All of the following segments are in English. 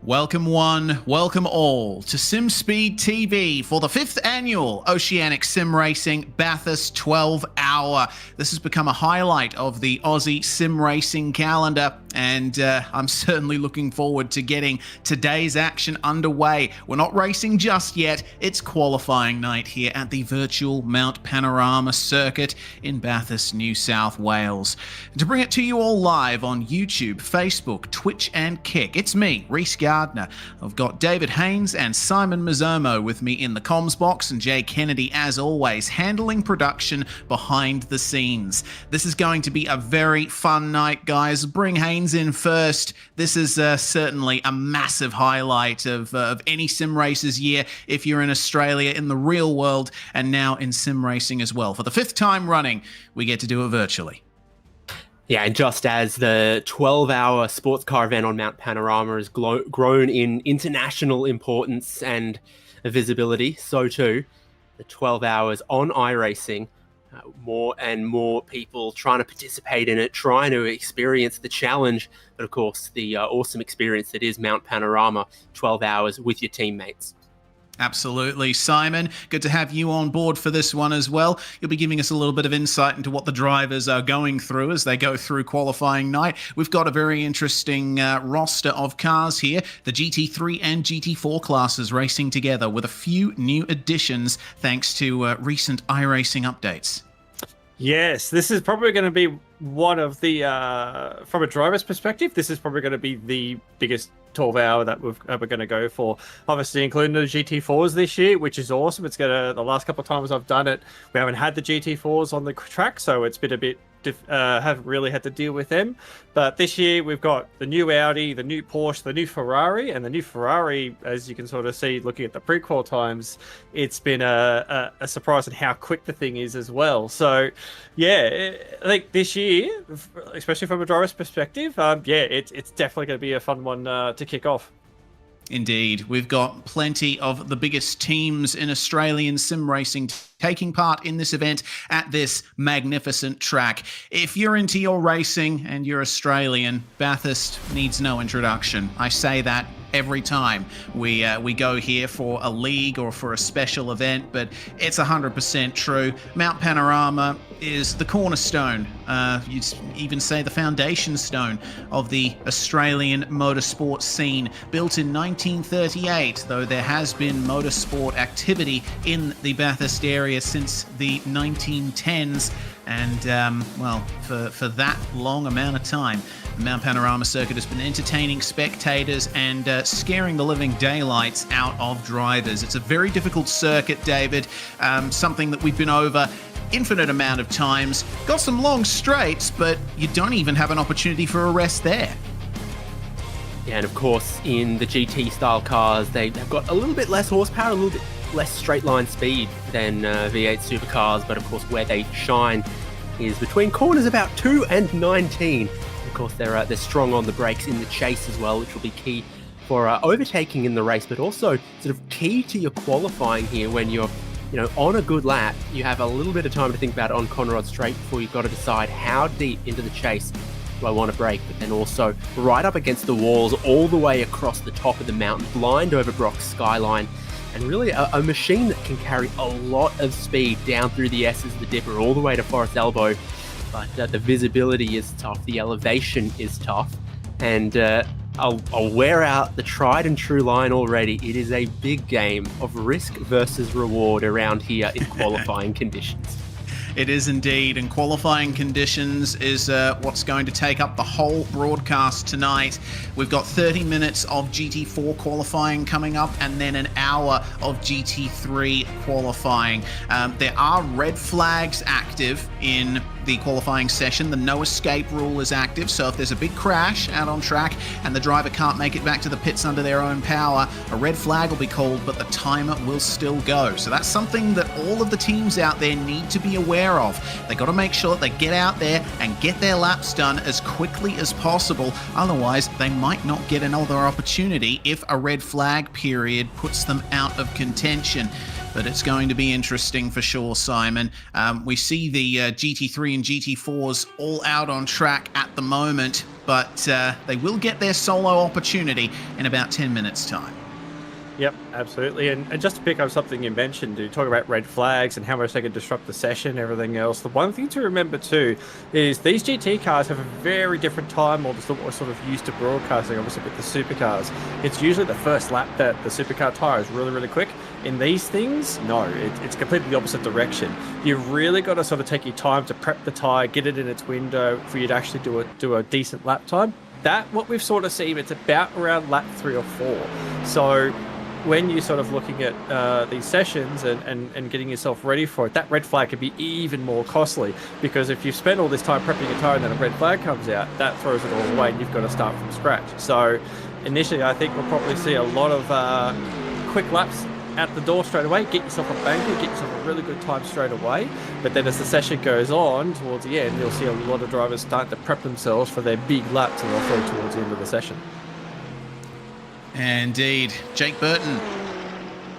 Welcome one, welcome all to SimSpeed TV for the 5th annual Oceanic Sim Racing Bathurst 12 Hour. This has become a highlight of the Aussie sim racing calendar, and I'm certainly looking forward to getting today's action underway. We're not racing just yet, it's qualifying night here at the virtual Mount Panorama circuit in Bathurst, New South Wales. And to bring it to you all live on YouTube, Facebook, Twitch and Kick, it's me, Reese Gardner. I've got David Haynes and Simon Mazzomo with me in the comms box, and Jay Kennedy, as always, handling production behind the scenes. This is going to be a very fun night, guys. Bring Haynes in first. This is certainly a massive highlight of any sim racer's year if you're in Australia, in the real world, and now in sim racing as well. For the 5th time running, we get to do it virtually. Yeah, and just as the 12-hour sports car event on Mount Panorama has grown in international importance and visibility, so too the 12 hours on iRacing. More and more people trying to participate in it, trying to experience the challenge, but of course the awesome experience that is Mount Panorama, 12 hours with your teammates. Absolutely. Simon, good to have you on board for this one as well. You'll be giving us a little bit of insight into what the drivers are going through as they go through qualifying night. We've got a very interesting roster of cars here, the GT3 and GT4 classes racing together with a few new additions thanks to recent iRacing updates. Yes, this is probably going to be one of the, from a driver's perspective, this is probably going to be the biggest 12-hour that we're going to go for. Obviously, including the GT4s this year, which is awesome. It's the last couple of times I've done it, we haven't had the GT4s on the track, so it's been a bit haven't really had to deal with them. But this year we've got the new Audi, the new Porsche, the new Ferrari, and the new Ferrari, as you can sort of see looking at the pre-qual times, it's been a surprise in how quick the thing is as well. So yeah, I think this year, especially from a driver's perspective, yeah, it's definitely going to be a fun one to kick off. Indeed. We've got plenty of the biggest teams in Australian sim racing taking part in this event at this magnificent track. If you're into your racing and you're Australian, Bathurst needs no introduction. I say that every time we go here for a league or for a special event, but it's 100% true. Mount Panorama is the cornerstone, you'd even say the foundation stone of the Australian motorsport scene. Built in 1938, though there has been motorsport activity in the Bathurst area since the 1910s, and well, for that long amount of time, the Mount Panorama circuit has been entertaining spectators and scaring the living daylights out of drivers. It's a very difficult circuit, David, something that we've been over infinite amount of times. Got some long straights, but you don't even have an opportunity for a rest there. Yeah, and of course in the GT style cars, they've got a little bit less horsepower, a little bit less straight line speed than V8 supercars, but of course where they shine is between corners about 2 and 19. Of course they're strong on the brakes in the chase as well, which will be key for overtaking in the race, but also sort of key to your qualifying here. When you're on a good lap, you have a little bit of time to think about it on Conrod Straight before you've got to decide how deep into the chase do I want to brake, but then also right up against the walls all the way across the top of the mountain, blind over Brock's skyline, and really a machine that can carry a lot of speed down through the S's, the Dipper, all the way to Forest Elbow. But the visibility is tough, the elevation is tough, and I'll wear out the tried and true line already. It is a big game of risk versus reward around here in qualifying conditions. It is indeed, and qualifying conditions is what's going to take up the whole broadcast tonight. We've got 30 minutes of GT4 qualifying coming up, and then an hour of GT3 qualifying. There are red flags active in the qualifying session. The no escape rule is active, so if there's a big crash out on track and the driver can't make it back to the pits under their own power, a red flag will be called, but the timer will still go. So that's something that all of the teams out there need to be aware of. They got to make sure that they get out there and get their laps done as quickly as possible. Otherwise, they might not get another opportunity if a red flag period puts them out of contention. but it's going to be interesting for sure, Simon. We see the GT3 and GT4s all out on track at the moment, but they will get their solo opportunity in about 10 minutes' time. Yep, absolutely. And just to pick up something you mentioned, you talk about red flags and how much they can disrupt the session, everything else. The one thing to remember too is these GT cars have a very different time model to what we're sort of used to broadcasting, obviously with the supercars. It's usually the first lap that the supercar tyre is really, really quick. In these things, no, it's completely the opposite direction. You've really got to sort of take your time to prep the tyre, get it in its window for you to actually do a decent lap time. That, what we've sort of seen, it's about around lap 3 or 4. So when you're sort of looking at these sessions and getting yourself ready for it, that red flag could be even more costly, because if you've spent all this time prepping your tyre and then a red flag comes out, that throws it all away and you've got to start from scratch. So initially, I think we'll probably see a lot of quick laps out the door straight away, get yourself a banker, get yourself a really good time straight away. But then as the session goes on towards the end, you'll see a lot of drivers starting to prep themselves for their big laps and they'll throw towards the end of the session. Indeed. Jake Burton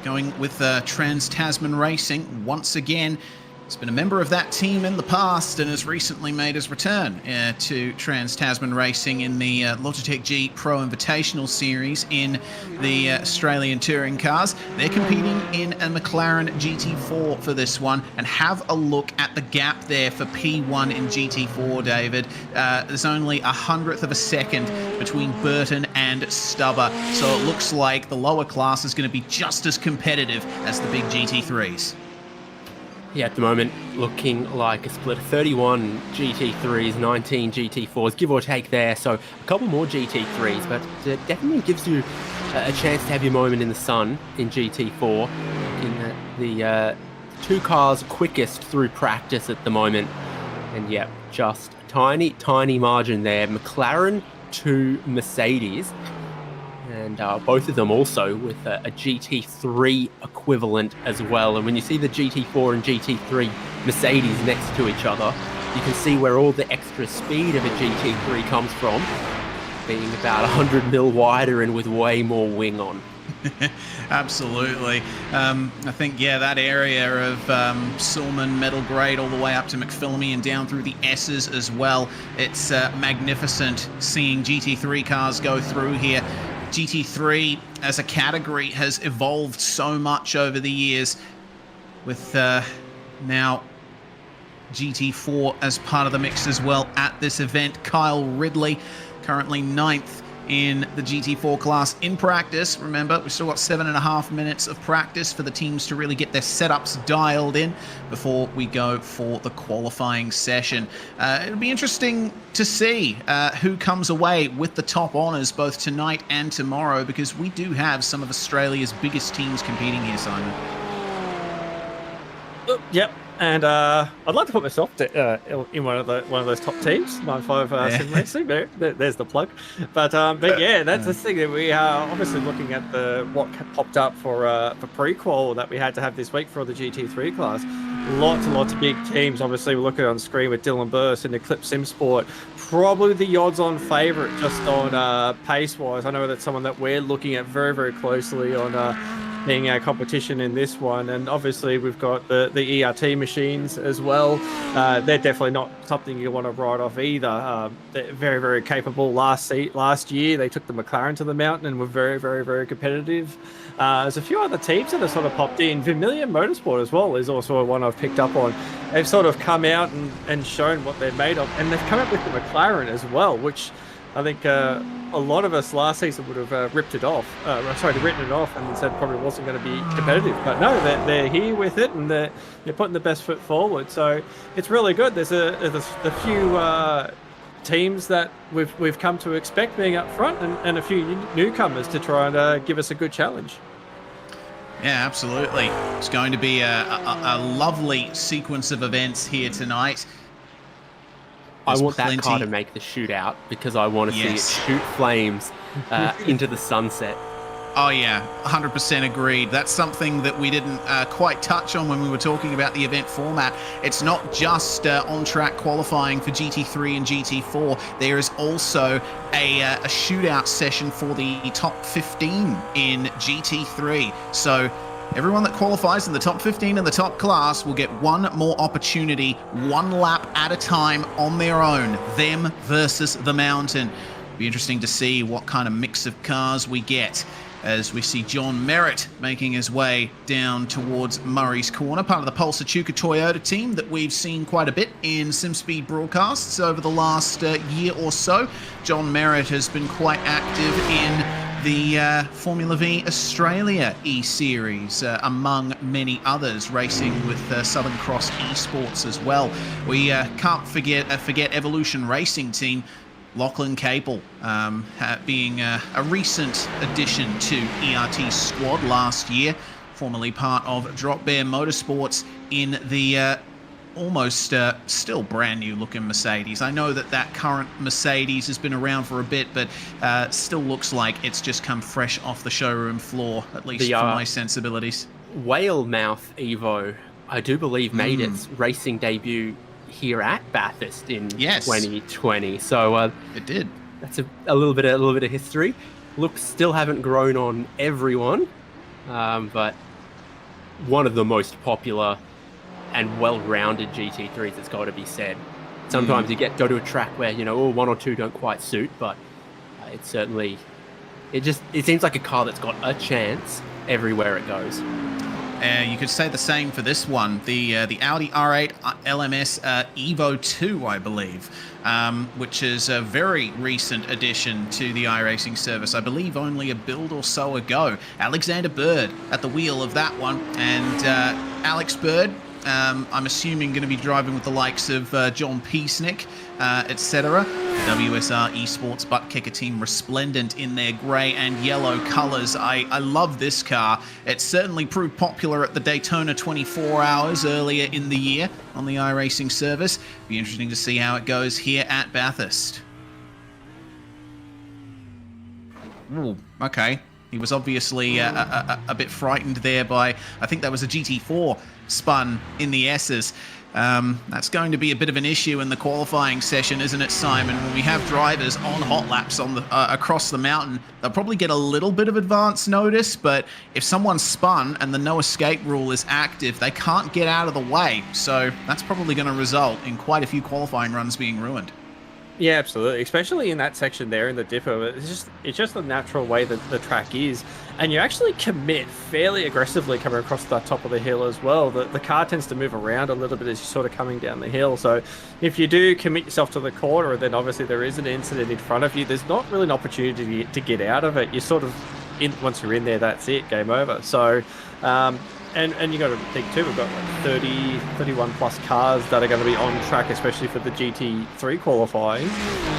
going with Trans-Tasman Racing once again. He's been a member of that team in the past and has recently made his return to Trans-Tasman Racing in the Logitech G Pro Invitational Series in the Australian Touring Cars. They're competing in a McLaren GT4 for this one, and have a look at the gap there for P1 in GT4, David. There's only 100th of a second between Burton and Stubber, so it looks like the lower class is going to be just as competitive as the big GT3s. Yeah, at the moment, looking like a split of 31 GT3s, 19 GT4s, give or take there. So a couple more GT3s, but it definitely gives you a chance to have your moment in the sun in GT4. Looking at the two cars quickest through practice at the moment. And yeah, just a tiny, tiny margin there. McLaren to Mercedes. And both of them also with a GT3 equivalent as well. And when you see the GT4 and GT3 Mercedes next to each other, you can see where all the extra speed of a GT3 comes from, being about 100 mil wider and with way more wing on. Absolutely. I think, yeah, that area of Silman, Metal Grade, all the way up to McPhillamy and down through the S's as well. It's magnificent seeing GT3 cars go through here. GT3 as a category has evolved so much over the years, with now GT4 as part of the mix as well at this event. Kyle Ridley currently 9th in the GT4 class in practice. Remember, we've still got 7.5 minutes of practice for the teams to really get their setups dialed in before we go for the qualifying session. It'll be interesting to see who comes away with the top honours both tonight and tomorrow, because we do have some of Australia's biggest teams competing here, Simon. Yep. And I'd like to put myself in one of those top teams, 9.5 Sim Racing. There's the plug. But yeah, that's the thing that we are obviously looking at what popped up for pre-qual that we had to have this week for the GT3 class. Lots and lots of big teams. Obviously, we're looking on screen with Dylan Burst and Eclipse Sim Sport. Probably the odds-on favourite just on pace-wise. I know that's someone that we're looking at very, very closely on being our competition in this one. And obviously we've got the ERT machines as well. They're definitely not something you want to write off either. They're very, very capable. Last year they took the McLaren to the mountain and were very, very, very competitive. There's a few other teams that have sort of popped in. Vermilion Motorsport as well is also one I've picked up on. They've sort of come out and shown what they're made of, and they've come up with the McLaren as well, which I think a lot of us last season would have written it off and said probably wasn't going to be competitive. But no, they're here with it, and they're putting the best foot forward. So it's really good. There's a few teams that we've come to expect being up front, and a few newcomers to try and give us a good challenge. Yeah, absolutely. It's going to be a lovely sequence of events here tonight. I want that car to make the shootout because I want to see it shoot flames into the sunset. Oh yeah, 100% agreed. That's something that we didn't quite touch on when we were talking about the event format. It's not just on-track qualifying for GT3 and GT4. There is also a shootout session for the top 15 in GT3. So Everyone that qualifies in the top 15 in the top class will get one more opportunity, one lap at a time on their own, them versus the mountain. Be interesting to see what kind of mix of cars we get as we see John Merritt making his way down towards Murray's Corner, part of the Pulsar Chuka Toyota team that we've seen quite a bit in SimSpeed broadcasts over the last year or so. John Merritt has been quite active in the Formula V Australia E-Series, among many others, racing with Southern Cross Esports as well. We can't forget Evolution Racing Team, Lachlan Capel being a recent addition to ERT's squad last year, formerly part of Drop Bear Motorsports in the almost still brand new looking Mercedes. I know that current Mercedes has been around for a bit, but still looks like it's just come fresh off the showroom floor, at least for my sensibilities. Whale-mouth Evo, I do believe, made its racing debut here at Bathurst in 2020. So it did. That's a little bit of history. Looks still haven't grown on everyone, but one of the most popular and well-rounded GT3s, it's got to be said. Sometimes you go to a track where, one or two don't quite suit, but it certainly, it seems like a car that's got a chance everywhere it goes. You could say the same for this one, the Audi R8 LMS Evo 2, I believe, which is a very recent addition to the iRacing service. I believe only a build or so ago. Alexander Bird at the wheel of that one, and Alex Bird, I'm assuming going to be driving with the likes of John Peasnick, etc. WSR Esports butt kicker team, resplendent in their grey and yellow colours. I love this car. It certainly proved popular at the Daytona 24 Hours earlier in the year on the iRacing service. Be interesting to see how it goes here at Bathurst. Ooh, okay. He was obviously a bit frightened there by, I think that was a GT4 spun in the S's. That's going to be a bit of an issue in the qualifying session, isn't it, Simon? When we have drivers on hot laps on the across the mountain, they'll probably get a little bit of advance notice, but if someone's spun and the no escape rule is active, they can't get out of the way. So that's probably going to result in quite a few qualifying runs being ruined. Yeah, absolutely. Especially in that section there in the dipper, it's just the natural way that the track is, and you actually commit fairly aggressively coming across the top of the hill as well. The car tends to move around a little bit as you're sort of coming down the hill. So if you do commit yourself to the corner, and then obviously there is an incident in front of you, there's not really an opportunity to get out of it. You're sort of once you're in there, that's it, game over. So. And you got to think too, we've got like 31 plus cars that are going to be on track, especially for the GT3 qualifying.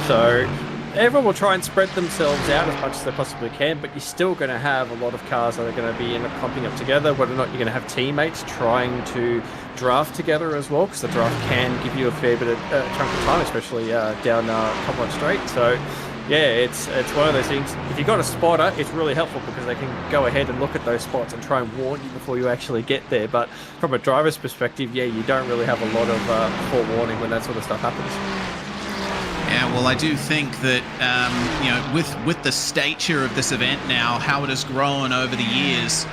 So everyone will try and spread themselves out as much as they possibly can, but you're still going to have a lot of cars that are going to be end up clumping up together, whether or not you're going to have teammates trying to draft together as well, because the draft can give you a fair bit of chunk of time, especially down Copland Straight. So yeah, it's one of those things. If you've got a spotter, it's really helpful because they can go ahead and look at those spots and try and warn you before you actually get there. But from a driver's perspective, yeah, you don't really have a lot of forewarning when that sort of stuff happens. Yeah, well, I do think that, with the stature of this event now, how it has grown over the years,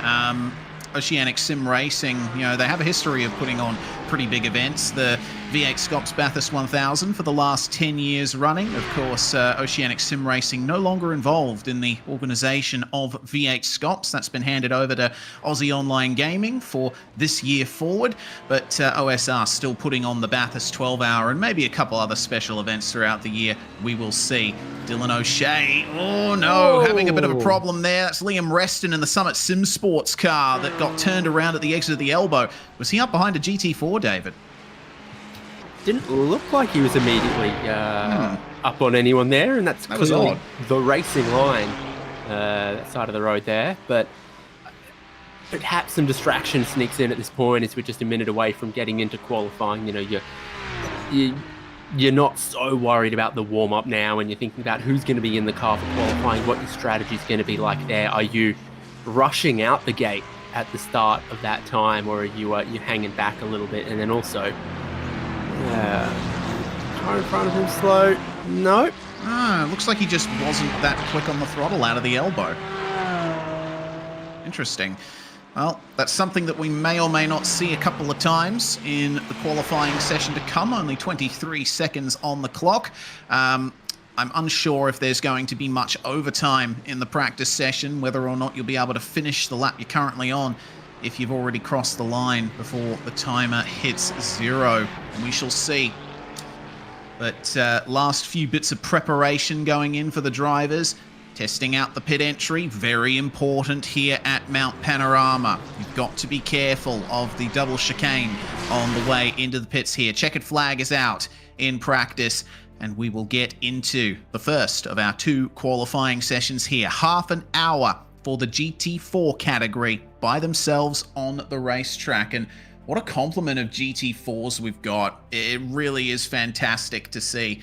Oceanic Sim Racing, they have a history of putting on pretty big events. The V8 Scops Bathurst 1000 for the last 10 years running. Of course, Oceanic Sim Racing no longer involved in the organisation of V8 Scops. That's been handed over to Aussie Online Gaming for this year forward. But OSR still putting on the Bathurst 12-hour and maybe a couple other special events throughout the year. We will see. Dylan O'Shea, oh no, having a bit of a problem there. That's Liam Reston in the Summit Sim Sports car that got turned around at the exit of the elbow. Was he up behind a GT4, David? Didn't look like he was immediately up on anyone there, and that was odd. The racing line, that side of the road there. But perhaps some distraction sneaks in at this point as we're just a minute away from getting into qualifying. You're not so worried about the warm-up now, and you're thinking about who's going to be in the car for qualifying, what your strategy is going to be like there. Are you rushing out the gate at the start of that time, or are you hanging back a little bit? And then also, car in front of him slow. No. Looks like he just wasn't that quick on the throttle out of the elbow. Interesting. Well, that's something that we may or may not see a couple of times in the qualifying session to come. Only 23 seconds on the clock. I'm unsure if there's going to be much overtime in the practice session, whether or not you'll be able to finish the lap you're currently on if you've already crossed the line before the timer hits 0. And we shall see. But last few bits of preparation going in for the drivers. Testing out the pit entry, very important here at Mount Panorama. You've got to be careful of the double chicane on the way into the pits here. Checkered flag is out in practice, and we will get into the first of our 2 qualifying sessions here. Half an hour for the GT4 category by themselves on the racetrack. And what a complement of GT4s we've got. It really is fantastic to see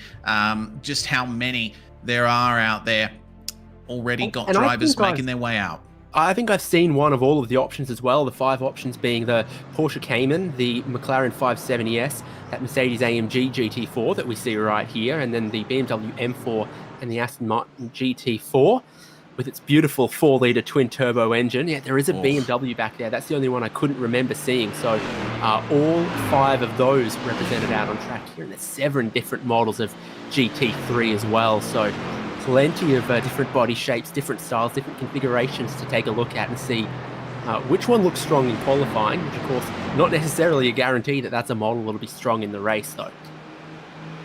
just how many there are out there. Already got drivers making their way out. I think I've seen one of all of the options as well, the 5 options being the Porsche Cayman, the McLaren 570S, that Mercedes-AMG GT4 that we see right here, and then the BMW M4 and the Aston Martin GT4 with its beautiful 4-litre twin-turbo engine. Yeah, there is a BMW back there. That's the only one I couldn't remember seeing. So all 5 of those represented out on track here, and there's 7 different models of GT3 as well. So plenty of different body shapes, different styles, different configurations to take a look at and see which one looks strong in qualifying, which of course not necessarily a guarantee that that's a model that'll be strong in the race though.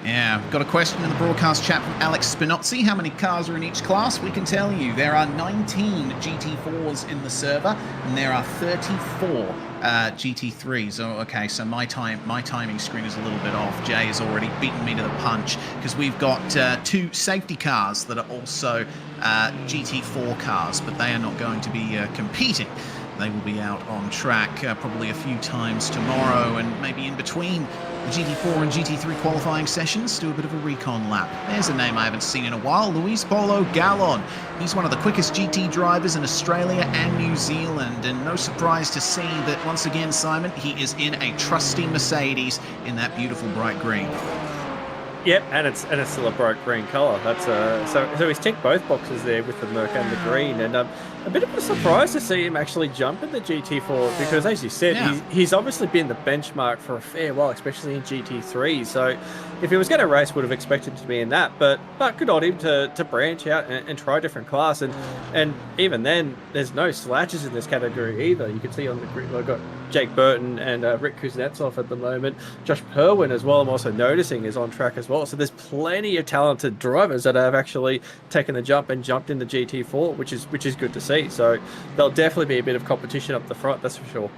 Yeah, we've got a question in the broadcast chat from Alex Spinozzi. How many cars are in each class? We can tell you there are 19 GT4s in the server, and there are 34 GT3s. Oh, okay, so my timing screen is a little bit off. Jay has already beaten me to the punch because we've got 2 safety cars that are also GT4 cars, but they are not going to be competing. They will be out on track probably a few times tomorrow, and maybe in between the GT4 and GT3 qualifying sessions, do a bit of a recon lap. There's a name I haven't seen in a while, Luis Polo Gallon. He's one of the quickest GT drivers in Australia and New Zealand, and no surprise to see that once again, Simon, he is in a trusty Mercedes in that beautiful bright green. Yep, and it's still a bright green colour. That's so he's ticked both boxes there with the Merc and the green, and a bit of a surprise to see him actually jump in the GT4 because, as you said, he's obviously been the benchmark for a fair while, especially in GT3. So, if he was going to race, would have expected to be in that. But good on him to branch out and try a different class, and even then, there's no slouches in this category either. You can see on the grid, I've got Jake Burton and Rick Kuznetsov at the moment. Josh Perwin as well, I'm also noticing, is on track as well. So there's plenty of talented drivers that have actually taken the jump and jumped in the GT4, which is good to see. So there'll definitely be a bit of competition up the front, that's for sure.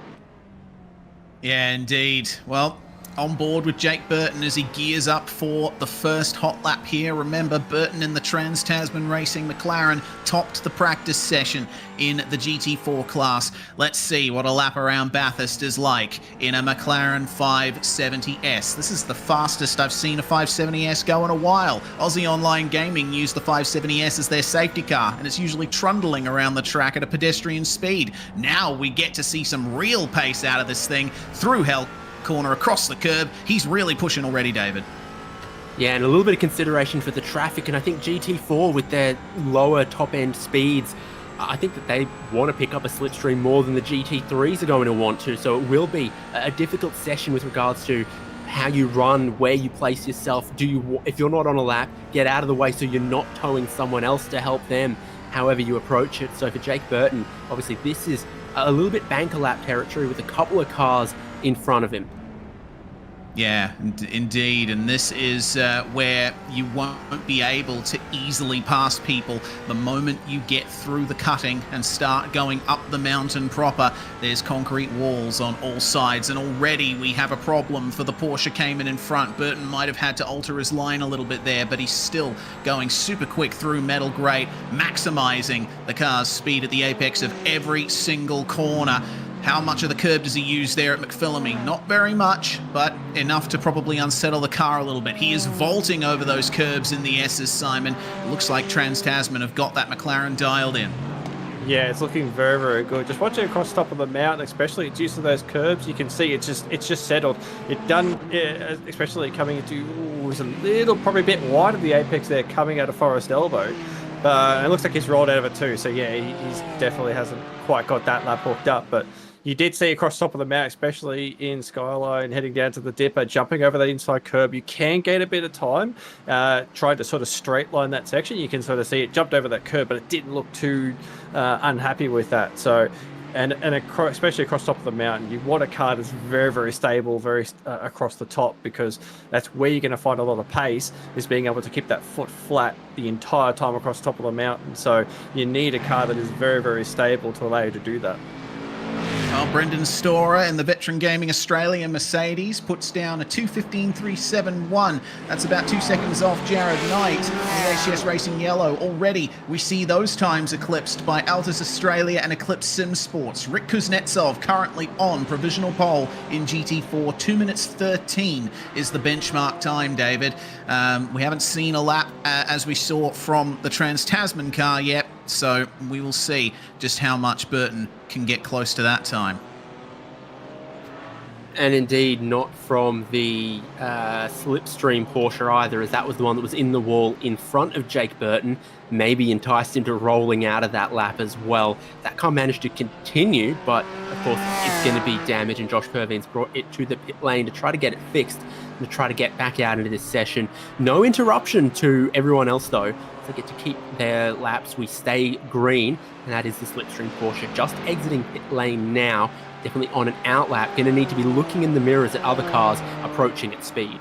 Yeah, indeed. Well, on board with Jake Burton as he gears up for the first hot lap here. Remember, Burton in the Trans-Tasman Racing McLaren topped the practice session in the GT4 class. Let's see what a lap around Bathurst is like in a McLaren 570S. This is the fastest I've seen a 570S go in a while. Aussie Online Gaming used the 570S as their safety car, and it's usually trundling around the track at a pedestrian speed. Now we get to see some real pace out of this thing through hell corner, across the curb. He's really pushing already, David. Yeah, and a little bit of consideration for the traffic, and I think GT4 with their lower top-end speeds, I think that they want to pick up a slipstream more than the GT3s are going to want to, so it will be a difficult session with regards to how you run, where you place yourself. If you're not on a lap, get out of the way so you're not towing someone else to help them, however you approach it. So for Jake Burton, obviously this is a little bit banker lap territory with a couple of cars in front of him. Yeah, indeed, and this is where you won't be able to easily pass people the moment you get through the cutting and start going up the mountain proper. There's concrete walls on all sides, and already we have a problem for the Porsche Cayman in front. Burton might have had to alter his line a little bit there, but he's still going super quick through metal grate, maximizing the car's speed at the apex of every single corner. How much of the curb does he use there at McPhillamy? Not very much, but enough to probably unsettle the car a little bit. He is vaulting over those curbs in the S's, Simon. It looks like Trans-Tasman have got that McLaren dialed in. Yeah, it's looking very, very good. Just watching across the top of the mountain, especially it's used to those curbs, you can see it's just settled. It done, especially coming into, it's a little, probably a bit wide of the apex there, coming out of Forest Elbow. It looks like he's rolled out of it too. So yeah, he's definitely hasn't quite got that lap hooked up. But you did see across the top of the mount, especially in Skyline, heading down to the dipper, jumping over that inside curb. You can get a bit of time trying to sort of straight line that section. You can sort of see it jumped over that curb, but it didn't look too unhappy with that. So. And especially across the top of the mountain, you want a car that's very, very stable, very across the top, because that's where you're going to find a lot of pace, is being able to keep that foot flat the entire time across the top of the mountain. So you need a car that is very, very stable to allow you to do that. Well, Brendan Storer in the Veteran Gaming Australia Mercedes puts down a 2:15.371. That's about 2 seconds off Jared Knight. In the ACS Racing Yellow, already we see those times eclipsed by Altus Australia and Eclipse Sim Sports. Rick Kuznetsov currently on provisional pole in GT4. 2 minutes 13 is the benchmark time, David. We haven't seen a lap as we saw from the Trans-Tasman car yet, so we will see just how much Burton can get close to that time. And indeed, not from the Slipstream Porsche either, as that was the one that was in the wall in front of Jake Burton, maybe enticed him to rolling out of that lap as well. That car managed to continue, but of course it's going to be damaged, and Josh Pervine's brought it to the pit lane to try to get it fixed and to try to get back out into this session. No interruption to everyone else though. They get to keep their laps. We stay green, and that is the Slipstream Porsche just exiting pit lane now. Definitely on an outlap. Going to need to be looking in the mirrors at other cars approaching at speed.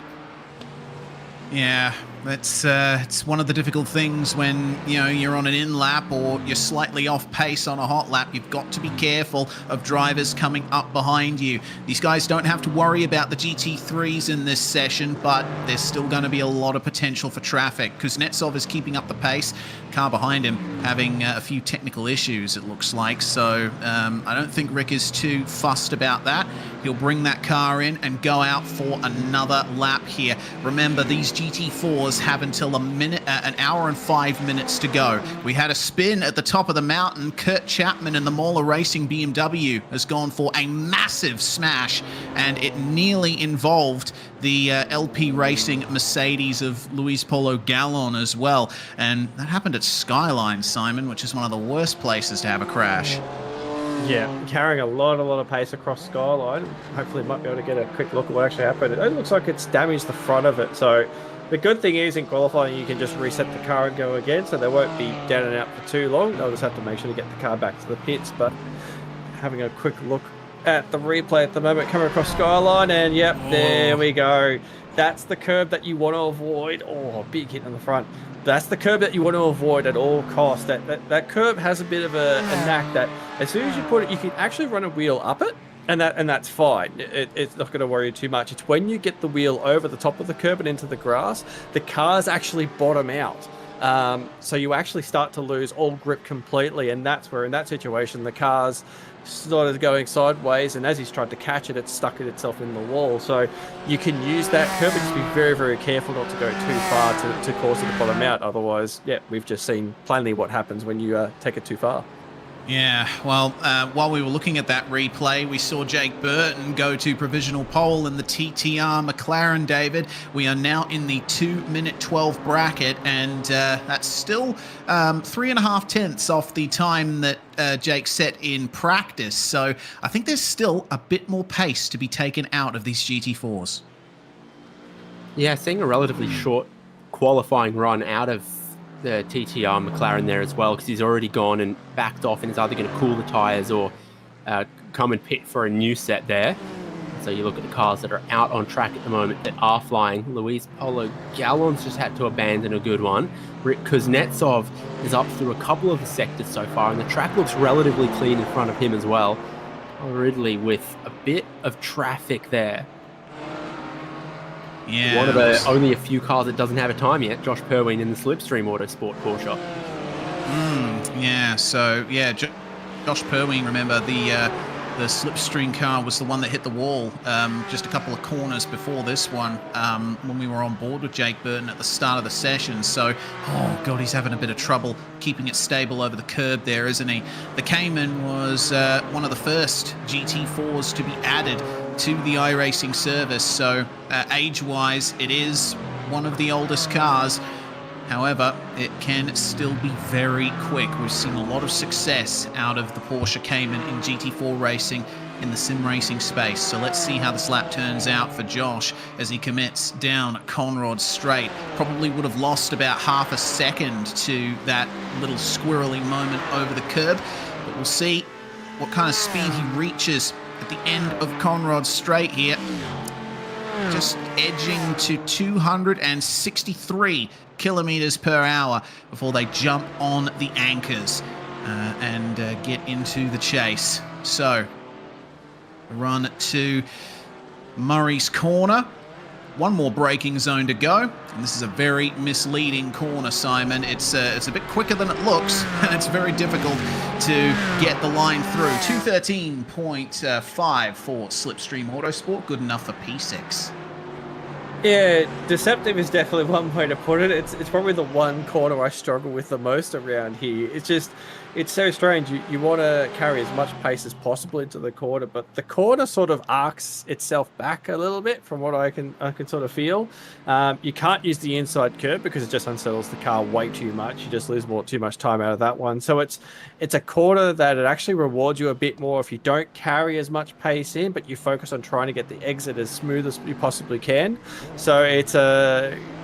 Yeah, it's one of the difficult things when you're on an in lap or you're slightly off pace on a hot lap. You've got to be careful of drivers coming up behind you. These guys don't have to worry about the GT3s in this session, but there's still going to be a lot of potential for traffic. Kuznetsov is keeping up the pace. Car behind him having a few technical issues, it looks like. So I don't think Rick is too fussed about that. He'll bring that car in and go out for another lap here. Remember, these GT4s have until an hour and 5 minutes to go. We had a spin at the top of the mountain. Kurt Chapman in the Mauler Racing BMW has gone for a massive smash, and it nearly involved the LP Racing Mercedes of Luis Polo Gallon as well. And that happened at Skyline, Simon, which is one of the worst places to have a crash. Yeah, carrying a lot of pace across Skyline. Hopefully might be able to get a quick look at what actually happened. It looks like it's damaged the front of it. So the good thing is in qualifying you can just reset the car and go again, so they won't be down and out for too long. They'll just have to make sure to get the car back to the pits. But having a quick look at the replay at the moment, coming across Skyline, and yep, there we go. That's the curb that you want to avoid. Oh, big hit on the front. That's the curb that you want to avoid at all costs. That curb has a bit of a knack that as soon as you put it, you can actually run a wheel up it, and that's fine. It's not going to worry you too much. It's when you get the wheel over the top of the curb and into the grass, the cars actually bottom out. So you actually start to lose all grip completely, and that's where in that situation the car's started going sideways, and as he's tried to catch it, it's stuck itself in the wall. So you can use that curb, but just be very, very careful not to go too far to cause it to bottom out. Otherwise, yeah, we've just seen plainly what happens when you take it too far. Yeah, well, while we were looking at that replay, we saw Jake Burton go to provisional pole in the TTR McLaren, David. We are now in the 2-minute 12 bracket, and that's still 3.5 tenths off the time that Jake set in practice. So I think there's still a bit more pace to be taken out of these GT4s. Yeah, seeing a relatively short qualifying run out of the TTR McLaren there as well, because he's already gone and backed off and is either going to cool the tyres or come and pit for a new set there. So you look at the cars that are out on track at the moment that are flying. Luis Polo Gallon's just had to abandon a good one. Rick Kuznetsov is up through a couple of the sectors so far, and the track looks relatively clean in front of him as well. Ridley with a bit of traffic there. Yeah, one of the only a few cars that doesn't have a time yet, Josh Perwine in the Slipstream Autosport Porsche. Yeah, so yeah, Josh Perwine, remember the Slipstream car was the one that hit the wall just a couple of corners before this one when we were on board with Jake Burton at the start of the session. So, oh God, he's having a bit of trouble keeping it stable over the curb there, isn't he? The Cayman was one of the first GT4s to be added to the iRacing service. So age-wise, it is one of the oldest cars. However, it can still be very quick. We've seen a lot of success out of the Porsche Cayman in GT4 racing in the sim racing space. So let's see how this lap turns out for Josh as he commits down Conrod Straight. Probably would have lost about half a second to that little squirrely moment over the curb, but we'll see what kind of speed he reaches at the end of Conrod Straight here. Just edging to 263 kilometers per hour before they jump on the anchors and get into the chase. So, run to Murray's Corner. One more braking zone to go, and this is a very misleading corner, Simon. It's a bit quicker than it looks, and it's very difficult to get the line through. 213.5 for Slipstream Autosport, good enough for P6. Yeah, deceptive is definitely one way to put it. It's probably the one corner I struggle with the most around here. It's so strange. You want to carry as much pace as possible into the corner, but the corner sort of arcs itself back a little bit from what I can sort of feel. You can't use the inside curb because it just unsettles the car way too much. You just lose too much time out of that one. So it's a corner that it actually rewards you a bit more if you don't carry as much pace in, but you focus on trying to get the exit as smooth as you possibly can. So it's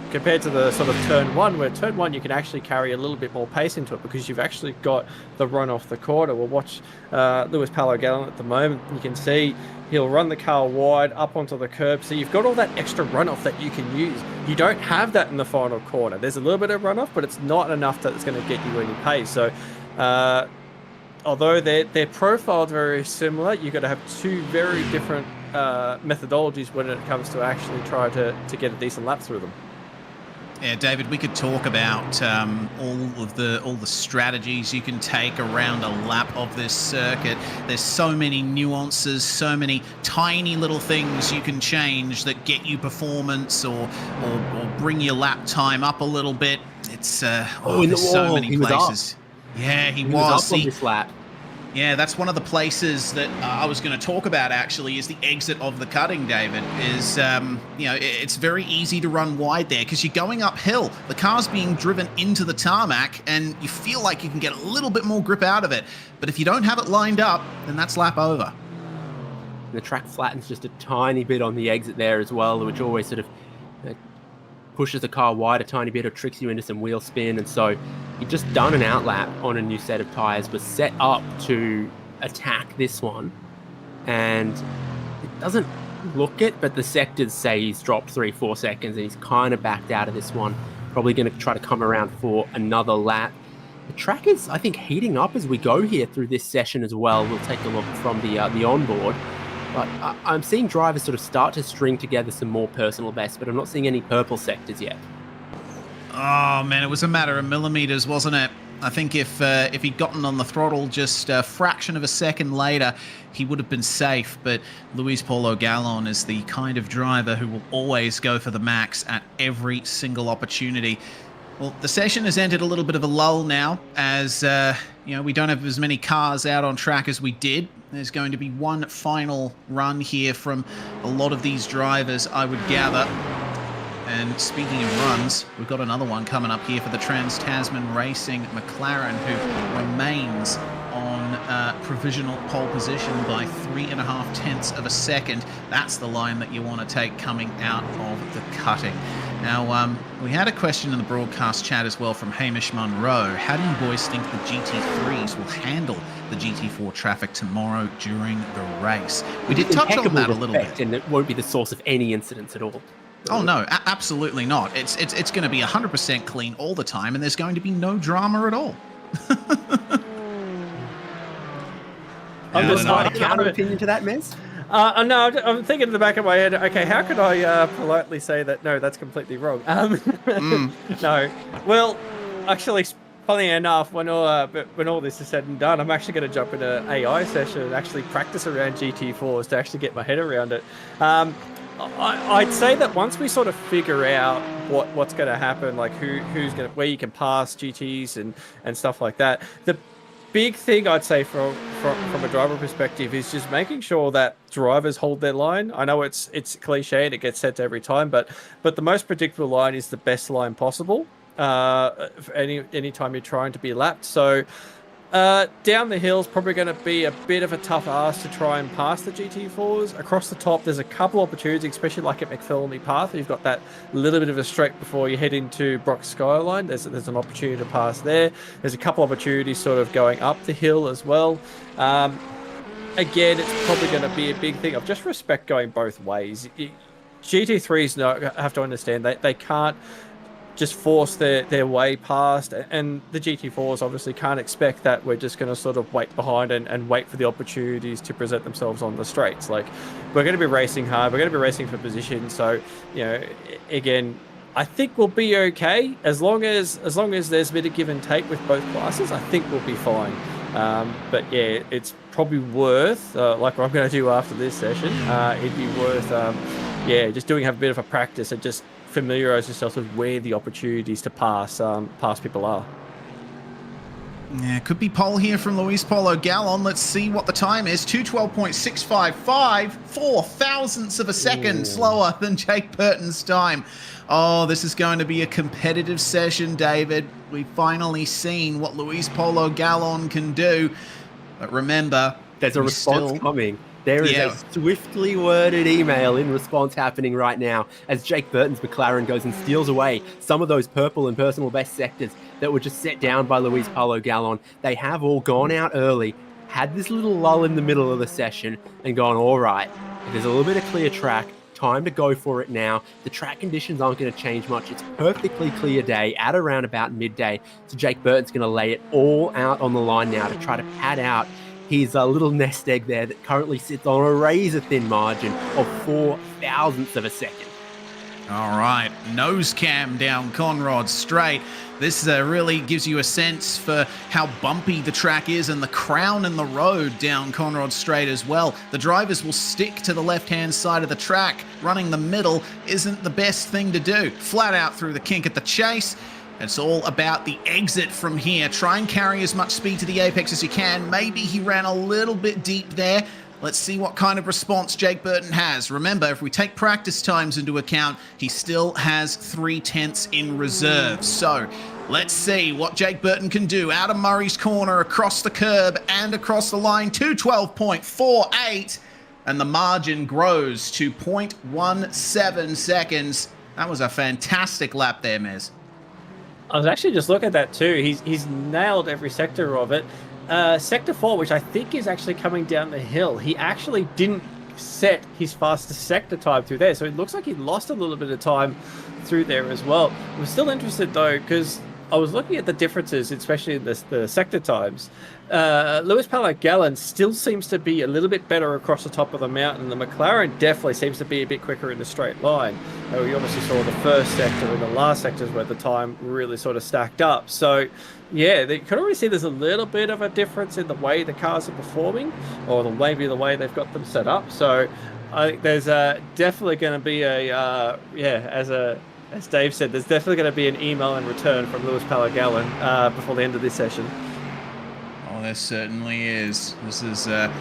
compared to the sort of turn one, where turn one you can actually carry a little bit more pace into it because you've actually got the run off the corner. We'll watch Luis Palogallon at the moment. You can see he'll run the car wide up onto the curb. So you've got all that extra runoff that you can use. You don't have that in the final corner. There's a little bit of runoff, but it's not enough that it's going to get you any pace. So although they're profiled very similar, you've got to have two very different methodologies when it comes to actually try to get a decent lap through them. Yeah, David, we could talk about all the strategies you can take around a lap of this circuit. There's so many nuances, so many tiny little things you can change that get you performance or bring your lap time up a little bit. It's there's so many places. Yeah, he was up on this lap. Yeah, that's one of the places that I was going to talk about, actually, is the exit of the cutting, David. It's very easy to run wide there because you're going uphill. The car's being driven into the tarmac, and you feel like you can get a little bit more grip out of it. But if you don't have it lined up, then that's lap over. The track flattens just a tiny bit on the exit there as well, which always sort of pushes the car wide a tiny bit or tricks you into some wheel spin. And so you've just done an outlap on a new set of tyres, was set up to attack this one. And it doesn't look it, but the sectors say he's dropped 3-4 seconds and he's kind of backed out of this one. Probably going to try to come around for another lap. The track is, I think, heating up as we go here through this session as well. We'll take a look from the onboard. But I'm seeing drivers sort of start to string together some more personal bests, but I'm not seeing any purple sectors yet. Oh, man, it was a matter of millimeters, wasn't it? I think if he'd gotten on the throttle just a fraction of a second later, he would have been safe. But Luis Palogallon is the kind of driver who will always go for the max at every single opportunity. Well, the session has entered a little bit of a lull now, as we don't have as many cars out on track as we did. There's going to be one final run here from a lot of these drivers, I would gather. And speaking of runs, we've got another one coming up here for the Trans-Tasman Racing McLaren, who remains on provisional pole position by 3.5 tenths of a second. That's the line that you want to take coming out of the cutting. Now, we had a question in the broadcast chat as well from Hamish Munro. How do you boys think the GT3s will handle the GT4 traffic tomorrow during the race? We did touch on that a little bit. And it won't be the source of any incidents at all. Oh, no, absolutely not. It's going to be 100% clean all the time, and there's going to be no drama at all. I'm just not a counter opinion to that, Mez. No, I'm thinking in the back of my head, okay, how could I politely say that, no, that's completely wrong? No. Well, actually, funny enough, when all this is said and done, I'm actually going to jump in an AI session and actually practice around GT4s to actually get my head around it. I'd say that once we sort of figure out what's going to happen, like who's going to, where you can pass GTs and stuff like that, the big thing I'd say from a driver perspective is just making sure that drivers hold their line. I know it's cliche and it gets said every time, but the most predictable line is the best line possible. for any time you're trying to be lapped. So down the hill's probably going to be a bit of a tough ask to try and pass the GT4s. Across the top, there's a couple opportunities, especially like at McPhillamy Path. You've got that little bit of a straight before you head into Brock Skyline. There's an opportunity to pass there. There's a couple opportunities sort of going up the hill as well. Again, it's probably going to be a big thing of just respect going both ways. GT3s have to understand they can't just force their way past, and the GT4s obviously can't expect that we're just going to sort of wait behind and wait for the opportunities to present themselves on the straights. Like, we're going to be racing hard, we're going to be racing for position, so, you know, again, I think we'll be okay as long as there's a bit of give and take with both classes. I think we'll be fine. But yeah, it's probably worth, like what I'm going to do after this session, it'd be worth, just have a bit of a practice and just familiarize yourself with where the opportunities to pass people are. Yeah, could be pole here from Luis Polo Gallon. Let's see what the time is. 2:12.655, 4 thousandths of a second slower than Jake Burton's time. Oh, this is going to be a competitive session, David. We've finally seen what Luis Polo Gallon can do. But remember, there's a response coming. There is a swiftly worded email in response happening right now as Jake Burton's McLaren goes and steals away some of those purple and personal best sectors that were just set down by Luis Polo Gallon. They have all gone out early, had this little lull in the middle of the session and gone, all right, there's a little bit of clear track, time to go for it now. The track conditions aren't going to change much. It's perfectly clear day at around about midday. So Jake Burton's going to lay it all out on the line now to try to pad out his little nest egg there that currently sits on a razor-thin margin of 4 thousandths of a second. All right, nose cam down Conrod straight. This really gives you a sense for how bumpy the track is, and the crown in the road down Conrod straight as well. The drivers will stick to the left-hand side of the track. Running the middle isn't the best thing to do. Flat out through the kink at the chase. It's all about the exit from here. Try and carry as much speed to the apex as you can. Maybe he ran a little bit deep there. Let's see what kind of response Jake Burton has. Remember, if we take practice times into account, he still has 3/10 in reserve. So let's see what Jake Burton can do. Out of Murray's corner, across the curb and across the line. 2:12.48. And the margin grows to 0.17 seconds. That was a fantastic lap there, Miz. I was actually just looking at that too. He's nailed every sector of it. Sector 4, which I think is actually coming down the hill, he actually didn't set his fastest sector time through there. So it looks like he lost a little bit of time through there as well. I'm still interested though, because I was looking at the differences, especially in the sector times. Luis Polo Gallon still seems to be a little bit better across the top of the mountain. The McLaren definitely seems to be a bit quicker in the straight line. We obviously saw the first sector and the last sectors where the time really sort of stacked up. So, yeah, you can already see there's a little bit of a difference in the way the cars are performing, or maybe the way they've got them set up. So, I think there's definitely going to be as Dave said, there's definitely going to be an email in return from Luis Polo Gallon before the end of this session. Oh, there certainly is. This is a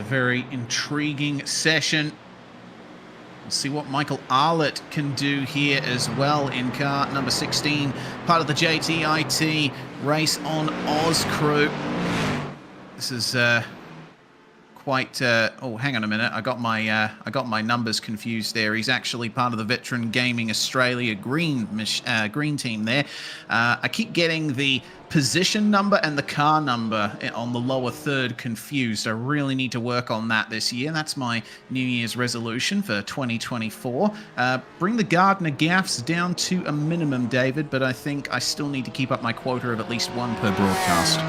very intriguing session. We'll see what Michael Arlett can do here as well in car number 16, part of the JTIT Race on Oz crew. This is quite. Oh, hang on a minute. I got my numbers confused there. He's actually part of the Veteran Gaming Australia green team there. I keep getting the position number and the car number on the lower third confused. I really need to work on that this year. That's my New Year's resolution for 2024. Bring the Gardner gaffes down to a minimum, David, but I think I still need to keep up my quota of at least one per broadcast.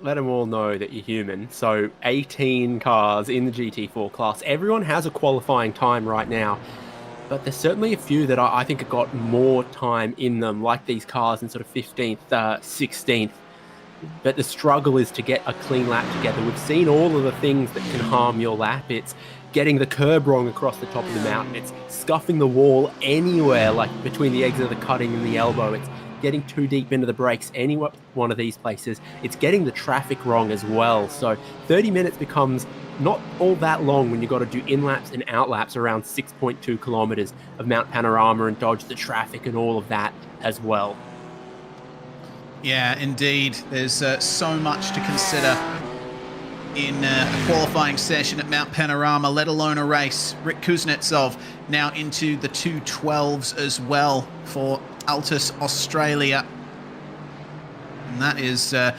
Let them all know that you're human. So 18 cars in the GT4 class. Everyone has a qualifying time right now, but there's certainly a few that I think have got more time in them, like these cars in sort of 15th, 16th. But the struggle is to get a clean lap together. We've seen all of the things that can harm your lap. It's getting the curb wrong across the top of the mountain. It's scuffing the wall anywhere, like between the exit of the cutting and the elbow. It's getting too deep into the brakes, any one of these places. It's getting the traffic wrong as well. So 30 minutes becomes not all that long when you got to do in-laps and out-laps around 6.2 kilometers of Mount Panorama and dodge the traffic and all of that as well. Yeah, indeed. There's so much to consider in a qualifying session at Mount Panorama, let alone a race. Rick Kuznetsov now into the 2:12s as well for Altus Australia. And that is a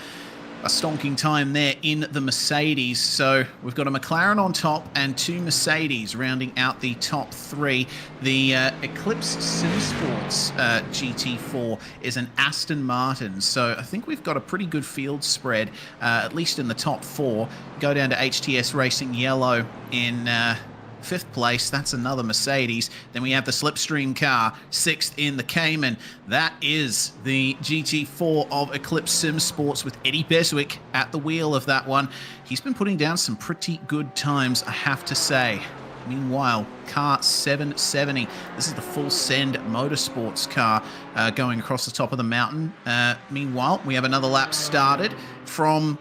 stonking time there in the Mercedes. So we've got a McLaren on top and 2 Mercedes rounding out the top 3. The Eclipse SimSports GT4 is an Aston Martin. So I think we've got a pretty good field spread, at least in the top 4. Go down to HTS Racing Yellow in 5th place. That's another Mercedes. Then we have the Slipstream car, 6th in the Cayman. That is the GT4 of Eclipse SimSports with Eddie Beswick at the wheel of that one. He's been putting down some pretty good times, I have to say. Meanwhile, car 770. This is the Full Send Motorsports car going across the top of the mountain. Meanwhile, we have another lap started from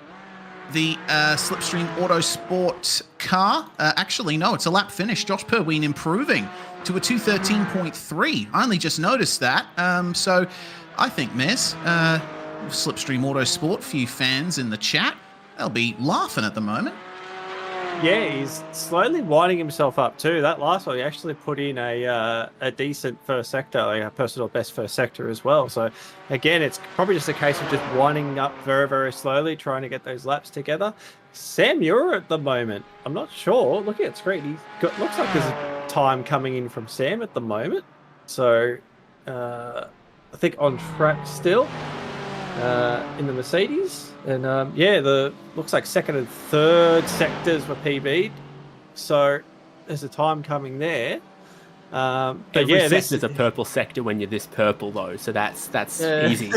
the Slipstream Autosport car. Actually, no, it's a lap finish. Josh Perween improving to a 2:13.3. I only just noticed that. So I think, Mez, Slipstream Autosport, few fans in the chat, they'll be laughing at the moment. Yeah, he's slowly winding himself up too. That last one, he actually put in a decent first sector, like a personal best first sector as well. So again, it's probably just a case of just winding up very, very slowly, trying to get those laps together. Sam Muir at the moment, I'm not sure. Looking at screen, looks like there's a time coming in from Sam at the moment. So I think on track still in the Mercedes. And yeah, looks like 2nd and 3rd sectors were PB'd. So there's a time coming there. But Every yeah, sector's a purple sector when you're this purple though, so that's easy.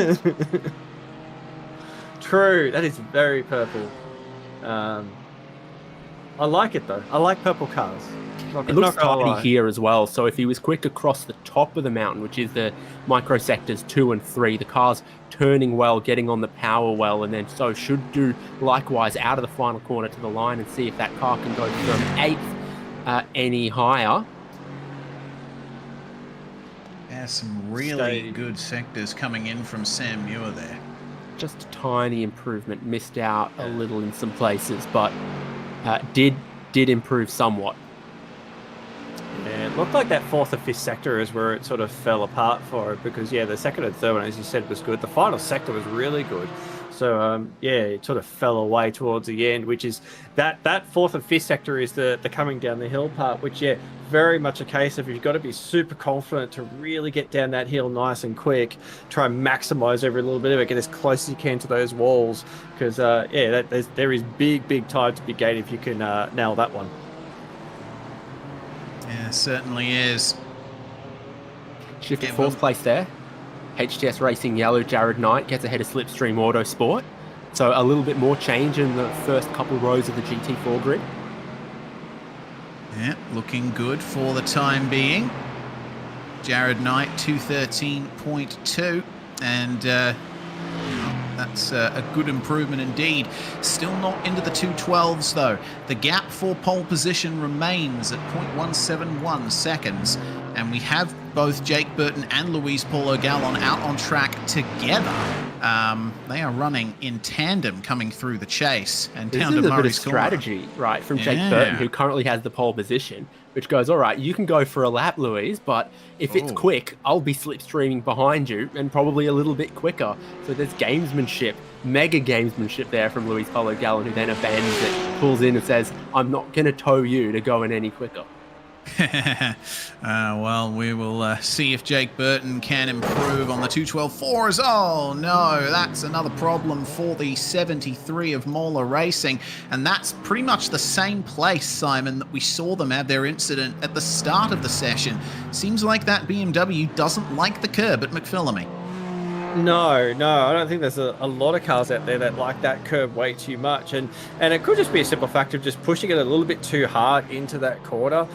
True, that is very purple. I like it though. I like purple cars. It looks tiny here as well, so if he was quick across the top of the mountain, which is the micro sectors 2 and 3, the car's turning well, getting on the power well, and then so should do likewise out of the final corner to the line and see if that car can go from 8th any higher. Yeah, some really good sectors coming in from Sam Muir there. Just a tiny improvement, missed out a little in some places, but did improve somewhat. Yeah, it looked like that 4th or 5th sector is where it sort of fell apart for it because, yeah, the 2nd and 3rd one, as you said, was good. The final sector was really good. So, yeah, it sort of fell away towards the end, which is that 4th and 5th sector is the coming down the hill part, which, yeah, very much a case of you've got to be super confident to really get down that hill nice and quick, try and maximize every little bit of it, get as close as you can to those walls because, yeah, there is big time to be gained if you can nail that one. Yeah, certainly is. Shift to 4th place there. HTS Racing Yellow, Jared Knight gets ahead of Slipstream Autosport. So a little bit more change in the first couple rows of the GT4 grid. Yeah, looking good for the time being. Jared Knight, 2:13.2. And that's a good improvement indeed. Still not into the 2:12s though. The gap for pole position remains at 0.171 seconds. And we have both Jake Burton and Luis Paulo Gallon out on track together. They are running in tandem coming through the chase. And this down is to a bit of Murray's corner. strategy, right, from Jake Burton, who currently has the pole position, which goes, all right, you can go for a lap, Luis, but if it's quick, I'll be slipstreaming behind you and probably a little bit quicker. So there's gamesmanship, mega gamesmanship there from Luis Paulo Gallon, who then abandons it, pulls in and says, I'm not going to tow you to go in any quicker. Well, we will see if Jake Burton can improve on the 2:12.4s. Oh no, that's another problem for the 73 of Mola Racing, and that's pretty much the same place, Simon, that we saw them have their incident at the start of the session. Seems like that BMW doesn't like the curb at McPhillamy. No, I don't think there's a lot of cars out there that like that curb way too much, and it could just be a simple fact of just pushing it a little bit too hard into that corner.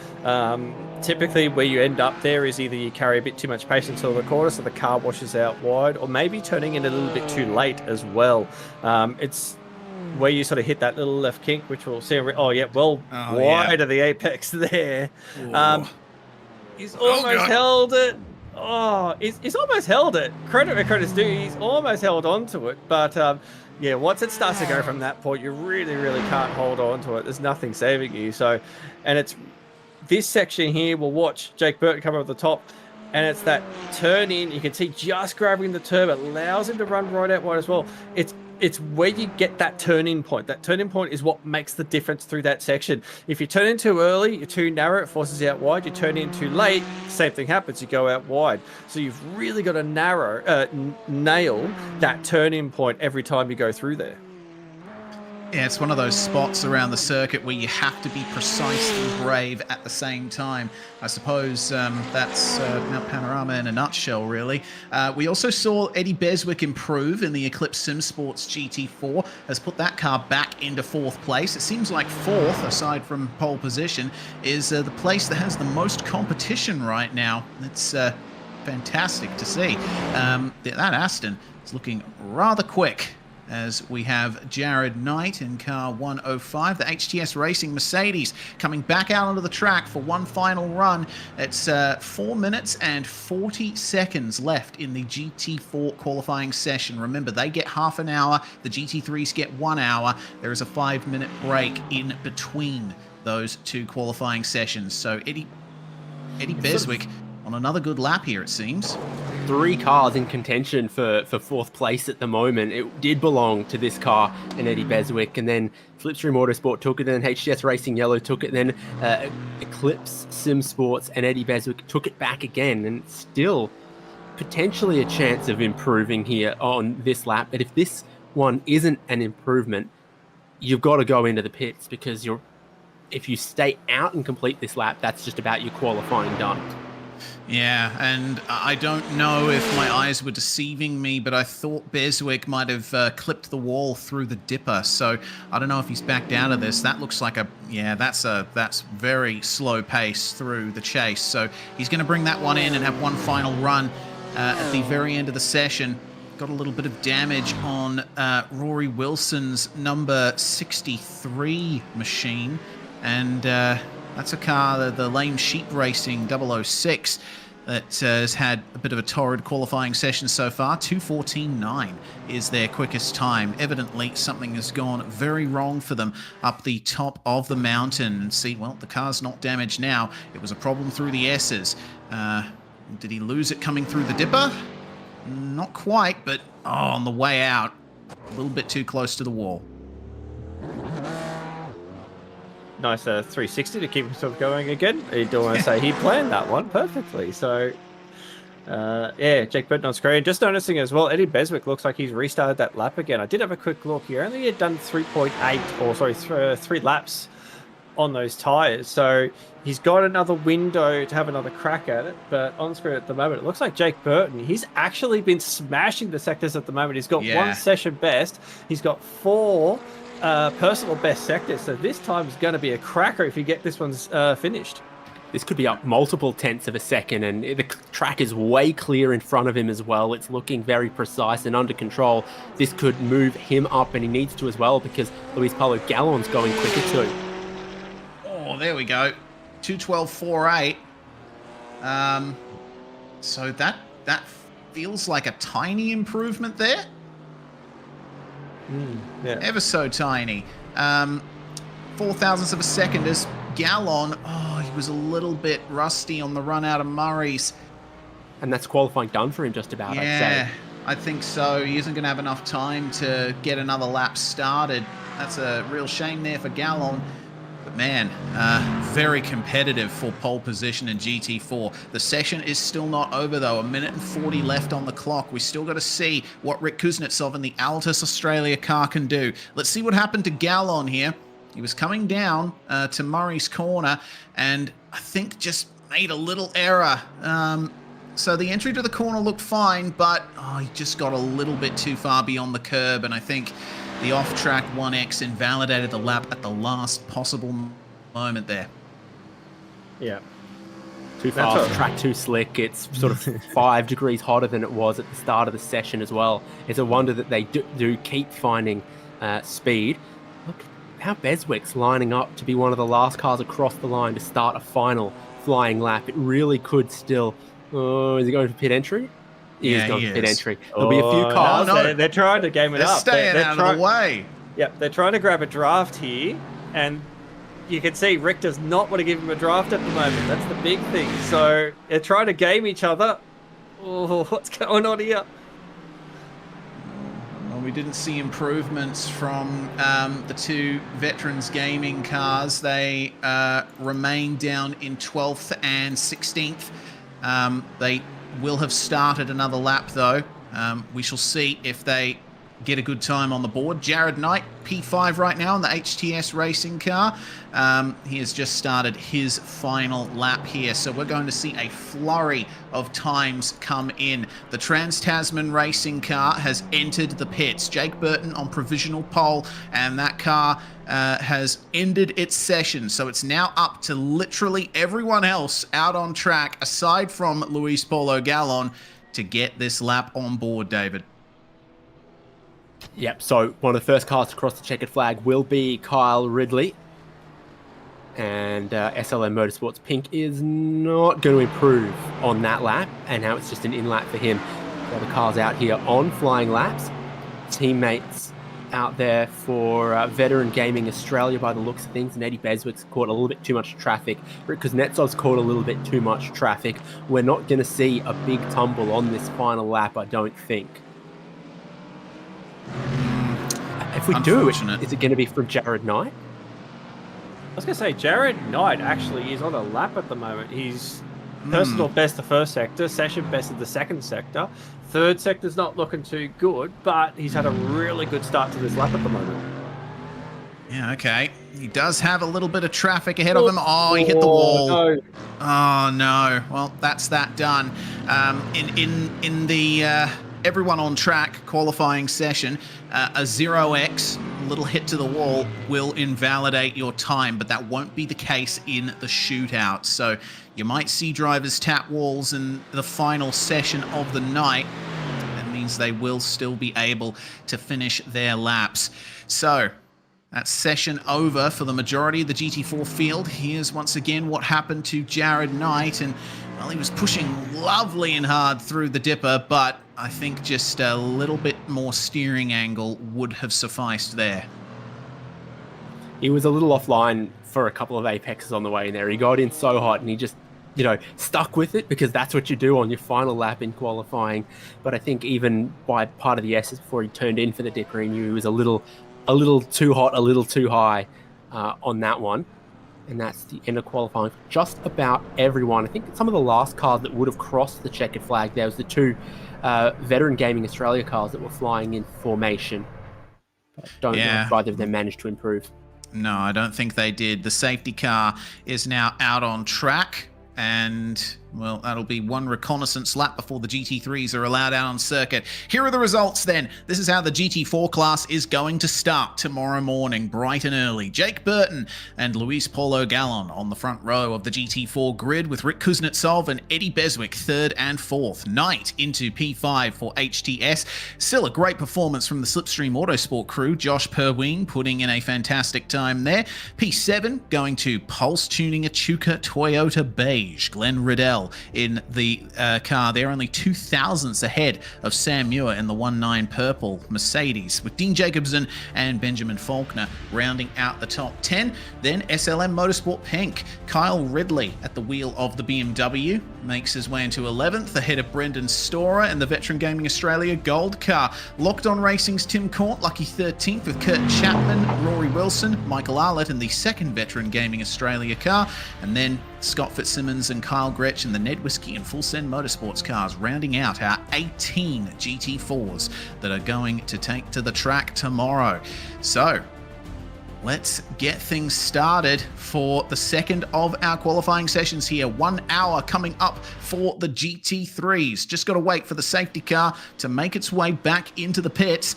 Typically where you end up there is either you carry a bit too much pace until the corner so the car washes out wide, or maybe turning in a little bit too late as well. It's where you sort of hit that little left kink, which we'll see. Wide of the apex there. He's almost held it. Oh, he's almost held it. Credit where credit's due. He's almost held on to it. But once it starts to go from that point, you really, really can't hold on to it. There's nothing saving you. So, and it's this section here. We'll watch Jake Burton come over the top. And it's that turn in. You can see just grabbing the turb. It allows him to run right out wide as well. It's where you get that turn-in point. That turn-in point is what makes the difference through that section. If you turn in too early, you're too narrow, it forces you out wide. You turn in too late, same thing happens, you go out wide. So you've really got to nail that turn-in point every time you go through there. Yeah, it's one of those spots around the circuit where you have to be precise and brave at the same time. I suppose that's Mount Panorama in a nutshell, really. We also saw Eddie Beswick improve in the Eclipse Sim Sports GT4, has put that car back into 4th place. It seems like 4th, aside from pole position, is the place that has the most competition right now. It's fantastic to see. That Aston is looking rather quick, as we have Jared Knight in car 105, the HTS Racing Mercedes coming back out onto the track for one final run. It's 4 minutes and 40 seconds left in the GT4 qualifying session. Remember, they get half an hour, the GT3s get 1 hour. There is a 5-minute break in between those two qualifying sessions. So Eddie Beswick on another good lap here, it seems. 3 cars in contention for 4th place at the moment. It did belong to this car and Eddie Beswick, and then Flipstream Motorsport took it, and HTS Racing Yellow took it, then Eclipse Sim Sports and Eddie Beswick took it back again, and still potentially a chance of improving here on this lap. But if this one isn't an improvement, you've got to go into the pits, because if you stay out and complete this lap, that's just about your qualifying done. Yeah, and I don't know if my eyes were deceiving me, but I thought Beswick might have clipped the wall through the dipper. So I don't know if he's backed out of this. That looks like that's very slow pace through the chase. So he's going to bring that one in and have one final run at the very end of the session. Got a little bit of damage on Rory Wilson's number 63 machine, and that's a car, the Lame Sheep Racing 006, that has had a bit of a torrid qualifying session so far. 2:14.9 is their quickest time. Evidently, something has gone very wrong for them up the top of the mountain. And see, well, the car's not damaged now. It was a problem through the S's. Did he lose it coming through the dipper? Not quite, but on the way out, a little bit too close to the wall. Nice 360 to keep himself going again. I do want to say he planned that one perfectly. So, Jake Burton on screen. Just noticing as well, Eddie Beswick looks like he's restarted that lap again. I did have a quick look. He only had done 3 laps on those tyres. So he's got another window to have another crack at it. But on screen at the moment, it looks like Jake Burton, he's actually been smashing the sectors at the moment. He's got 1 session best. He's got 4 personal best sectors, so this time is going to be a cracker if you get this one's finished. This could be up multiple tenths of a second, and the track is way clear in front of him as well. It's looking very precise and under control. This could move him up, and he needs to as well, because Luis Paulo Gallon's going quicker too. Oh, there we go. 2:12.48. So that feels like a tiny improvement there. Ever so tiny. 4 thousandths of a second as Gallon. Oh, he was a little bit rusty on the run out of Murray's. And that's qualifying done for him just about, I'd say. I think so. He isn't going to have enough time to get another lap started. That's a real shame there for Gallon. But man, very competitive for pole position in GT4. The session is still not over though. 1 minute and 40 left on the clock. We still got to see what Rick Kuznetsov and the Altus Australia car can do. Let's see what happened to Gallon here. He was coming down to Murray's corner and I think just made a little error. So the entry to the corner looked fine, but he just got a little bit too far beyond the curb, and I think the off-track 1X invalidated the lap at the last possible moment there. Yeah. Too fast, track too slick. It's sort of 5 degrees hotter than it was at the start of the session as well. It's a wonder that they do keep finding speed. Look how Beswick's lining up to be one of the last cars across the line to start a final flying lap. It really could still... Oh, is he going for pit entry? He is going for pit entry. There'll be a few cars. No, they're trying to game it they're up. Staying out of the way. Yep, they're trying to grab a draft here, and you can see Rick does not want to give him a draft at the moment. That's the big thing. So they're trying to game each other. Oh, what's going on here? Well, we didn't see improvements from the two Veterans Gaming cars. They remain down in 12th and 16th. They will have started another lap, though. We shall see if they get a good time on the board. Jared Knight, P5 right now in the HTS racing car. He has just started his final lap here, so we're going to see a flurry of times come in. The Trans-Tasman racing car has entered the pits. Jake Burton on provisional pole, and that car has ended its session, so it's now up to literally everyone else out on track, aside from Luis Paulo Gallon, to get this lap on board, David. Yep, so one of the first cars to cross the checkered flag will be Kyle Ridley. And SLM Motorsports Pink is not going to improve on that lap, and now it's just an in-lap for him. So the car's out here on flying laps. Teammates out there for Veteran Gaming Australia by the looks of things, and Eddie Beswick's caught a little bit too much traffic. Rick Kuznetsov's caught a little bit too much traffic. We're not going to see a big tumble on this final lap, I don't think. If we do, is it going to be from Jared Knight? I was going to say, Jared Knight actually is on a lap at the moment. He's personal best the first sector, session best of the second sector. Third sector's not looking too good, but he's had a really good start to this lap at the moment. Yeah, okay. He does have a little bit of traffic ahead of him. Oh, he hit the wall. No. Oh, no. Well, that's that done. In the... everyone on track qualifying session, a 0x, little hit to the wall, will invalidate your time, but that won't be the case in the shootout. So you might see drivers tap walls in the final session of the night. That means they will still be able to finish their laps. So that's session over for the majority of the GT4 field. Here's once again what happened to Jared Knight, and well, he was pushing lovely and hard through the dipper, but I think just a little bit more steering angle would have sufficed there. He was a little offline for a couple of apexes on the way in there. He got in so hot and he just, stuck with it, because that's what you do on your final lap in qualifying. But I think even by part of the S's before he turned in for the dipper, he knew he was a little too hot, a little too high on that one. And that's the end of qualifying for just about everyone. I think some of the last cars that would have crossed the checkered flag, there was the two Veteran Gaming Australia cars that were flying in formation. I don't know if either of them managed to improve. No, I don't think they did. The safety car is now out on track, and well, that'll be one reconnaissance lap before the GT3s are allowed out on circuit. Here are the results then. This is how the GT4 class is going to start tomorrow morning, bright and early. Jake Burton and Luis Paulo Gallon on the front row of the GT4 grid, with Rick Kuznetsov and Eddie Beswick third and fourth. Knight into P5 for HTS. Still a great performance from the Slipstream Autosport crew. Josh Perween putting in a fantastic time there. P7 going to Pulse Tuning Echuca Toyota Beige. Glenn Riddell in the car there, only 0.02 ahead of Sam Muir in the 1.9 purple Mercedes, with Dean Jacobson and Benjamin Faulkner rounding out the top 10. Then SLM Motorsport Pink, Kyle Ridley at the wheel of the BMW makes his way into 11th, ahead of Brendan Storer in the Veteran Gaming Australia Gold car. Locked On Racing's Tim Court, lucky 13th, with Kurt Chapman, Rory Wilson, Michael Arlett in the second Veteran Gaming Australia car, and then Scott Fitzsimmons and Kyle Gretsch in the Ned Whiskey and Full Send Motorsports cars, rounding out our 18 GT4s that are going to take to the track tomorrow. So let's get things started for the second of our qualifying sessions here. 1 hour coming up for the GT3s. Just got to wait for the safety car to make its way back into the pits,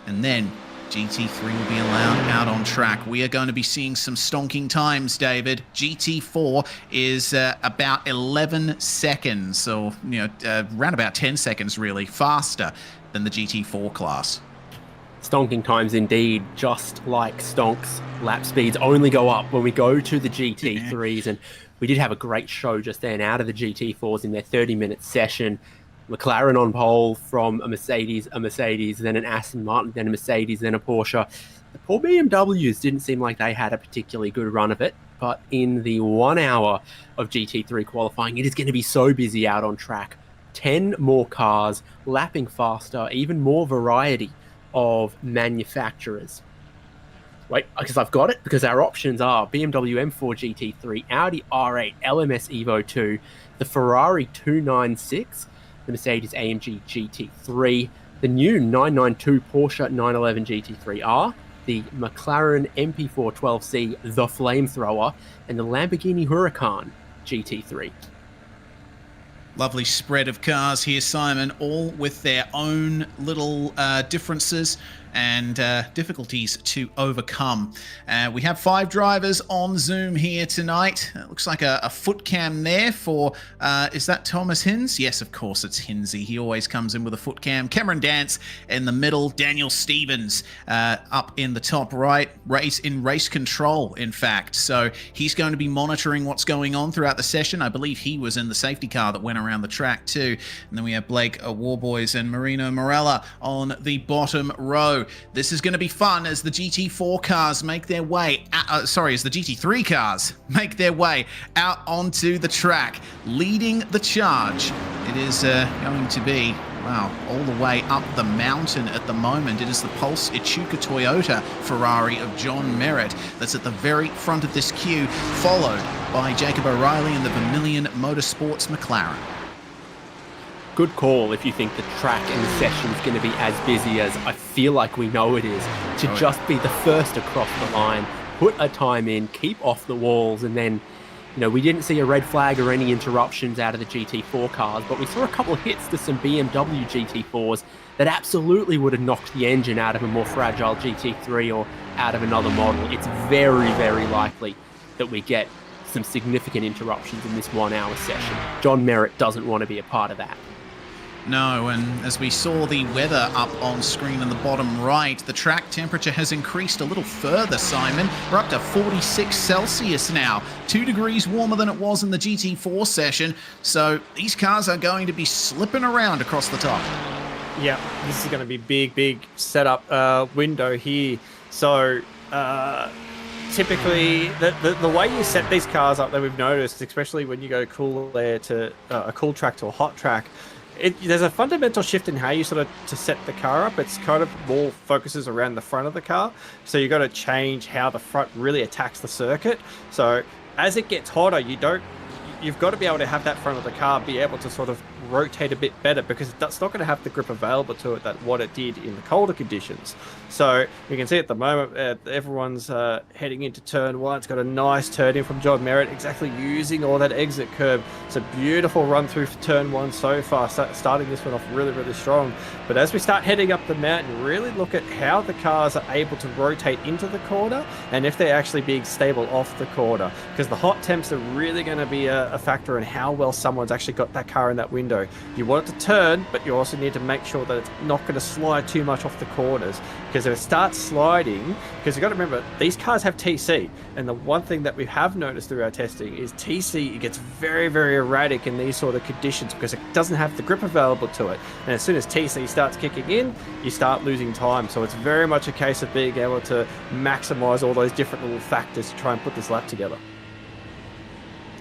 and then GT3 will be allowed out on track. We are going to be seeing some stonking times, David. GT4 is about 11 seconds, or around about 10 seconds really, faster than the GT4 class. Stonking times indeed, just like stonks. Lap speeds only go up when we go to the GT3s, and we did have a great show just then out of the GT4s in their 30-minute session. McLaren on pole from a Mercedes, then an Aston Martin, then a Mercedes, then a Porsche. The poor BMWs didn't seem like they had a particularly good run of it, but in the 1 hour of GT3 qualifying, it is going to be so busy out on track. 10 more cars, lapping faster, even more variety of manufacturers. Wait, because I've got it, because our options are BMW M4 GT3, Audi R8 LMS Evo 2, the Ferrari 296, the Mercedes AMG GT3, the new 992 Porsche 911 GT3R, the McLaren MP4 12C, the Flamethrower, and the Lamborghini Huracan GT3. Lovely spread of cars here, Simon, all with their own little differences and difficulties to overcome. We have 5 drivers on Zoom here tonight. It looks like a foot cam there for, is that Thomas Hinz? Yes, of course it's Hinzy. He always comes in with a foot cam. Cameron Dance in the middle. Daniel Stevens up in the top right. Race control, in fact. So he's going to be monitoring what's going on throughout the session. I believe he was in the safety car that went around the track too. And then we have Blake Warboys and Marino Morella on the bottom row. This is going to be fun as the GT4 cars make their way, as the GT3 cars make their way out onto the track, leading the charge. It is going to be, wow, all the way up the mountain at the moment. It is the Pulse Echuca Toyota Ferrari of John Merritt that's at the very front of this queue, followed by Jacob O'Reilly and the Vermilion Motorsports McLaren. Good call if you think the track and the session is going to be as busy as I feel like we know it is, to just be the first across the line, put a time in, keep off the walls, and then, you know, we didn't see a red flag or any interruptions out of the GT4 cars, but we saw a couple of hits to some BMW GT4s that absolutely would have knocked the engine out of a more fragile GT3 or out of another model. It's very, very likely that we get some significant interruptions in this 1 hour session. John Merritt doesn't want to be a part of that. No, and as we saw the weather up on screen in the bottom right, the track temperature has increased a little further, Simon. We're up to 46 Celsius now, 2 degrees warmer than it was in the GT4 session. So these cars are going to be slipping around across the top. Yeah, this is going to be big setup window here. So typically, the way you set these cars up that we've noticed, especially when you go cool air to a cool track to a hot track, there's a fundamental shift in how you sort of to set the car up. It's kind of more focuses around the front of the car. So you've got to change how the front really attacks the circuit. So as it gets hotter, you've got to be able to have that front of the car be able to sort of rotate a bit better, because it's not going to have the grip available to it that what it did in the colder conditions. So you can see at the moment everyone's heading into turn 1. It's got a nice turn in from John Merritt, exactly using all that exit curb. It's a beautiful run through for turn 1 so far, starting this one off really strong. But as we start heading up the mountain, really look at how the cars are able to rotate into the corner and if they're actually being stable off the corner, because the hot temps are really going to be a factor in how well someone's actually got that car in that window. You want it to turn, but you also need to make sure that it's not going to slide too much off the corners, because if it starts sliding, because you've got to remember, these cars have TC, and the one thing that we have noticed through our testing is TC, it gets very erratic in these sort of conditions because it doesn't have the grip available to it. And as soon as TC starts kicking in, you start losing time. So it's very much a case of being able to maximize all those different little factors to try and put this lap together.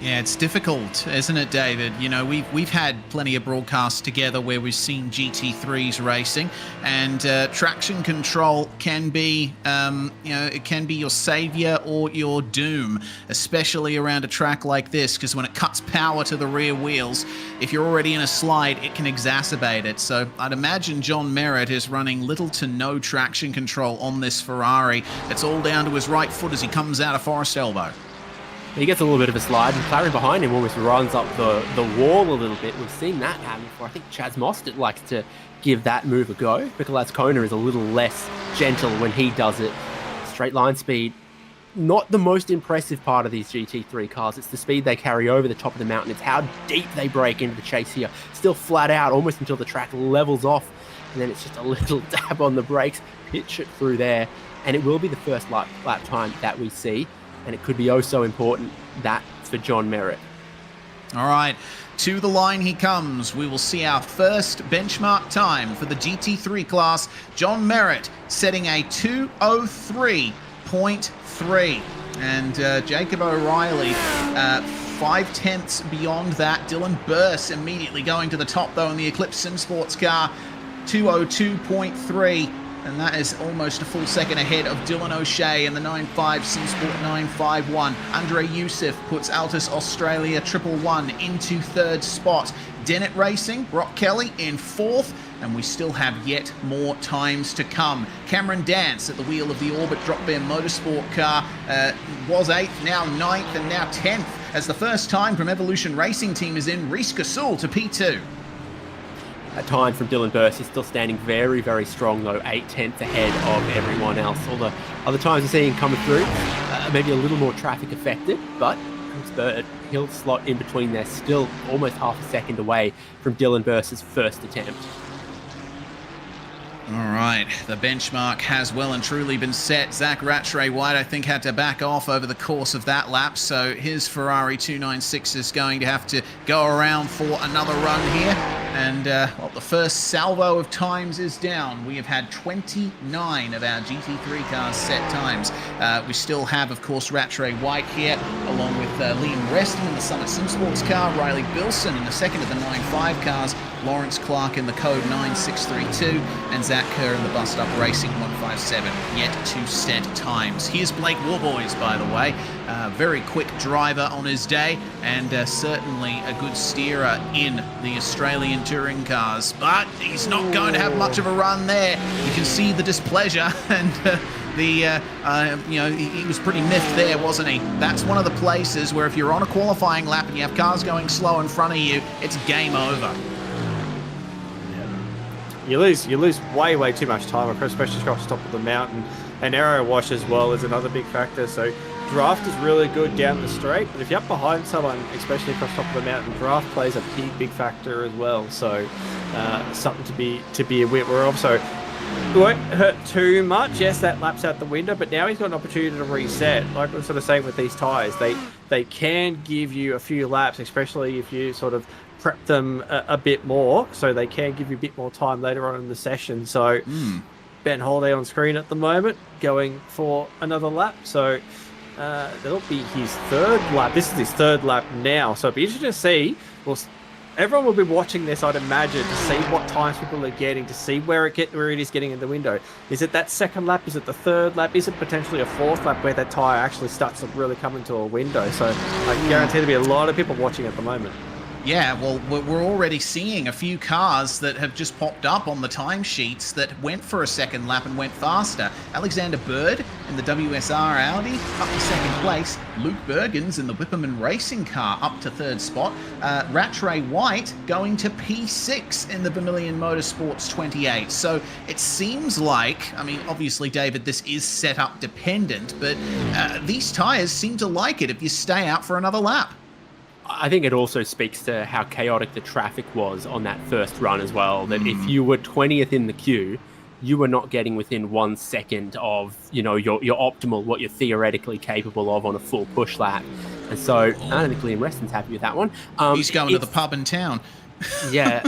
Yeah, it's difficult, isn't it, David? You know, we've had plenty of broadcasts together where we've seen GT3s racing, and traction control can be, it can be your savior or your doom, especially around a track like this, because when it cuts power to the rear wheels, if you're already in a slide, it can exacerbate it. So I'd imagine John Merritt is running little to no traction control on this Ferrari. It's all down to his right foot as he comes out of Forest Elbow. He gets a little bit of a slide, and McLaren behind him almost runs up the wall a little bit. We've seen that happen before. I think Chaz Mostert likes to give that move a go. Nicolas Kona is a little less gentle when he does it. Straight line speed not the most impressive part of these GT3 cars. It's the speed they carry over the top of the mountain. It's how deep they break into the chase here. Still flat out almost until the track levels off. And then it's just a little dab on the brakes, pitch it through there. And it will be the first lap time that we see. And it could be oh so important that for John Merritt. All right, to the line he comes. We will see our first benchmark time for the GT3 class. John Merritt setting a 2:03.3. And Jacob O'Reilly, 5/10 beyond that. Dylan Burse immediately going to the top, though, in the Eclipse Sim Sports car, 2:02.3. And that is almost a full second ahead of Dylan O'Shea in the 9.5 SimSport 9.51. Andre Youssef puts Altus Australia 111 into third spot. Dennett Racing, Brock Kelly in fourth. And we still have yet more times to come. Cameron Dance at the wheel of the Orbit Drop Bear Motorsport car was 8th, now 9th, and now 10th. As the first time from Evolution Racing Team is in, Reese Gasul to P2. A time from Dylan Burse is still standing very, very strong, though, 8/10 ahead of everyone else. All the other times you see him coming through, maybe a little more traffic affected, but he'll slot in between there, still almost half a second away from Dylan Burse's first attempt. All right, the benchmark has well and truly been set. Zach Rattray White, I think, had to back off over the course of that lap, so his Ferrari 296 is going to have to go around for another run here. And, well, the first salvo of times is down. We have had 29 of our GT3 cars set times. We still have, of course, Rattray White here, along with Liam Reston in the Summit SimSports car, Riley Bilson in the second of the 9.5 cars, Lawrence Clark in the code 9632, and Zach Kerr in the Bust Up Racing 157. Yet to set times. Here's Blake Warboys, by the way. Very quick driver on his day, and certainly a good steerer in the Australian touring cars. But he's not going to have much of a run there. You can see the displeasure, and he was pretty miffed there, wasn't he? That's one of the places where if you're on a qualifying lap and you have cars going slow in front of you, it's game over. You lose way too much time, especially across the top of the mountain. And aero wash as well is another big factor. So draft is really good down the straight, but if you're up behind someone, especially across the top of the mountain, draft plays a big factor as well. So something to be aware of. So it won't hurt too much. Yes, that lap's out the window, but now he's got an opportunity to reset. Like we're sort of saying with these tyres, they can give you a few laps, especially if you sort of prep them a bit more, so they can give you a bit more time later on in the session. So Ben Holiday on screen at the moment, going for another lap. So that'll be his third lap. This is his third lap now. So it'll be interesting to see. Well, everyone will be watching this, I'd imagine, to see what times people are getting, to see where it is getting in the window. Is it that second lap? Is it the third lap? Is it potentially a fourth lap where that tyre actually starts to really come into a window? So I guarantee there'll be a lot of people watching at the moment. Yeah, well, we're already seeing a few cars that have just popped up on the timesheets that went for a second lap and went faster. Alexander Bird in the WSR Audi up to second place. Luke Bergens in the Whipperman Racing car up to third spot. Rattray White going to P6 in the Vermilion Motorsports 28. So it seems like, I mean, obviously, David, this is setup dependent, but these tyres seem to like it if you stay out for another lap. I think it also speaks to how chaotic the traffic was on that first run as well, that if you were 20th in the queue, you were not getting within 1 second of, your optimal, what you're theoretically capable of on a full push lap. And so I don't think Liam Reston's happy with that one. He's going to the pub in town. Yeah,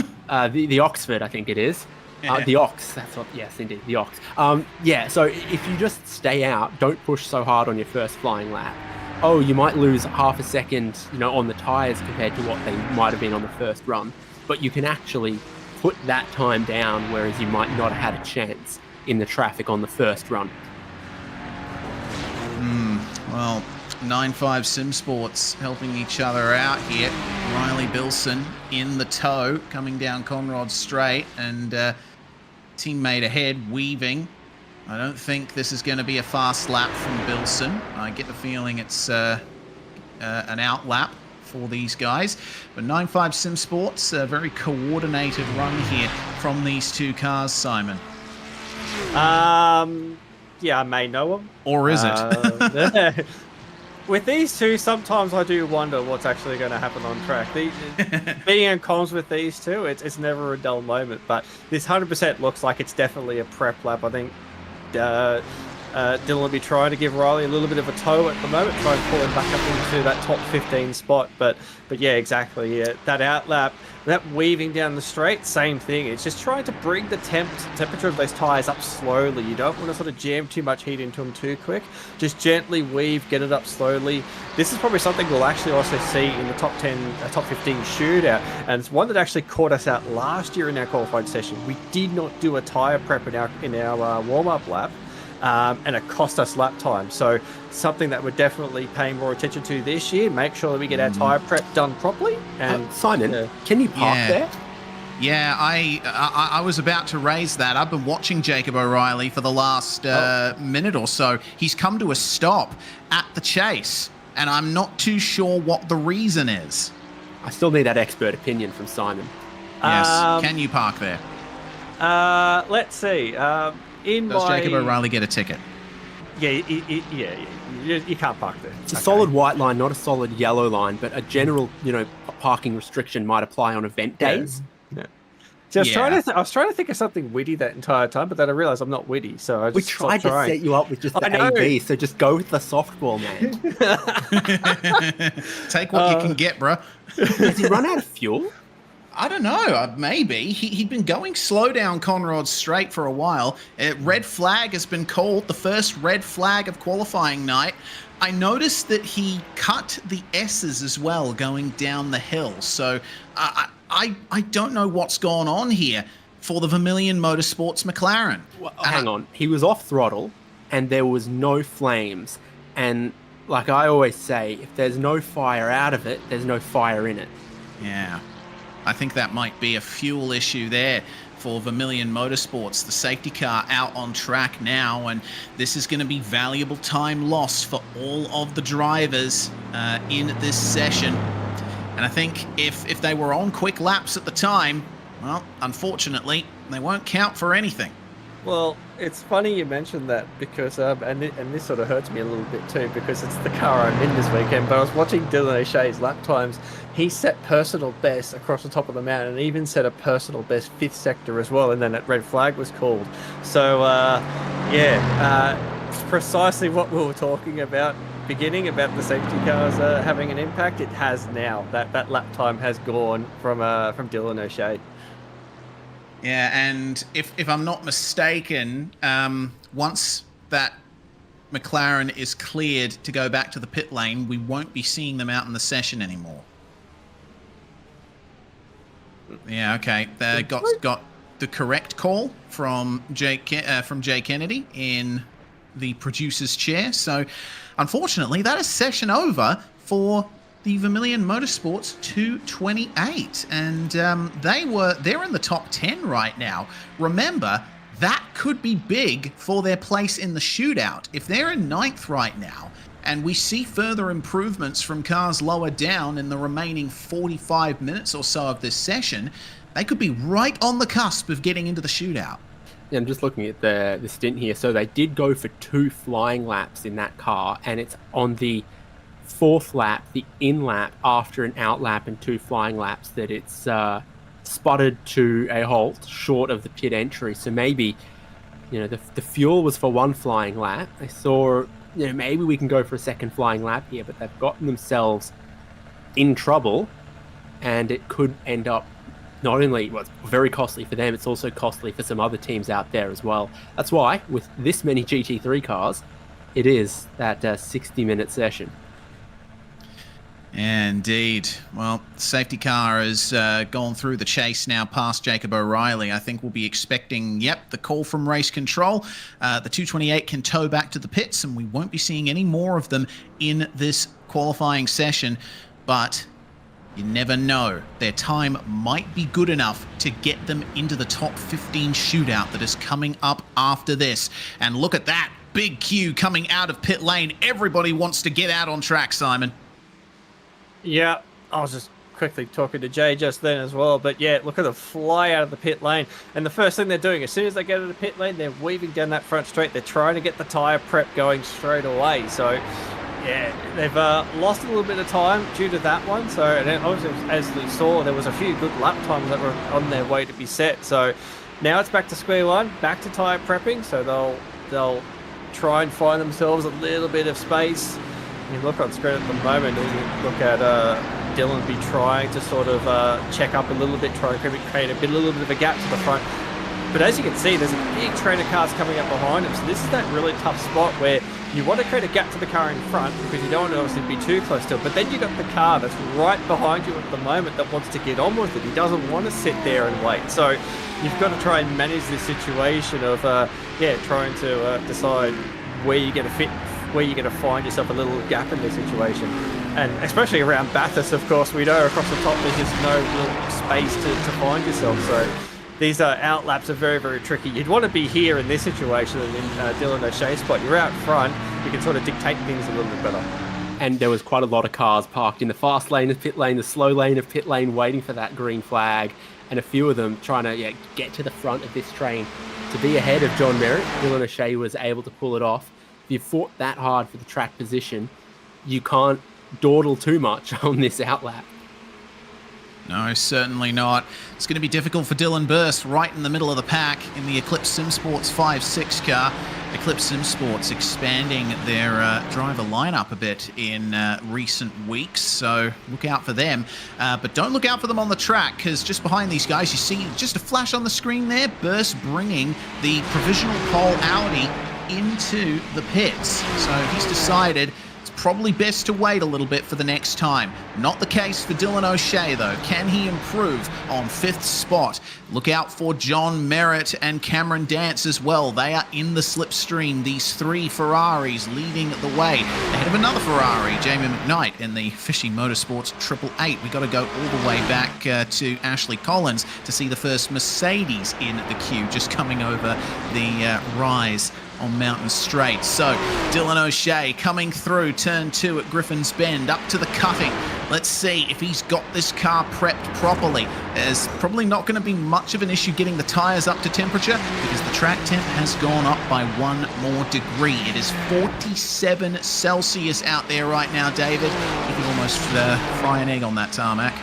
the Oxford, I think it is. The Ox, that's what, yes, indeed, the Ox. So if you just stay out, don't push so hard on your first flying lap. Oh, you might lose half a second, on the tyres compared to what they might have been on the first run. But you can actually put that time down, whereas you might not have had a chance in the traffic on the first run. Well, 9.5 SimSports helping each other out here. Riley Bilson in the tow, coming down Conrod Straight, and teammate ahead, Weaving. I don't think this is going to be a fast lap from Bilson. I get the feeling it's an out lap for these guys. But 9.5 SimSports, a very coordinated run here from these two cars, Simon. yeah, I may know them. Or is it? With these two, sometimes I do wonder what's actually going to happen on track. Being in comms with these two, it's never a dull moment. But this 100% looks like it's definitely a prep lap. I think Dylan will be trying to give Riley a little bit of a tow at the moment, try and pull him back up into that top 15 spot. But yeah, exactly. Yeah, that outlap, that weaving down the straight, same thing. It's just trying to bring the temperature of those tyres up slowly. You don't want to sort of jam too much heat into them too quick. Just gently weave, get it up slowly. This is probably something we'll actually also see in the top 15 shootout. And it's one that actually caught us out last year in our qualified session. We did not do a tyre prep in our warm-up lap. And it cost us lap time. So something that we're definitely paying more attention to this year. Make sure that we get our tyre prep done properly. And Simon, can you park there? Yeah, I was about to raise that. I've been watching Jacob O'Reilly for the last minute or so. He's come to a stop at the chase, and I'm not too sure what the reason is. I still need that expert opinion from Simon. Yes, can you park there? Let's see. Does Jacob O'Reilly get a ticket? Yeah, you can't park there. It's a solid white line, not a solid yellow line, but a general, parking restriction might apply on event days. Yeah. See, I was trying to think of something witty that entire time, but then I realised I'm not witty, so I just We tried to set you up with just the AB, so just go with the softball, man. Take what you can get, bro. Has he run out of fuel? I don't know. Maybe. He'd been going slow down Conrod Straight for a while. Red flag has been called, the first red flag of qualifying night. I noticed that he cut the S's as well going down the hill. So I don't know what's gone on here for the Vermilion Motorsports McLaren. Well, hang on. He was off throttle and there was no flames. And like I always say, if there's no fire out of it, there's no fire in it. Yeah. I think that might be a fuel issue there for Vermilion Motorsports. The safety car out on track now, and this is going to be valuable time lost for all of the drivers in this session. And I think if they were on quick laps at the time, well, unfortunately, they won't count for anything. Well, it's funny you mentioned that because, and this sort of hurts me a little bit too because it's the car I'm in this weekend, but I was watching Dylan O'Shea's lap times. He set personal best across the top of the mountain and even set a personal best 5th sector as well, and then that red flag was called. So, precisely what we were talking about beginning about the safety cars having an impact. It has now. That lap time has gone from Dylan O'Shea. Yeah, and if I'm not mistaken, once that McLaren is cleared to go back to the pit lane, we won't be seeing them out in the session anymore. Yeah, okay. They got the correct call from Jay Kennedy in the producer's chair. So, unfortunately, that is session over for the Vermilion Motorsports 228, and they're in the top 10 right now. Remember, that could be big for their place in the shootout. If they're in 9th right now, and we see further improvements from cars lower down in the remaining 45 minutes or so of this session, they could be right on the cusp of getting into the shootout. Yeah, I'm just looking at the stint here. So they did go for 2 flying laps in that car, and it's on the 4th lap, the in lap, after an out lap and 2 flying laps, that it's sputtered to a halt short of the pit entry. So maybe, the fuel was for 1 flying lap. They saw, maybe we can go for a 2nd flying lap here, but they've gotten themselves in trouble, and it could end up not only, well, it's very costly for them, it's also costly for some other teams out there as well. That's why, with this many GT3 cars, it is that 60-minute session. Indeed. Well, the safety car has gone through the chase now past Jacob O'Reilly. I think we'll be expecting, the call from race control. The 228 can tow back to the pits, and we won't be seeing any more of them in this qualifying session. But you never know. Their time might be good enough to get them into the top 15 shootout that is coming up after this. And look at that big queue coming out of pit lane. Everybody wants to get out on track, Simon. Yeah, I was just quickly talking to Jay just then as well. But yeah, look at them fly out of the pit lane. And the first thing they're doing, as soon as they get out of the pit lane, they're weaving down that front straight. They're trying to get the tyre prep going straight away. So yeah, they've lost a little bit of time due to that one. So, and then obviously, as we saw, there was a few good lap times that were on their way to be set. So now it's back to square one, back to tyre prepping. So they'll try and find themselves a little bit of space. You look on screen at the moment, and you look at Dylan be trying to sort of check up a little bit, try and create a little bit of a gap to the front. But as you can see, there's a big train of cars coming up behind him. So this is that really tough spot where you want to create a gap to the car in front because you don't want to obviously be too close to it. But then you've got the car that's right behind you at the moment that wants to get on with it. He doesn't want to sit there and wait. So you've got to try and manage this situation of, trying to decide where you're going to fit, where you're going to find yourself a little gap in this situation. And especially around Bathurst, of course, we know across the top there's just no real space to find yourself. So these out laps are very, very tricky. You'd want to be here in this situation and in Dylan O'Shea's spot. You're out front, you can sort of dictate things a little bit better. And there was quite a lot of cars parked in the fast lane of pit lane, the slow lane of pit lane, waiting for that green flag, and a few of them trying to get to the front of this train to be ahead of John Merritt. Dylan O'Shea was able to pull it off. If you fought that hard for the track position, you can't dawdle too much on this outlap. No, certainly not. It's going to be difficult for Dylan Burst right in the middle of the pack in the Eclipse Sim Sports 5-6 car. Eclipse Sim Sports expanding their driver lineup a bit in recent weeks, so look out for them. But don't look out for them on the track, because just behind these guys, you see just a flash on the screen there, Burst bringing the provisional pole Audi into the pits. So he's decided it's probably best to wait a little bit for the next time. Not the case for Dylan O'Shea, though. Can he improve on 5th spot? Look out for John Merritt and Cameron Dance as well. They are in the slipstream. These 3 Ferraris leading the way. Ahead of another Ferrari, Jamie McKnight in the Fishing Motorsports 888. We got to go all the way back to Ashley Collins to see the first Mercedes in the queue, just coming over the rise on Mountain Straight. So Dylan O'Shea coming through turn 2 at Griffin's Bend, up to the cutting. Let's see if he's got this car prepped properly. There's probably not going to be much of an issue getting the tyres up to temperature because the track temp has gone up by 1 more degree. It is 47 Celsius out there right now, David. You can almost fry an egg on that tarmac.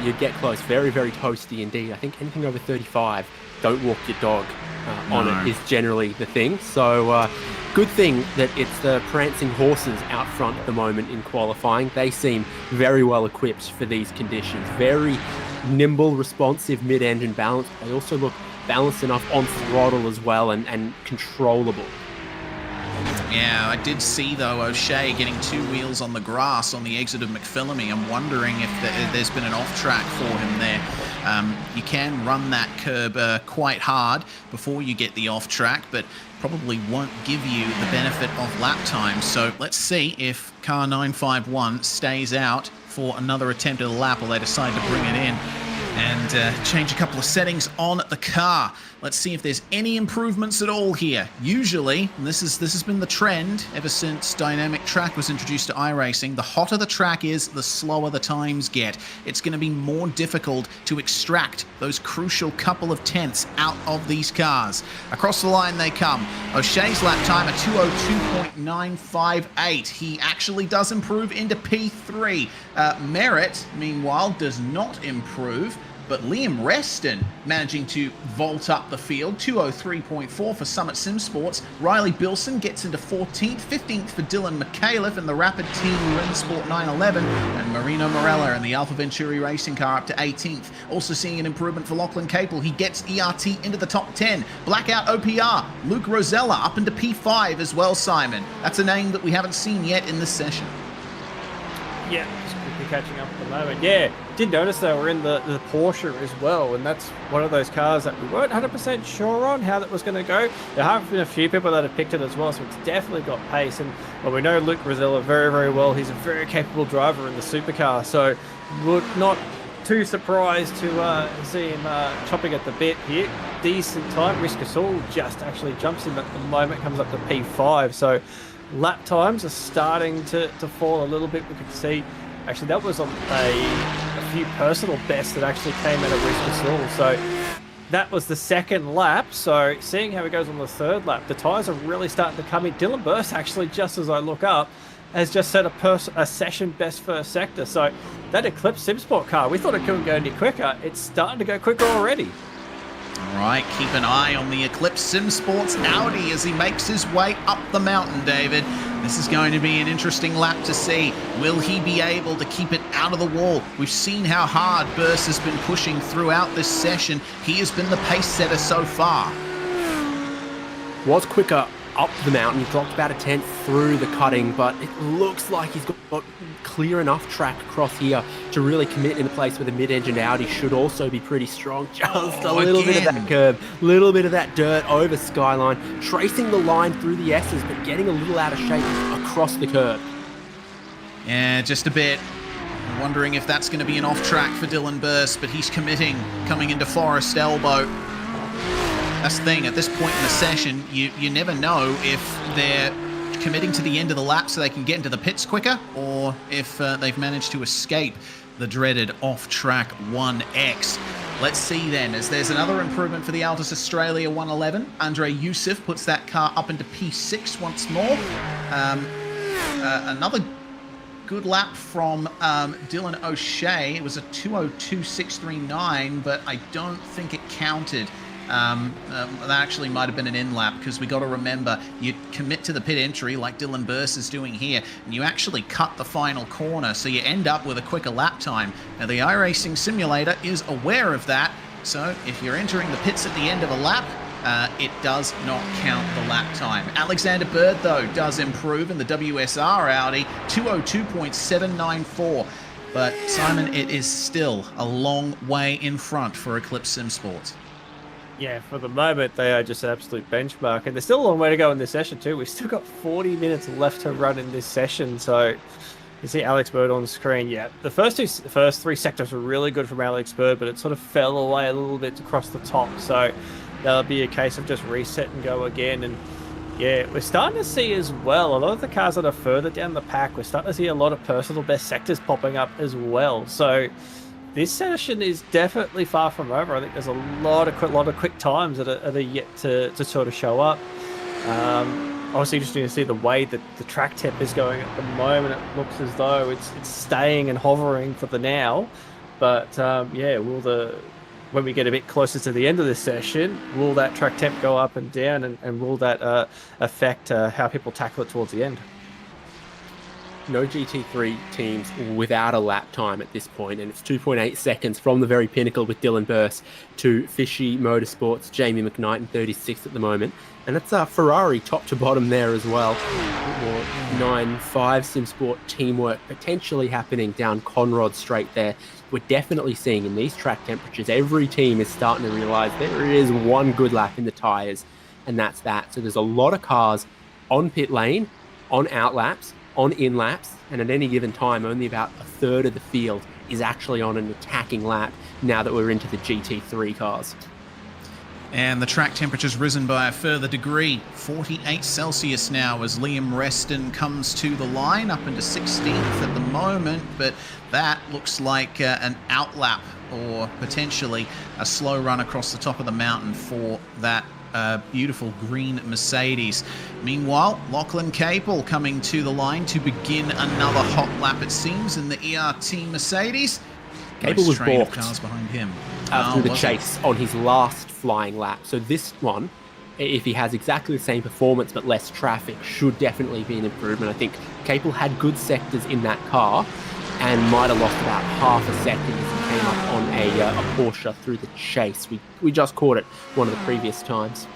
You'd get close. Very, very toasty indeed. I think anything over 35, don't walk your dog on it is generally the thing. So good thing that it's the prancing horses out front at the moment in qualifying. They seem very well equipped for these conditions. Very nimble, responsive mid-engine balance. They also look balanced enough on throttle as well and controllable. Yeah, I did see, though, O'Shea getting 2 wheels on the grass on the exit of McPhillamy. I'm wondering if there's been an off-track for him there. You can run that curb quite hard before you get the off-track, but probably won't give you the benefit of lap time. So let's see if car 951 stays out for another attempt at a lap, or they decide to bring it in and change a couple of settings on the car. Let's see if there's any improvements at all here. Usually, and this has been the trend ever since dynamic track was introduced to iRacing, the hotter the track is, the slower the times get. It's going to be more difficult to extract those crucial couple of tenths out of these cars. Across the line they come. O'Shea's lap time at 2:02.958. He actually does improve into P3. Merritt, meanwhile, does not improve. But Liam Reston managing to vault up the field, 2:03.4 for Summit Sim Sports. Riley Bilson gets into 14th, 15th for Dylan McAuliffe in the Rapid Team Rensport 911, and Marino Morella in the Alpha Venturi racing car up to 18th. Also seeing an improvement for Lachlan Capel. He gets ERT into the top 10. Blackout OPR, Luke Rosella up into P5 as well, Simon. That's a name that we haven't seen yet in this session. Yeah, just quickly catching up at the moment. Yeah, did notice they were in the Porsche as well, and that's one of those cars that we weren't 100% sure on how that was going to go. There have been a few people that have picked it as well, so it's definitely got pace. And well, we know Luke Rosella very, very well. He's a very capable driver in the supercar, so we're not too surprised to see him chopping at the bit here. Decent time. Risk Us All just actually jumps him at the moment, comes up to P5, so lap times are starting to fall a little bit. We can see Actually, that was a few personal bests that actually came out of Rizmasul. So that was the second lap. So seeing how it goes on the third lap, the tyres are really starting to come in. Dylan Burst, actually, just as I look up, has just set a session best first sector. So that Eclipse SimSport car, we thought it couldn't go any quicker. It's starting to go quicker already. All right, keep an eye on the Eclipse SimSports Audi as he makes his way up the mountain, David. This is going to be an interesting lap to see. Will he be able to keep it out of the wall? We've seen how hard Burst has been pushing throughout this session. He has been the pace setter so far. Was quicker up the mountain. He dropped about a tenth through the cutting, but it looks like he's got clear enough track across here to really commit in a place where the mid-engine Audi should also be pretty strong. Just a little bit of that curb, little bit of that dirt over Skyline, tracing the line through the S's, but getting a little out of shape across the curb. Yeah, just a bit. Wondering if that's going to be an off-track for Dylan Burst, but he's committing, coming into Forest Elbow. That's the thing, at this point in the session, you never know if they're committing to the end of the lap so they can get into the pits quicker, or if they've managed to escape the dreaded off-track 1X. Let's see then, as there's another improvement for the Altus Australia 111. Andre Youssef puts that car up into P6 once more. Another good lap from Dylan O'Shea. It was a 202.639, but I don't think it counted. That actually might have been an in-lap, because we got to remember, you commit to the pit entry like Dylan Burst is doing here, and you actually cut the final corner, so you end up with a quicker lap time. Now, the iRacing simulator is aware of that, so if you're entering the pits at the end of a lap, it does not count the lap time. Alexander Bird, though, does improve in the WSR Audi, 202.794. But, Simon, it is still a long way in front for Eclipse SimSports. Yeah, for the moment, they are just an absolute benchmark. And there's still a long way to go in this session, too. We've still got 40 minutes left to run in this session. So you see Alex Bird on the screen. Yeah, the first three sectors were really good from Alex Bird, but it sort of fell away a little bit across the top. So that'll be a case of just reset and go again. And yeah, we're starting to see as well, a lot of the cars that are further down the pack, we're starting to see a lot of personal best sectors popping up as well. So this session is definitely far from over. I think there's a lot of quick times that are yet to sort of show up. Obviously interesting to see the way that the track temp is going at the moment. It looks as though it's staying and hovering for the now. But yeah, when we get a bit closer to the end of this session, will that track temp go up and down, and will that affect how people tackle it towards the end? No GT3 teams without a lap time at this point, and it's 2.8 seconds from the very pinnacle with Dylan Burst to Fishy Motorsports, Jamie McKnight in 36 at the moment. And it's Ferrari top to bottom there as well. More 9.5 SimSport teamwork potentially happening down Conrod Straight there. We're definitely seeing in these track temperatures, every team is starting to realise there is one good lap in the tyres, and that's that. So there's a lot of cars on pit lane, on out laps, on in laps, and at any given time, only about a third of the field is actually on an attacking lap now that we're into the GT3 cars. And the track temperature's risen by a further degree, 48 Celsius now, as Liam Reston comes to the line, up into 16th at the moment, but that looks like an outlap or potentially a slow run across the top of the mountain for that beautiful green Mercedes. Meanwhile, Lachlan Capel coming to the line to begin another hot lap, it seems, in the ERT Mercedes. Capel was balked cars behind him through the chase on his last flying lap. So this one, if he has exactly the same performance but less traffic, should definitely be an improvement. I think Capel had good sectors in that car and might have lost about half a second as he came up on a Porsche through the chase. We just caught it one of the previous times.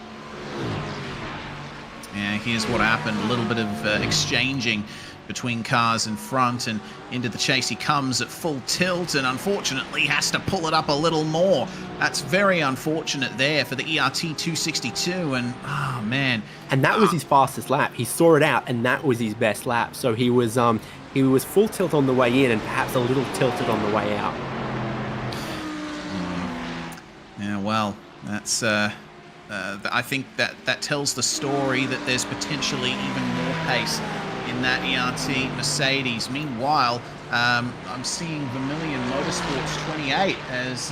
Yeah, here's what happened. A little bit of exchanging between cars in front, and into the chase he comes at full tilt, and unfortunately has to pull it up a little more. That's very unfortunate there for the ERT 262, and oh man. And that was his fastest lap. He saw it out, and that was his best lap. So he was full tilt on the way in, and perhaps a little tilted on the way out. Yeah, well, that's I think that tells the story that there's potentially even more pace in that ERT Mercedes. Meanwhile, I'm seeing Vermilion Motorsports 28 has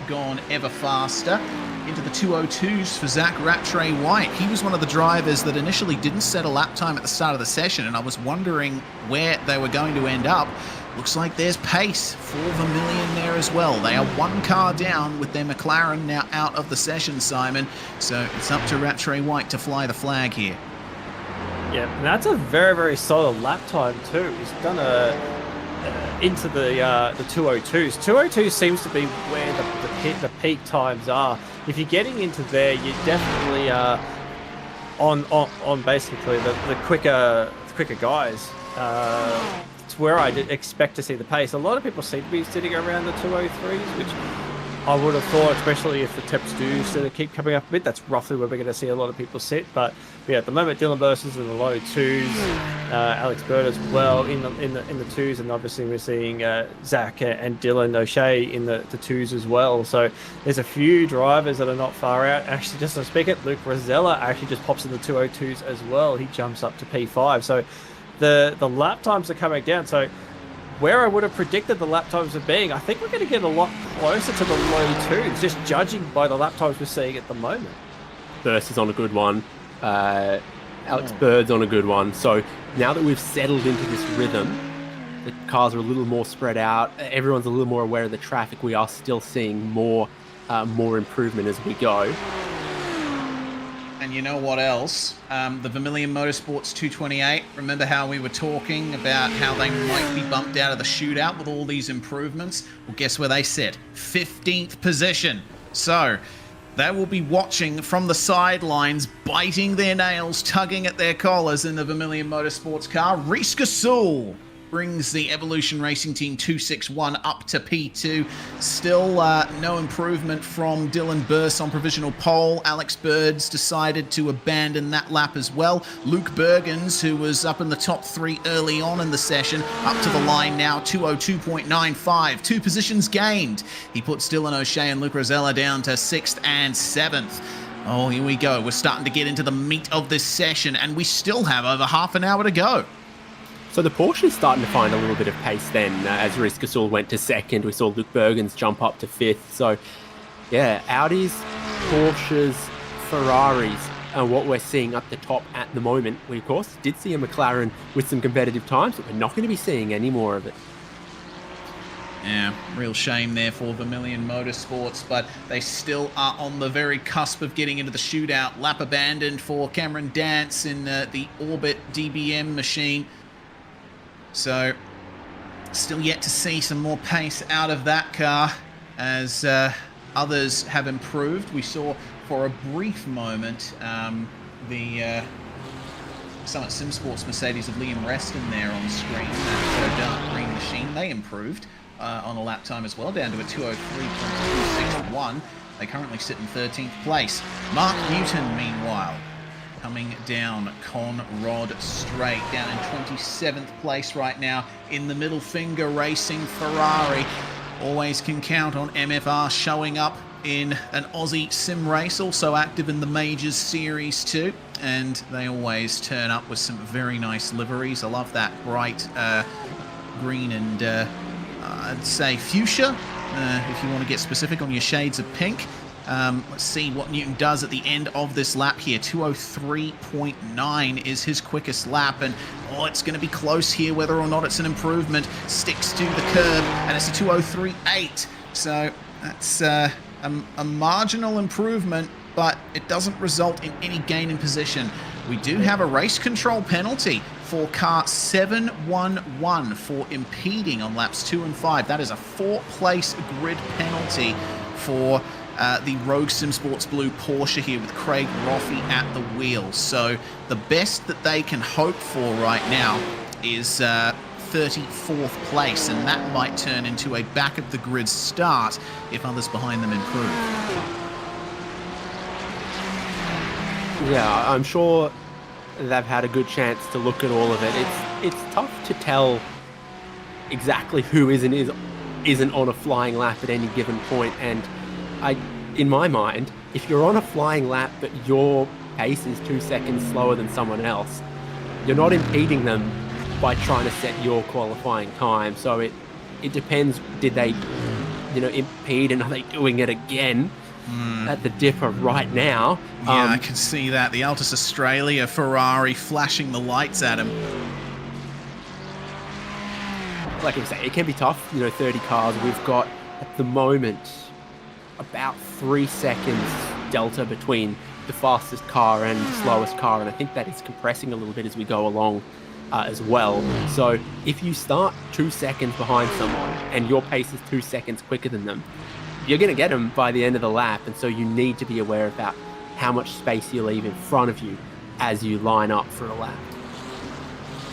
gone ever faster into the 202s for Zach Rattray White. He was one of the drivers that initially didn't set a lap time at the start of the session, and I was wondering where they were going to end up. Looks like there's pace for Vermilion there as well. They are one car down with their McLaren now out of the session, Simon. So it's up to Rattray White to fly the flag here. Yeah, and that's a very, very solid lap time too. He's done into the 202s. 202 seems to be where the peak times are. If you're getting into there, you're definitely on basically the quicker guys. It's where I expect to see the pace. A lot of people seem to be sitting around the 203s, which I would have thought, especially if the temps do sort of keep coming up a bit, that's roughly where we're going to see a lot of people sit. But yeah, at the moment, Dylan Burst is in the low twos, Alex Bird as well in the twos, and obviously we're seeing Zach and Dylan O'Shea in the twos as well. So there's a few drivers that are not far out. Actually, just to speak it, Luke Rosella actually just pops in the 202s as well. He jumps up to P5. So the lap times are coming down. So where I would have predicted the lap times of being, I think we're going to get a lot closer to the low twos, just judging by the lap times we're seeing at the moment. Burst is on a good one. Alex Bird's on a good one. So now that we've settled into this rhythm, the cars are a little more spread out. Everyone's a little more aware of the traffic. We are still seeing more improvement as we go. And you know what else? The Vermilion Motorsports 228. Remember how we were talking about how they might be bumped out of the shootout with all these improvements? Well, guess where they sit? 15th position. So they will be watching from the sidelines, biting their nails, tugging at their collars in the Vermilion Motorsports car. Reese Gasul brings the Evolution Racing Team 261 up to P2. Still no improvement from Dylan Burst on provisional pole. Alex Bird's decided to abandon that lap as well. Luke Bergens, who was up in the top three early on in the session, up to the line now, 202.95. 2 positions gained. He puts Dylan O'Shea and Luke Rosella down to 6th and 7th. Oh, here we go. We're starting to get into the meat of this session, and we still have over half an hour to go. So the Porsche is starting to find a little bit of pace then. As Reese Gasul went to 2nd, we saw Luke Bergens jump up to 5th. So, yeah, Audis, Porsches, Ferraris are what we're seeing up the top at the moment. We, of course, did see a McLaren with some competitive times, but we're not going to be seeing any more of it. Yeah, real shame there for Vermilion Motorsports, but they still are on the very cusp of getting into the shootout. Lap abandoned for Cameron Dance in the Orbit DBM machine. So, still yet to see some more pace out of that car as others have improved. We saw for a brief moment the Summit Sim Sports Mercedes of Liam Reston there on screen, that dark green machine. They improved on a lap time as well, down to a 203.261. They currently sit in 13th place. Mark Newton, meanwhile, coming down Conrod Straight, down in 27th place right now in the Middle Finger Racing Ferrari. Always can count on MFR showing up in an Aussie sim race, also active in the Majors Series too, and they always turn up with some very nice liveries. I love that bright green and I'd say fuchsia, if you want to get specific on your shades of pink. Let's see what Newton does at the end of this lap here. 203.9 is his quickest lap, and it's going to be close here whether or not it's an improvement. Sticks to the curb, and it's a 203.8. So that's a marginal improvement, but it doesn't result in any gain in position. We do have a race control penalty for car 711 for impeding on laps 2 and 5. That is a 4-place grid penalty for the Rogue Sim Sports Blue Porsche here with Craig Roffey at the wheel. So the best that they can hope for right now is 34th place, and that might turn into a back of the grid start if others behind them improve. Yeah, I'm sure they've had a good chance to look at all of it. It's tough to tell exactly who isn't on a flying lap at any given point, and in my mind, if you're on a flying lap but your pace is 2 seconds slower than someone else, you're not impeding them by trying to set your qualifying time. So it depends. Did they, impede, and are they doing it again at the dipper right now? Yeah, I can see that. The Altus Australia Ferrari flashing the lights at him. Like I say, it can be tough. 30 cars. We've got at the moment about 3 seconds delta between the fastest car and the slowest car, and I think that is compressing a little bit as we go along as well. So if you start 2 seconds behind someone and your pace is 2 seconds quicker than them, you're going to get them by the end of the lap, and so you need to be aware about how much space you leave in front of you as you line up for a lap.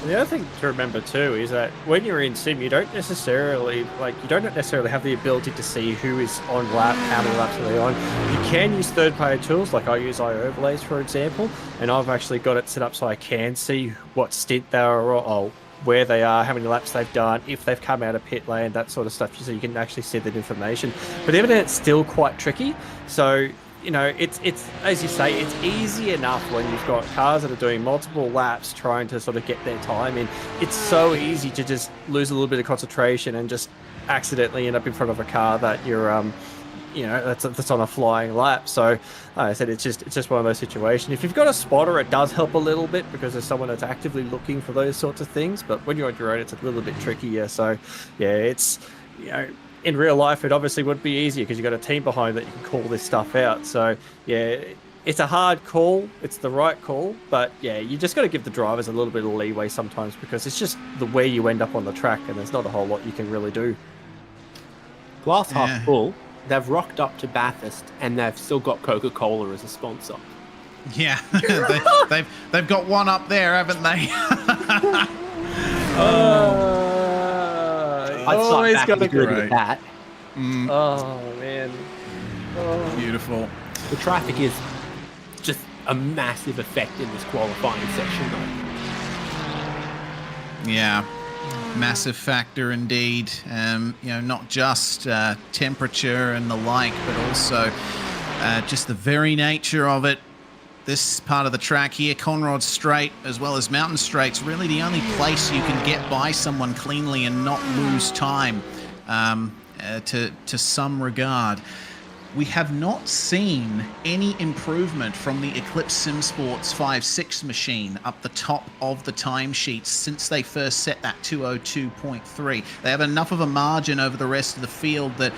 And the other thing to remember too is that when you're in sim, you don't necessarily have the ability to see who is on lap, how many laps are they on. You can use third-party tools, like I use iOverlays, for example, and I've actually got it set up so I can see what stint they are on, where they are, how many laps they've done, if they've come out of pit lane, that sort of stuff, so you can actually see that information. But even then, it's still quite tricky. So it's as you say, it's easy enough when you've got cars that are doing multiple laps trying to sort of get their time in. It's so easy to just lose a little bit of concentration and just accidentally end up in front of a car that you're that's on a flying lap. So like I said, it's just one of those situations. If you've got a spotter, it does help a little bit because there's someone that's actively looking for those sorts of things. But when you're on your own, it's a little bit trickier. So yeah, it's in real life, it obviously would be easier because you've got a team behind that you can call this stuff out. So yeah, it's a hard call. It's the right call, but yeah, you just got to give the drivers a little bit of leeway sometimes because it's just the way you end up on the track, and there's not a whole lot you can really do. Glass half full. They've rocked up to Bathurst and they've still got Coca-Cola as a sponsor. Yeah, they've got one up there, haven't they? I'd start back and agree with that. Oh, man. Oh. Beautiful. The traffic is just a massive effect in this qualifying section, though. Yeah, massive factor indeed. Not just temperature and the like, but also just the very nature of it. This part of the track here, Conrod Straight, as well as Mountain Straight's really the only place you can get by someone cleanly and not lose time to some regard. We have not seen any improvement from the Eclipse Sim Sports 5.6 machine up the top of the timesheets since they first set that 202.3. They have enough of a margin over the rest of the field that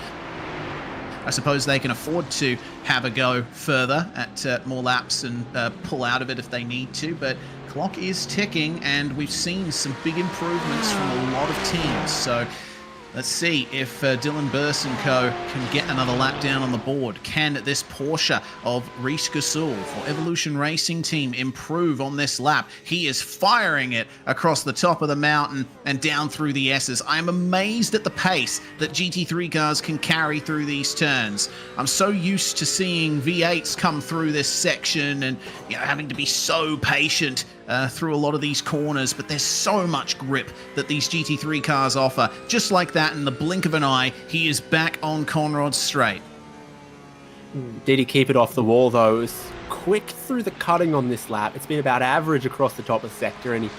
I suppose they can afford to have a go further at more laps and pull out of it if they need to, but clock is ticking and we've seen some big improvements from a lot of teams. So let's see if Dylan Burse and co can get another lap down on the board. Can this Porsche of Reece Gasol for Evolution Racing Team improve on this lap? He is firing it across the top of the mountain and down through the S's. I am amazed at the pace that GT3 cars can carry through these turns. I'm so used to seeing V8s come through this section and having to be so patient through a lot of these corners, but there's so much grip that these GT3 cars offer. Just like that, in the blink of an eye, he is back on Conrod Straight. Did he keep it off the wall, though? It was quick through the cutting on this lap. It's been about average across the top of the sector, and he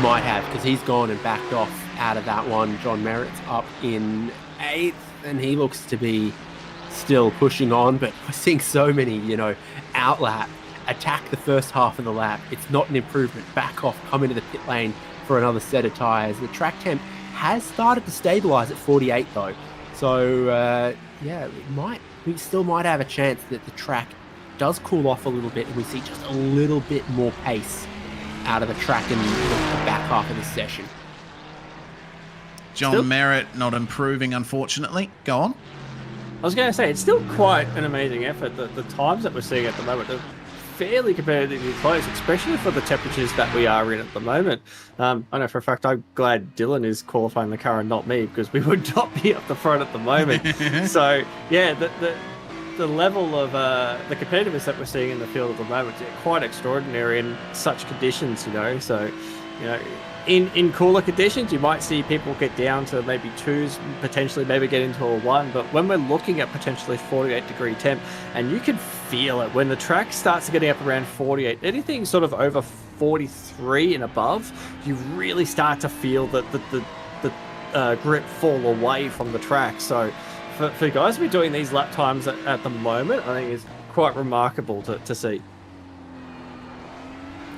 might have, because he's gone and backed off out of that one. John Merritt's up in 8th, and he looks to be still pushing on, but we're seeing so many, outlap, attack the first half of the lap. It's not an improvement. Back off, come into the pit lane for another set of tyres. The track temp has started to stabilise at 48 though. So we still might have a chance that the track does cool off a little bit and we see just a little bit more pace out of the track in the back half of the session. John Merritt not improving, unfortunately. Go on. I was going to say, it's still quite an amazing effort. The times that we're seeing at the moment are fairly competitively close, especially for the temperatures that we are in at the moment. I know for a fact I'm glad Dylan is qualifying the car and not me, because we would not be up the front at the moment. So yeah, the level of the competitiveness that we're seeing in the field at the moment is quite extraordinary in such conditions. So in cooler conditions, you might see people get down to maybe 2s, potentially maybe get into a 1. But when we're looking at potentially 48-degree temp, and you can feel it when the track starts getting up around 48, anything sort of over 43 and above, you really start to feel that the grip fall away from the track. So for guys to be doing these lap times at the moment, I think is quite remarkable to see.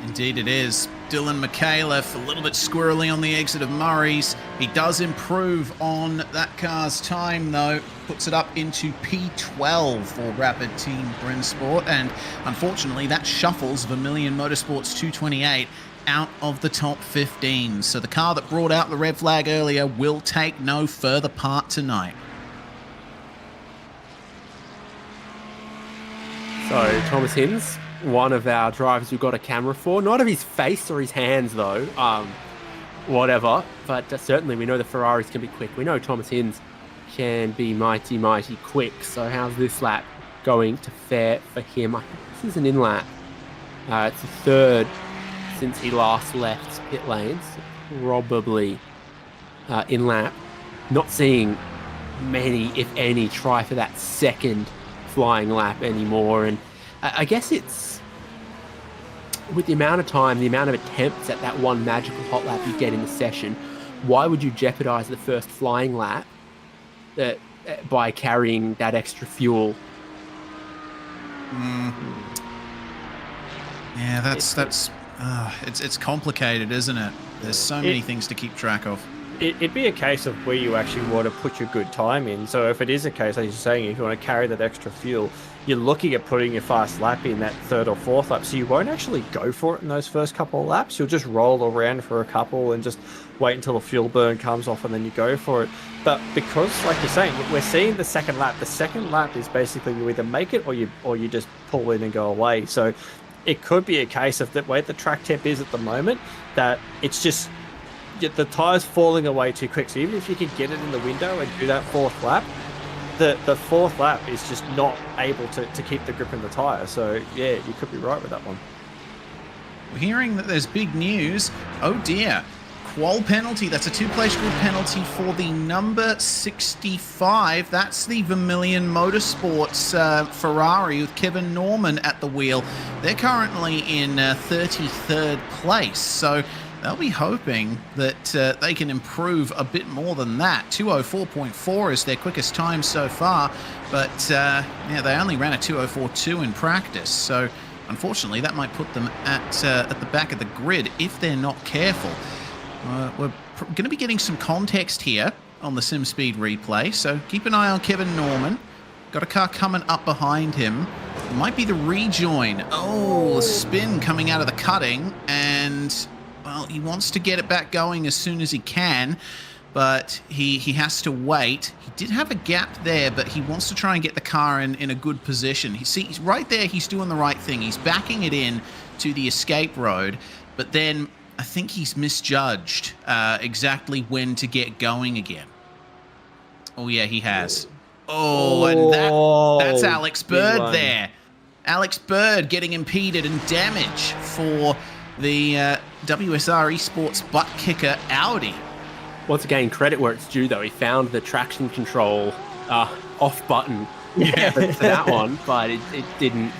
Indeed it is. Dylan McAuliffe, a little bit squirrely on the exit of Murray's. He does improve on that car's time, though. Puts it up into P12 for Rapid Team Brinsport. And unfortunately, that shuffles Vermilion Motorsports 228 out of the top 15. So the car that brought out the red flag earlier will take no further part tonight. So Thomas Hinds, one of our drivers we've got a camera for. Not of his face or his hands, though. Whatever. But certainly we know the Ferraris can be quick. We know Thomas Hinds can be mighty, mighty quick. So how's this lap going to fare for him? I think this is an in-lap. It's the third since he last left pit lanes. Probably in-lap. Not seeing many, if any, try for that second flying lap anymore. And I guess it's with the amount of time, the amount of attempts at that one magical hot lap you get in the session, why would you jeopardize the first flying lap by carrying that extra fuel? Yeah, it's complicated, isn't it? There's so many things to keep track of. It'd be a case of where you actually want to put your good time in. So if it is a case, as you're saying, if you want to carry that extra fuel, you're looking at putting your fast lap in that third or fourth lap. So you won't actually go for it in those first couple of laps. You'll just roll around for a couple and just wait until the fuel burn comes off and then you go for it. But because, like you're saying, we're seeing the second lap. The second lap is basically you either make it or you just pull in and go away. So it could be a case of the way the track temp is at the moment, that it's just the tyres falling away too quick. So even if you can get it in the window and do that fourth lap, the fourth lap is just not able to keep the grip in the tyre. So yeah, you could be right with that one. We're hearing that there's big news. Oh dear. Qual penalty. That's a two-place grid penalty for the number 65. That's the Vermilion Motorsports Ferrari with Kevin Norman at the wheel. They're currently in 33rd place. So they'll be hoping that they can improve a bit more than that. 204.4 is their quickest time so far, but yeah, they only ran a 204.2 in practice. So unfortunately, that might put them at the back of the grid if they're not careful. We're going to be getting some context here on the SimSpeed replay, so keep an eye on Kevin Norman. Got a car coming up behind him. It might be the rejoin. Oh, spin coming out of the cutting, and well, he wants to get it back going as soon as he can, but he has to wait. He did have a gap there, but he wants to try and get the car in a good position. He's right there. He's doing the right thing. He's backing it in to the escape road, but then I think he's misjudged exactly when to get going again. Oh, yeah, he has. Oh, and that's Alex Bird there. Alex Bird getting impeded and damage for the WSR Esports butt kicker Audi. Once again, credit where it's due, though. He found the traction control off button for that one, but it didn't.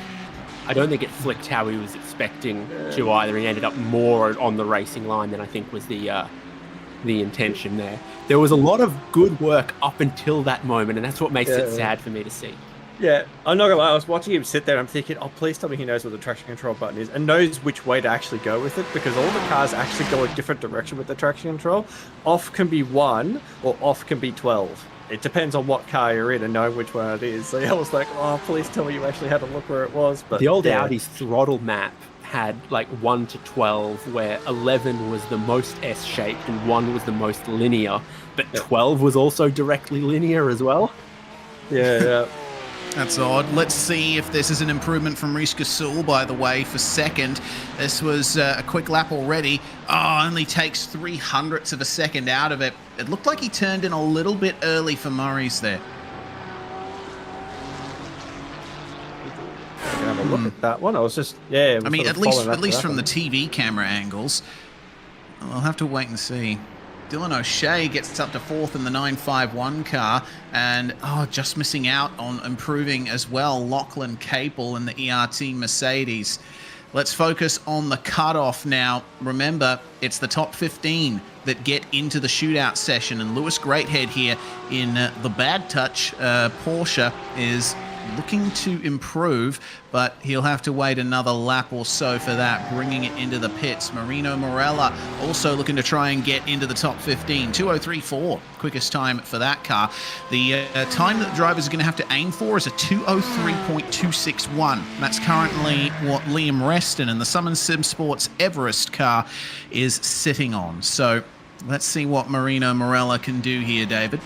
I don't think it flicked how he was expecting to either. He ended up more on the racing line than I think was the intention there. There was a lot of good work up until that moment, and that's what makes it sad for me to see. Yeah, I'm not gonna lie, I was watching him sit there and I'm thinking, oh, please tell me he knows what the traction control button is and knows which way to actually go with it, because all the cars actually go a different direction with the traction control. Off can be 1 or off can be 12. It depends on what car you're in and knowing which one it is. So I was like, oh, please tell me you actually had a look where it was. But the old Audi's throttle map had like 1 to 12, where 11 was the most S-shaped and 1 was the most linear, but 12 was also directly linear as well. Yeah. That's odd. Let's see if this is an improvement from Reece Gasol, by the way, for second. This was a quick lap already. Oh, only takes 0.03 of a second out of it. It looked like he turned in a little bit early for Murray's there. I can have a look at that one. I was just, I mean, at least from the TV camera angles. We'll have to wait and see. Dylan O'Shea gets up to 4th in the 951 car, and just missing out on improving as well, Lachlan Capel in the ERT Mercedes. Let's focus on the cutoff now. Remember, it's the top 15 that get into the shootout session, and Lewis Greathead here in the Bad Touch Porsche is looking to improve, but he'll have to wait another lap or so for that, bringing it into the pits. Marino Morella also looking to try and get into the top 15. 2:03.4, quickest time for that car. The time that the drivers are going to have to aim for is a 2:03.261. That's currently what Liam Reston in the Summon Sim Sports Everest car is sitting on. So let's see what Marino Morella can do here, David.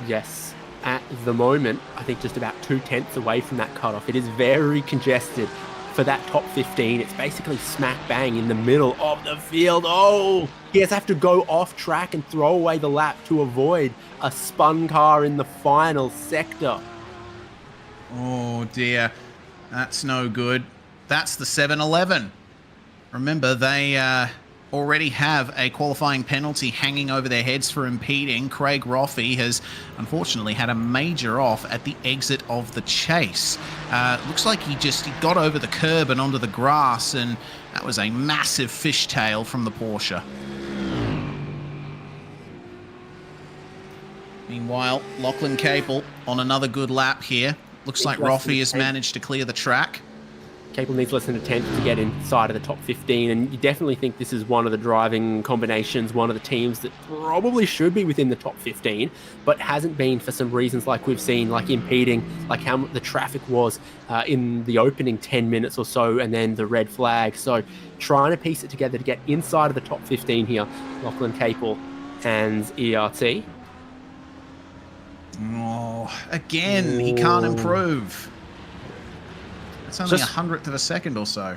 Yes. At the moment, I think just about 2/10 away from that cutoff. It is very congested for that top 15. It's basically smack bang in the middle of the field. Oh, he has to have to go off track and throw away the lap to avoid a spun car in the final sector. Oh dear, that's no good. That's the 7-Eleven. Remember, they already have a qualifying penalty hanging over their heads for impeding. Craig Roffey has unfortunately had a major off at the exit of the chase. Looks like he got over the curb and onto the grass, and that was a massive fishtail from the Porsche. Meanwhile, Lachlan Capel on another good lap here. Looks like Roffey has managed to clear the track. Capel needs less than a tenth to get inside of the top 15, and you definitely think this is one of the driving combinations, one of the teams that probably should be within the top 15, but hasn't been for some reasons like we've seen, like impeding, like how the traffic was in the opening 10 minutes or so, and then the red flag. So trying to piece it together to get inside of the top 15 here, Lachlan Capel and ERT. Oh, again, he can't improve. It's only a hundredth of a second or so.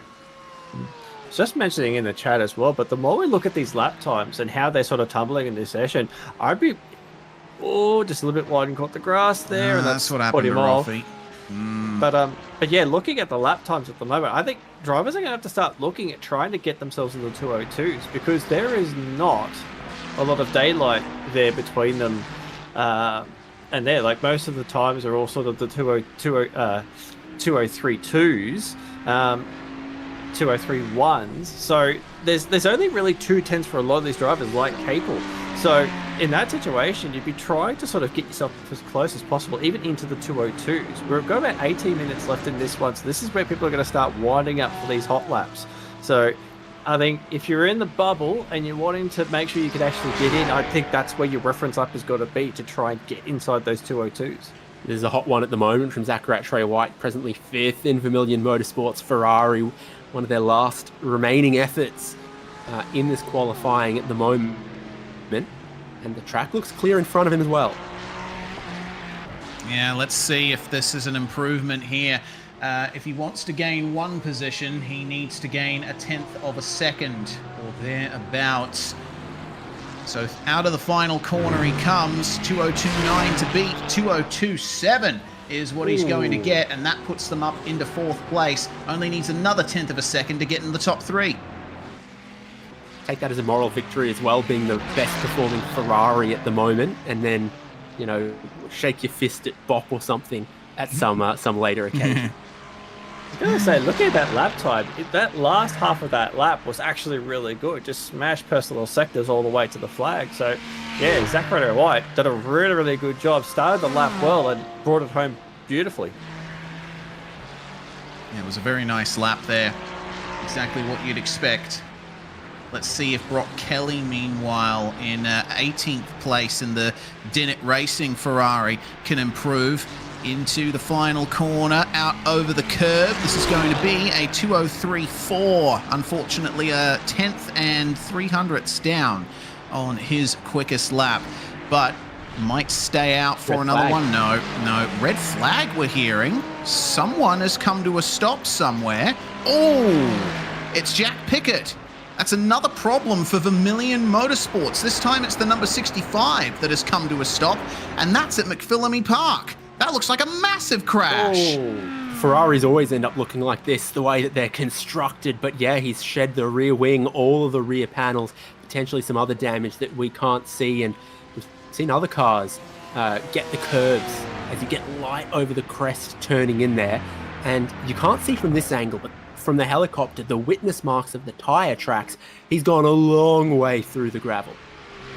Just mentioning in the chat as well, but the more we look at these lap times and how they're sort of tumbling in this session, I'd be just a little bit wide and caught the grass there, and that's what happened to Roffey. But yeah, looking at the lap times at the moment, I think drivers are going to have to start looking at trying to get themselves in the 202s, because there is not a lot of daylight there between them and there. Like, most of the times are all sort of the 203.2s, 203.1s. So there's only really 2/10 for a lot of these drivers, like Capel. So in that situation, you'd be trying to sort of get yourself as close as possible, even into the 202s. We've got about 18 minutes left in this one, so this is where people are going to start winding up for these hot laps. So I think if you're in the bubble and you're wanting to make sure you can actually get in, I think that's where your reference lap has got to be, to try and get inside those 202s. There's a hot one at the moment from Zachary Trey White, presently 5th in Vermilion Motorsports. Ferrari, one of their last remaining efforts in this qualifying at the moment. And the track looks clear in front of him as well. Yeah, let's see if this is an improvement here. If he wants to gain one position, he needs to gain 1/10 of a second or thereabouts. So out of the final corner he comes. 2:02.9 to beat. 2:02.7 is what he's going to get, and that puts them up into 4th place. Only needs another 1/10 of a second to get in the top 3. Take that as a moral victory as well, being the best performing Ferrari at the moment, and then, you know, shake your fist at Bop or something at some later occasion. I was going to say, looking at that lap time, that last half of that lap was actually really good. Just smashed personal sectors all the way to the flag. So, yeah, Zachary White did a really, really good job. Started the lap well and brought it home beautifully. Yeah, it was a very nice lap there. Exactly what you'd expect. Let's see if Brock Kelly, meanwhile, in 18th place in the Dinnet Racing Ferrari, can improve into the final corner, out over the curb. This is going to be a 2:03.4. Unfortunately, a 1/10 and 300ths down on his quickest lap, but might stay out for another one. No, red flag we're hearing. Someone has come to a stop somewhere. Oh, it's Jack Pickett. That's another problem for Vermilion Motorsports. This time it's the number 65 that has come to a stop, and that's at McPhillamy Park. That looks like a massive crash. Oh. Ferraris always end up looking like this, the way that they're constructed. But yeah, he's shed the rear wing, all of the rear panels, potentially some other damage that we can't see. And we've seen other cars get the curbs as you get light over the crest turning in there. And you can't see from this angle, but from the helicopter, the witness marks of the tyre tracks, he's gone a long way through the gravel.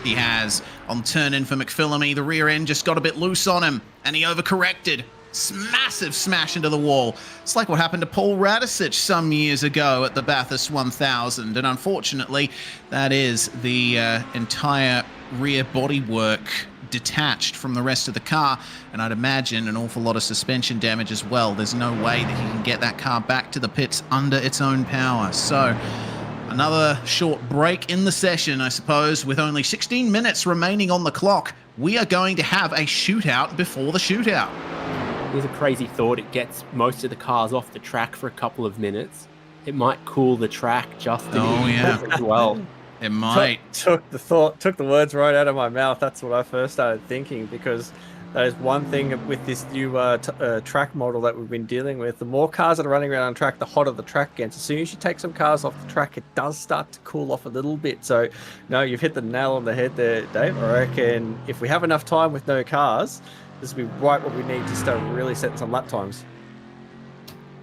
He has. On turn-in for McPhillamy, the rear end just got a bit loose on him, and he overcorrected. Massive smash into the wall. It's like what happened to Paul Radisich some years ago at the Bathurst 1000, and unfortunately, that is the entire rear bodywork detached from the rest of the car, and I'd imagine an awful lot of suspension damage as well. There's no way that he can get that car back to the pits under its own power. So another short break in the session, I suppose, with only 16 minutes remaining on the clock. We are going to have a shootout before the shootout. Here's a crazy thought. It gets most of the cars off the track for a couple of minutes. It might cool the track just as well. It might. Took the words right out of my mouth. That's what I first started thinking, because that is one thing with this new track model that we've been dealing with. The more cars that are running around on track, the hotter the track gets. As soon as you take some cars off the track, it does start to cool off a little bit. So, no, you've hit the nail on the head there, Dave. I reckon if we have enough time with no cars, this will be right what we need to start really setting some lap times.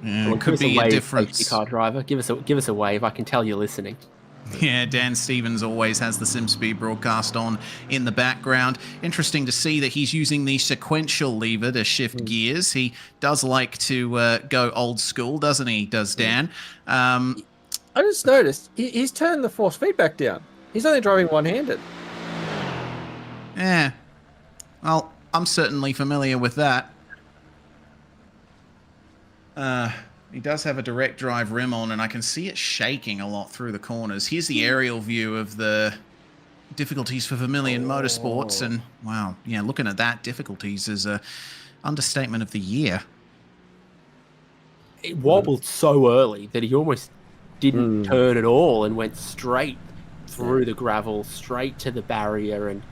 Yeah, it could be a difference. Car driver, give us a wave. I can tell you're listening. Yeah, Dan Stevens always has the SimSpeed broadcast on in the background. Interesting to see that he's using the sequential lever to shift gears. He does like to go old school, doesn't he, does Dan? I just noticed he's turned the force feedback down. He's only driving one-handed. Yeah. Well, I'm certainly familiar with that. He does have a direct drive rim on, and I can see it shaking a lot through the corners. Here's the aerial view of the difficulties for Vermilion Motorsports, and wow, yeah, looking at that, difficulties is a understatement of the year. It wobbled so early that he almost didn't turn at all and went straight through the gravel, straight to the barrier, and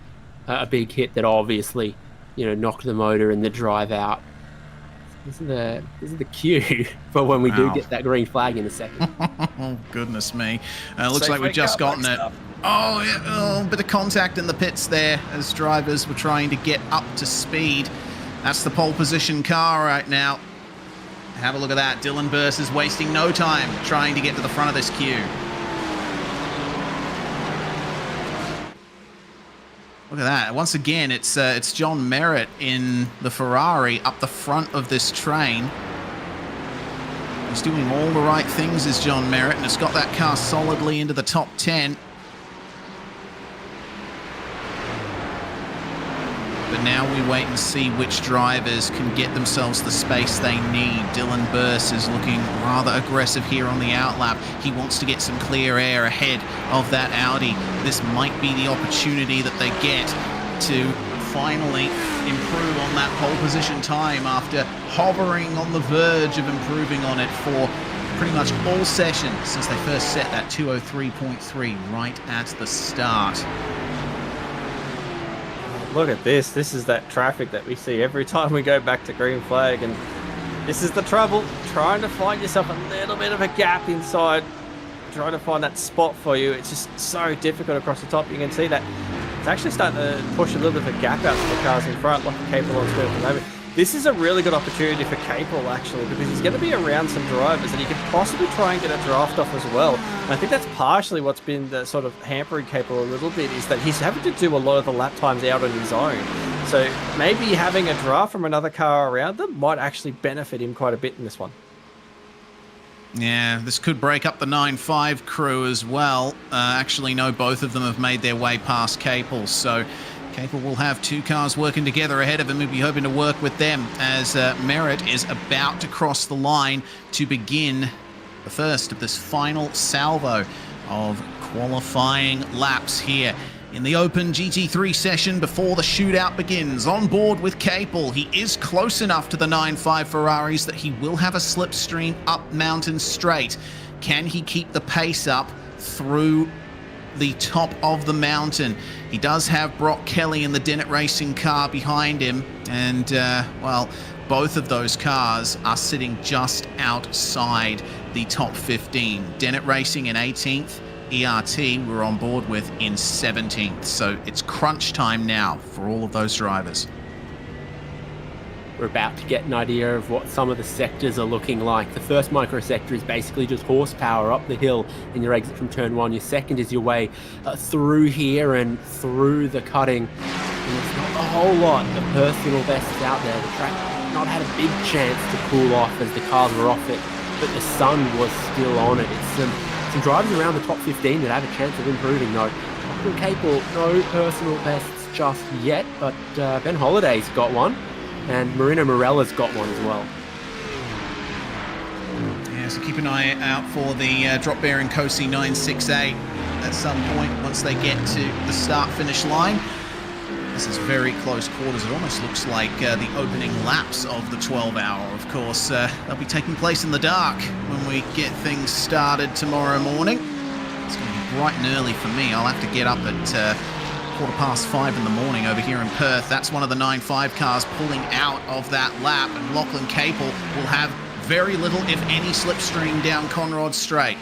a big hit that obviously, knocked the motor and the drive out. This is the cue for when we do get that green flag in a second. Oh, goodness me. Looks like we've just gotten it. Oh, yeah, bit of contact in the pits there as drivers were trying to get up to speed. That's the pole position car right now. Have a look at that. Dylan Burse is wasting no time trying to get to the front of this queue. Look at that. Once again, it's John Merritt in the Ferrari up the front of this train. He's doing all the right things as John Merritt, and it's got that car solidly into the top 10. But now we wait and see which drivers can get themselves the space they need. Dylan Burse is looking rather aggressive here on the outlap. He wants to get some clear air ahead of that Audi. This might be the opportunity that they get to finally improve on that pole position time after hovering on the verge of improving on it for pretty much all sessions since they first set that 203.3 right at the start. Look at this. This is that traffic that we see every time we go back to green flag, and this is the trouble, trying to find yourself a little bit of a gap inside, trying to find that spot for you. It's just so difficult across the top. You can see that it's actually starting to push a little bit of a gap out to the cars in front, like Capel on screen at the moment. This is a really good opportunity for Capel, actually, because he's going to be around some drivers and he can possibly try and get a draft off as well. And I think that's partially what's been the sort of hampering Capel a little bit, is that he's having to do a lot of the lap times out on his own. So maybe having a draft from another car around them might actually benefit him quite a bit in this one. Yeah, this could break up the 9-5 crew as well. Actually, no, both of them have made their way past Capel, so Capel will have two cars working together ahead of him. We'll be hoping to work with them as Merritt is about to cross the line to begin the first of this final salvo of qualifying laps here in the open GT3 session before the shootout begins. On board with Capel, he is close enough to the 9.5 Ferraris that he will have a slipstream up Mountain Straight. Can he keep the pace up through the top of the mountain? He does have Brock Kelly in the Dennett Racing car behind him, and well, both of those cars are sitting just outside the top 15. Dennett Racing in 18th, ERT we're on board with in 17th, so it's crunch time now for all of those drivers. we're about to get an idea of what some of the sectors are looking like. The first micro sector is basically just horsepower up the hill in your exit from turn 1. Your second is your way through here and through the cutting. And there's not a whole lot of personal bests out there. The track not had a big chance to cool off as the cars were off it, but the sun was still on it. It's some drivers around the top 15 that have a chance of improving though. Lachlan Capel, no personal bests just yet, but Ben Holliday's got one, and Marino Morella's got one as well. Yeah, so keep an eye out for the drop bear in Cosi 968 at some point once they get to the start-finish line. This is very close quarters. It almost looks like the opening laps of the 12-hour. Of course, they'll be taking place in the dark when we get things started tomorrow morning. It's going to be bright and early for me. I'll have to get up at 5:15 in the morning over here in Perth. That's one of the 9.5 cars pulling out of that lap, and Lachlan Capel will have very little, if any, slipstream down Conrod Straight.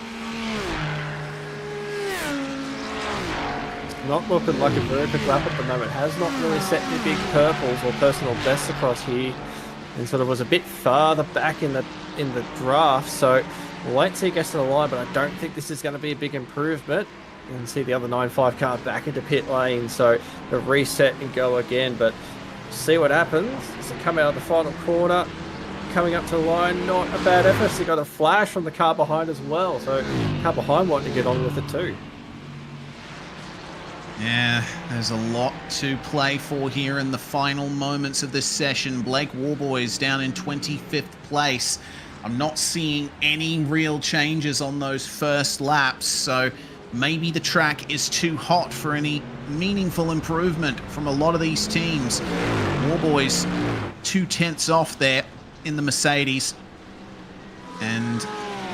Not looking like a very good lap at the moment. Has not really set any big purples or personal bests across here, and sort of was a bit farther back in the draft. So we'll wait till he gets to the line, but I don't think this is going to be a big improvement. And see the other 9.5 car back into pit lane, so the reset and go again. But see what happens as they come out of the final corner, coming up to the line. Not a bad effort. So got a flash from the car behind as well, so car behind wanting to get on with it too. Yeah, there's a lot to play for here in the final moments of this session. Blake Warboys down in 25th place. I'm not seeing any real changes on those first laps, so maybe the track is too hot for any meaningful improvement from a lot of these teams. Warboys 2/10 off there in the Mercedes, and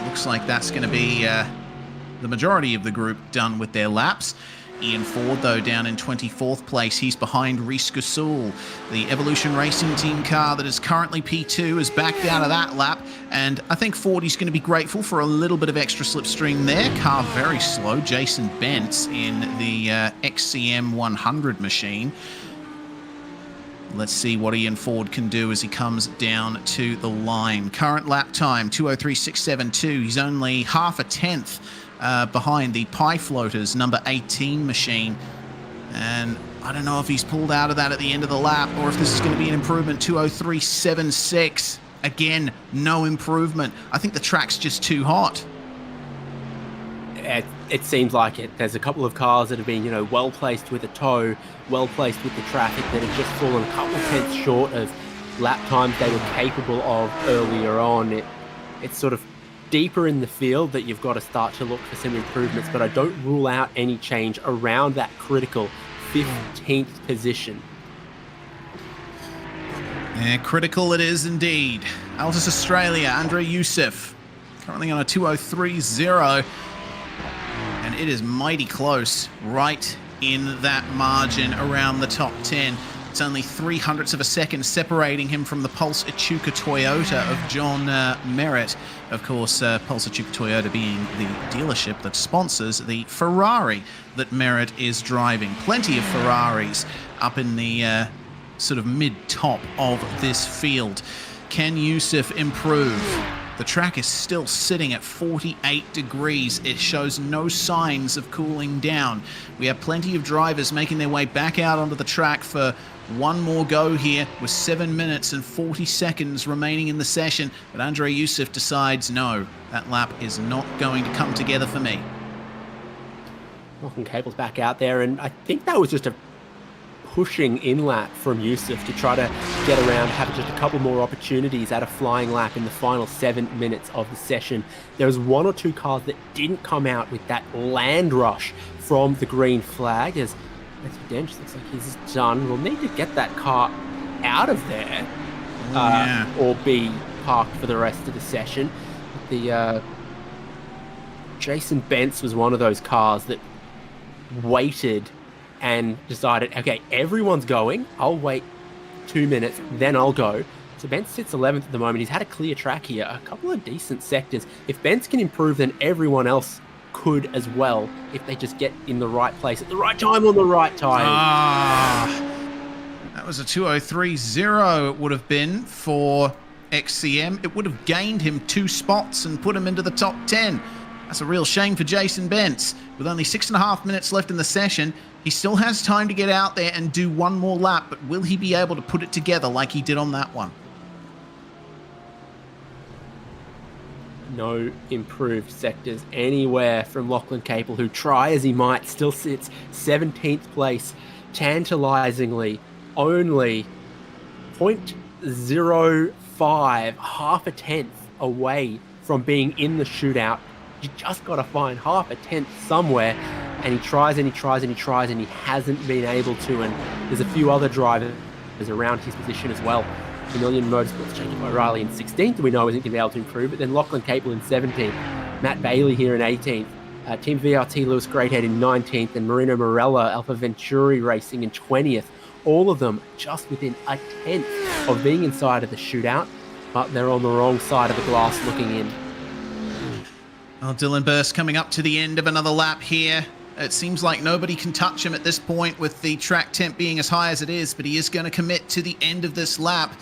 looks like that's going to be the majority of the group done with their laps. Ian Ford, though, down in 24th place. He's behind Reece Gasol. The Evolution Racing Team car that is currently P2 has backed out of that lap, and I think Fordy's going to be grateful for a little bit of extra slipstream there. Car very slow. Jason Bentz in the XCM 100 machine. Let's see what Ian Ford can do as he comes down to the line. Current lap time, 2:03.672. He's only half a tenth behind the Pie Floaters number 18 machine, and I don't know if he's pulled out of that at the end of the lap or if this is going to be an improvement. 2:03.76. Again, no improvement. I think the track's just too hot. It seems like it. There's a couple of cars that have been, well placed with a tow, well placed with the traffic, that have just fallen a couple of tenths short of lap times they were capable of earlier on. It's sort of deeper in the field that you've got to start to look for some improvements, but I don't rule out any change around that critical 15th position. Yeah, critical it is indeed. Altus Australia, Andre Youssef, currently on a 2:03.0, and it is mighty close, right in that margin around the top 10. It's only 0.03 of a second separating him from the Pulse Echuca Toyota of John Merritt. Of course, Pulse Echuca Toyota being the dealership that sponsors the Ferrari that Merritt is driving. Plenty of Ferraris up in the sort of mid-top of this field. Can Youssef improve? The track is still sitting at 48 degrees. It shows no signs of cooling down. We have plenty of drivers making their way back out onto the track for one more go here with 7 minutes and 40 seconds remaining in the session. But Andre Youssef decides, no, that lap is not going to come together for me. Lachlan Capel's back out there, and I think that was just a pushing in lap from Youssef to try to get around, have just a couple more opportunities at a flying lap in the final 7 minutes of the session. There was one or two cars that didn't come out with that land rush from the green flag, as Matthew Dench looks like he's done. We'll need to get that car out of there or be parked for the rest of the session. The Jason Bentz was one of those cars that waited and decided, okay, everyone's going, I'll wait 2 minutes, then I'll go. So Bentz sits 11th at the moment. He's had a clear track here, a couple of decent sectors. If Bentz can improve, then everyone else could as well, if they just get in the right place at the right time on the right tire. That was a 2:03.0 it would have been for XCM. It would have gained him 2 spots and put him into the top 10. That's a real shame for Jason Bentz. With only 6.5 minutes left in the session, he still has time to get out there and do one more lap, but will he be able to put it together like he did on that one? No improved sectors anywhere from Lachlan Capel, who, try as he might, still sits 17th place, tantalizingly only 0.05, half a tenth away from being in the shootout. You just got to find half a tenth somewhere, and he tries and he tries and he tries, and he hasn't been able to. And there's a few other drivers around his position as well. Vermilion Motorsports changed by Riley in 16th, we know isn't going to be able to improve, but then Lachlan Capel in 17th, Matt Bailey here in 18th, Team VRT Lewis Greathead in 19th, and Marino Morella, Alpha Venturi Racing in 20th. All of them just within a tenth of being inside of the shootout, but they're on the wrong side of the glass looking in. Well, Dylan Burst coming up to the end of another lap here. It seems like nobody can touch him at this point with the track temp being as high as it is, but he is going to commit to the end of this lap.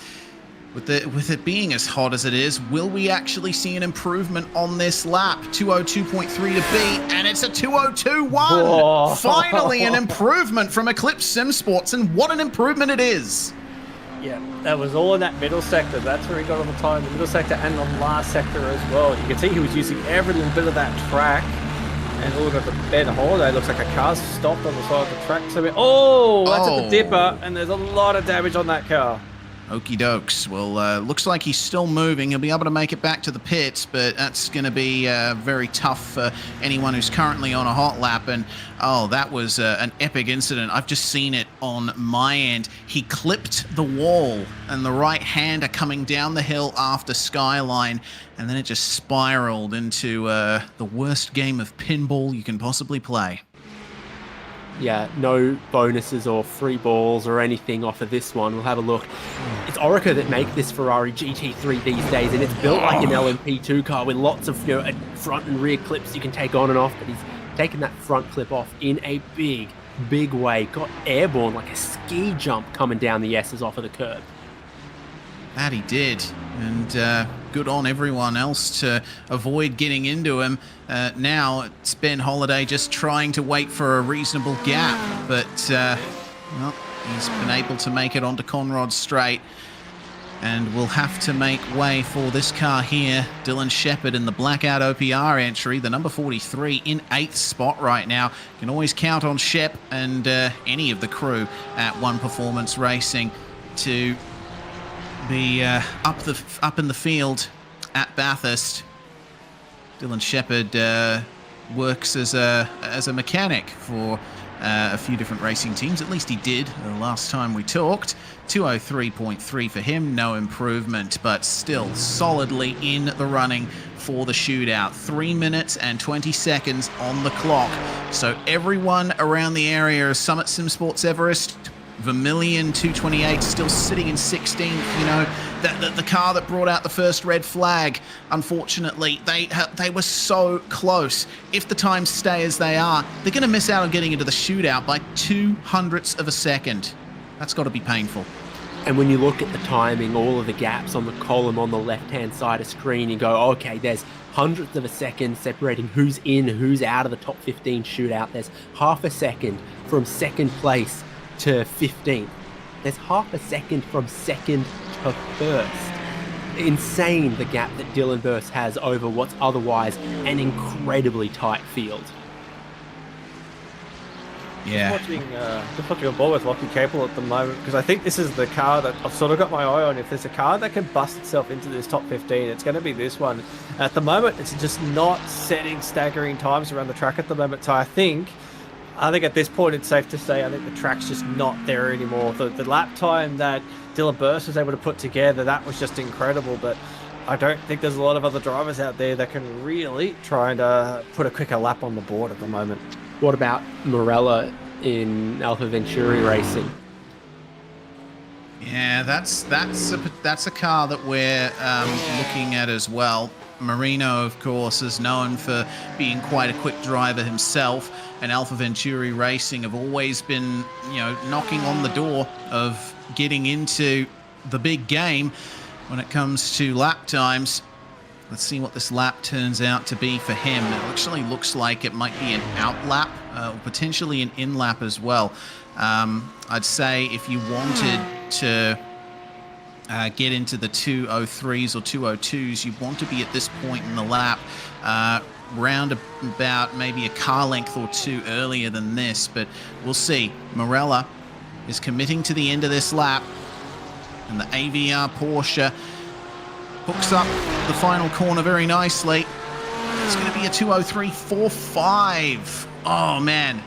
With it being as hot as it is, will we actually see an improvement on this lap? 2:02.3 to beat, and it's a 2:02.1. Whoa. Finally, an improvement from Eclipse Sim Sports, and what an improvement it is. Yeah, that was all in that middle sector. That's where he got all the time, the middle sector and the last sector as well. You can see he was using every little bit of that track. And look at the Ben Holiday. Looks like a car's stopped on the side of the track. So that's at the dipper, and there's a lot of damage on that car. Okie dokes. Well, looks like he's still moving. He'll be able to make it back to the pits, but that's going to be very tough for anyone who's currently on a hot lap. And, oh, that was an epic incident. I've just seen it on my end. He clipped the wall, and the right-hander coming down the hill after Skyline, and then it just spiraled into the worst game of pinball you can possibly play. Yeah, no bonuses or free balls or anything off of this one. We'll have a look. It's Orica that make this Ferrari GT3 these days, and it's built like an LMP2 car with lots of front and rear clips you can take on and off, but he's taken that front clip off in a big, big way. Got airborne like a ski jump coming down the S's off of the curb. That he did, and good on everyone else to avoid getting into him. Now it's Ben Holiday just trying to wait for a reasonable gap, but well, he's been able to make it onto Conrod Straight, and we'll have to make way for this car here. Dylan Shepherd in the Blackout OPR entry, the number 43 in 8th spot right now. You can always count on Shep and any of the crew at One Performance Racing to be up in the field at Bathurst. Dylan Shepherd works as a mechanic for a few different racing teams. At least he did the last time we talked. 2:03.3 for him, no improvement, but still solidly in the running for the shootout. 3 minutes and 20 seconds on the clock. So everyone around the area of Summit Sim Sports Everest, Vermilion 228 still sitting in 16th. You know, the car that brought out the first red flag, unfortunately, they were so close. If the times stay as they are, they're going to miss out on getting into the shootout by 0.02 of a second. That's got to be painful. And when you look at the timing, all of the gaps on the column on the left-hand side of screen, you go, okay, there's hundredths of a second separating who's in, who's out of the top 15 shootout. There's half a second from second place to 15th. There's half a second from second to first. Insane the gap that Dylan Burst has over what's otherwise an incredibly tight field. Yeah. Just watching a ball with Lachlan Capel at the moment, because I think this is the car that I've sort of got my eye on. If there's a car that can bust itself into this top 15, it's going to be this one. At the moment, it's just not setting staggering times around the track at the moment. So I think at this point it's safe to say I think the track's just not there anymore. The lap time that Dylan Burst was able to put together, that was just incredible, but I don't think there's a lot of other drivers out there that can really try and put a quicker lap on the board at the moment. What about Morella in Alpha Venturi Racing? Yeah, that's a car that we're looking at as well. Marino, of course, is known for being quite a quick driver himself, and Alpha Venturi Racing have always been, knocking on the door of getting into the big game when it comes to lap times. Let's see what this lap turns out to be for him. It actually looks like it might be an out lap, or potentially an in lap as well. I'd say if you wanted to get into the 203s or 202s, you want to be at this point in the lap round about maybe a car length or two earlier than this, but we'll see. Morella is committing to the end of this lap, and the AVR Porsche hooks up the final corner very nicely. It's going to be a 203.45. Oh man,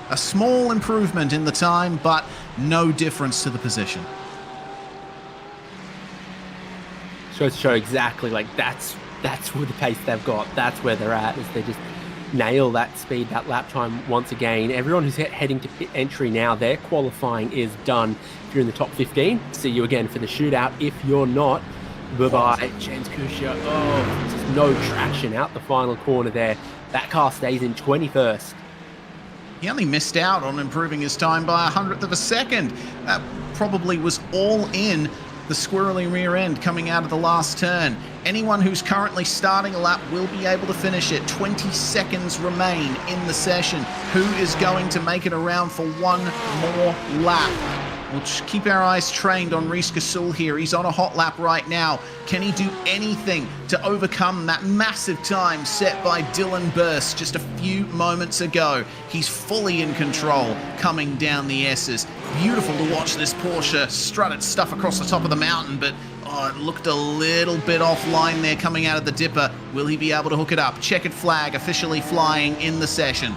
a small improvement in the time, but no difference to the position. Shows to show exactly, that's where the pace they've got. That's where they're at, is they just nail that speed, that lap time once again. Everyone who's heading to pit entry now, their qualifying is done. If you're in the top 15, see you again for the shootout. If you're not, bye-bye. Jens Kusha, just no traction out the final corner there. That car stays in 21st. He only missed out on improving his time by 100th of a second. That probably was all in the squirrely rear end coming out of the last turn. Anyone who's currently starting a lap will be able to finish it. 20 seconds remain in the session. Who is going to make it around for one more lap? We'll just keep our eyes trained on Reece Gasul here. He's on a hot lap right now. Can he do anything to overcome that massive time set by Dylan Burst just a few moments ago? He's fully in control coming down the S's. Beautiful to watch this Porsche strut its stuff across the top of the mountain, but it looked a little bit offline there coming out of the dipper. Will he be able to hook it up? Checkered flag officially flying in the session.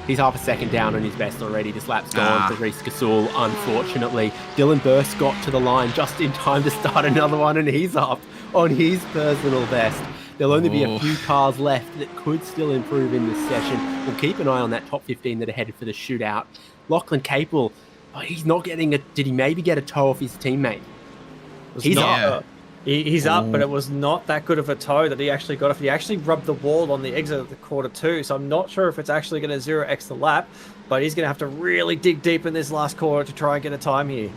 He's half a second down on his best already. This lap's gone for Reece Gasul, unfortunately. Dylan Burst got to the line just in time to start another one, and he's up on his personal best. There'll only be a few cars left that could still improve in this session. We'll keep an eye on that top 15 that are headed for the shootout. Lachlan Capel, he's not getting a... Did he maybe get a toe off his teammate? He's up. He's up, but it was not that good of a toe that he actually got off. He actually rubbed the wall on the exit of the quarter two, so I'm not sure if it's actually going to 0x the lap, but he's going to have to really dig deep in this last quarter to try and get a time here.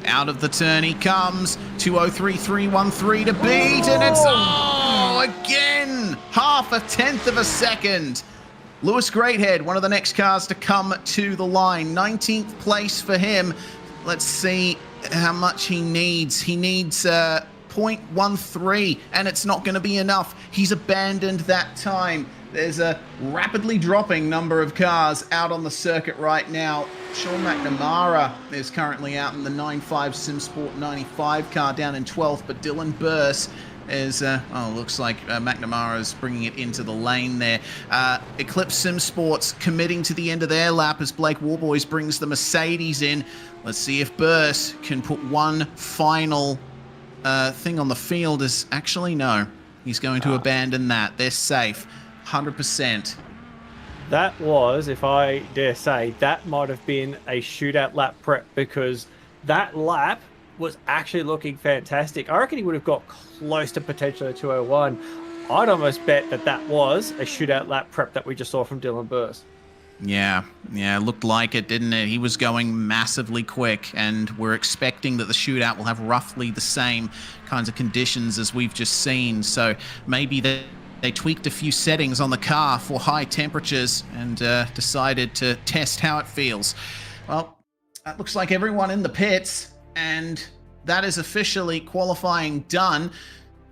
Out of the turn he comes. 203.313 to beat, and it's again half a tenth of a second. Lewis Greathead, one of the next cars to come to the line. 19th place for him. Let's see how much he needs. He needs 0.13, and it's not going to be enough. He's abandoned that time. There's a rapidly dropping number of cars out on the circuit right now. Sean McNamara is currently out in the 9.5 SimSport 95 car down in 12th, but Dylan Burst is, looks like McNamara's bringing it into the lane there. Eclipse SimSports committing to the end of their lap as Blake Warboys brings the Mercedes in. Let's see if Burst can put one final thing on the field. No. He's going to abandon that. They're safe. 100%. That was, if I dare say, that might have been a shootout lap prep, because that lap was actually looking fantastic. I reckon he would have got close to potentially a 201. I'd almost bet that was a shootout lap prep that we just saw from Dylan Burst. Yeah, looked like it, didn't it? He was going massively quick, and we're expecting that the shootout will have roughly the same kinds of conditions as we've just seen. So maybe they tweaked a few settings on the car for high temperatures and decided to test how it feels. Well, that looks like everyone in the pits, and that is officially qualifying done.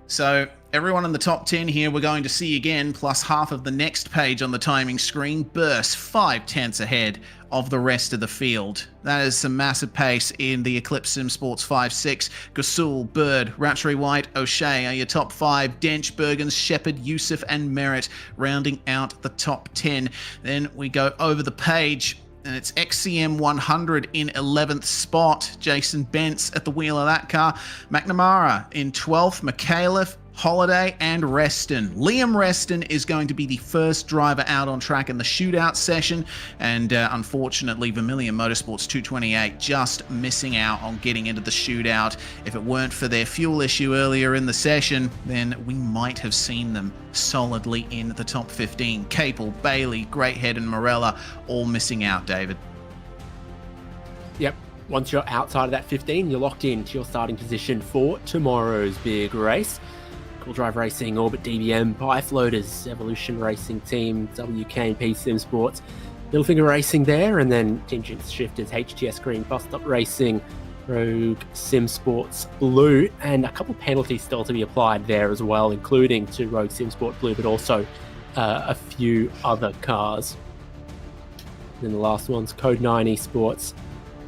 So everyone in the top 10 here we're going to see again, plus half of the next page on the timing screen. Burst 5 tenths ahead of the rest of the field. That is some massive pace in the Eclipse SimSports 5.6. Gasul, Bird, Ratchery White, O'Shea are your top 5. Dench, Bergens, Shepard, Yusuf, and Merritt rounding out the top 10. Then we go over the page, and it's XCM 100 in 11th spot. Jason Bentz at the wheel of that car. McNamara in 12th. Mikhailov Holiday, and Reston. Liam Reston is going to be the first driver out on track in the shootout session, and unfortunately Vermilion Motorsports 228 just missing out on getting into the shootout. If it weren't for their fuel issue earlier in the session, then we might have seen them solidly in the top 15. Capel, Bailey, Greathead, and Morella all missing out, David. Yep. Once you're outside of that 15, you're locked in to your starting position for tomorrow's big race. Cool Drive Racing, Orbit DBM, Pie Floaters, Evolution Racing Team, WK&P Sim Sports, Littlefinger Racing there, and then Team Shifters, HTS Green, Bus Stop Racing, Rogue Sim Sports Blue, and a couple penalties still to be applied there as well, including to Rogue Sim Sport Blue, but also a few other cars. And then the last one's Code 9 Esports,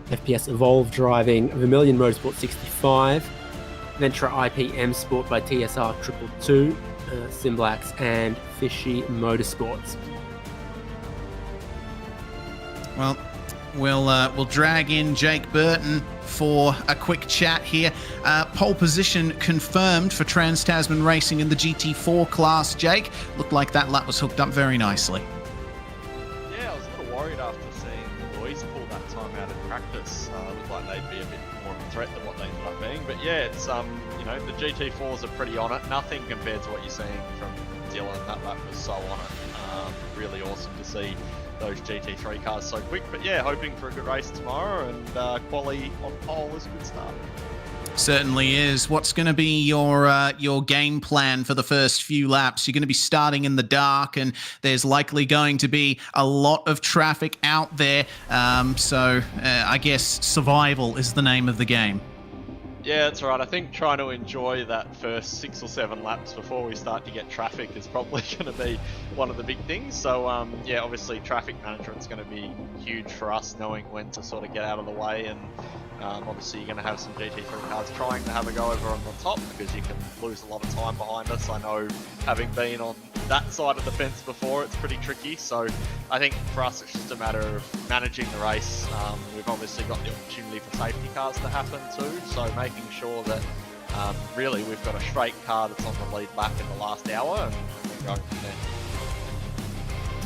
FPS Evolve Driving, Vermilion Motorsport 65, Ventura IPM Sport by TSR 222, Simblacks, and Fishy Motorsports. Well, we'll drag in Jake Burton for a quick chat here. Pole position confirmed for Trans-Tasman Racing in the GT4 class. Jake, looked like that lap was hooked up very nicely. Yeah, I was a little worried after seeing the boys pull that time out in practice. Looked like they'd be a bit more of a threat than what they ended up being. But yeah, it's the GT4s are pretty on it. Nothing compared to what you're seeing from Dylan. That lap was so on it. Really awesome to see those GT3 cars so quick. But yeah, hoping for a good race tomorrow, and quali on pole is a good start. Certainly is. What's going to be your game plan for the first few laps? You're going to be starting in the dark, and there's likely going to be a lot of traffic out there. So I guess survival is the name of the game. Yeah, that's right. I think trying to enjoy that first 6 or 7 laps before we start to get traffic is probably going to be one of the big things. So, yeah, obviously traffic management's going to be huge for us, knowing when to sort of get out of the way. And obviously you're going to have some GT3 cars trying to have a go over on the top, because you can lose a lot of time behind us. I know, having been on that side of the fence before, it's pretty tricky. So I think for us it's just a matter of managing the race. We've obviously got the opportunity for safety cars to happen too, so making sure that really we've got a straight car that's on the lead lap in the last hour, and we're going from there.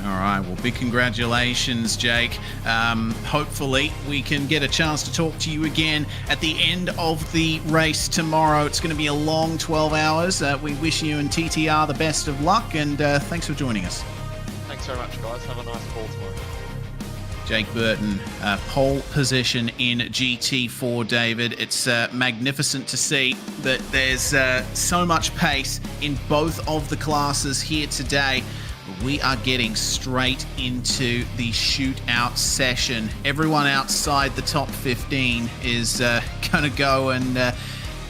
All right, well, big congratulations, Jake. Hopefully we can get a chance to talk to you again at the end of the race tomorrow. It's going to be a long 12 hours. We wish you and TTR the best of luck, and thanks for joining us. Thanks very much, guys. Have a nice call tomorrow. Jake Burton, pole position in GT4, David. It's magnificent to see that there's so much pace in both of the classes here today. We are getting straight into the shootout session. Everyone outside the top 15 is going to go and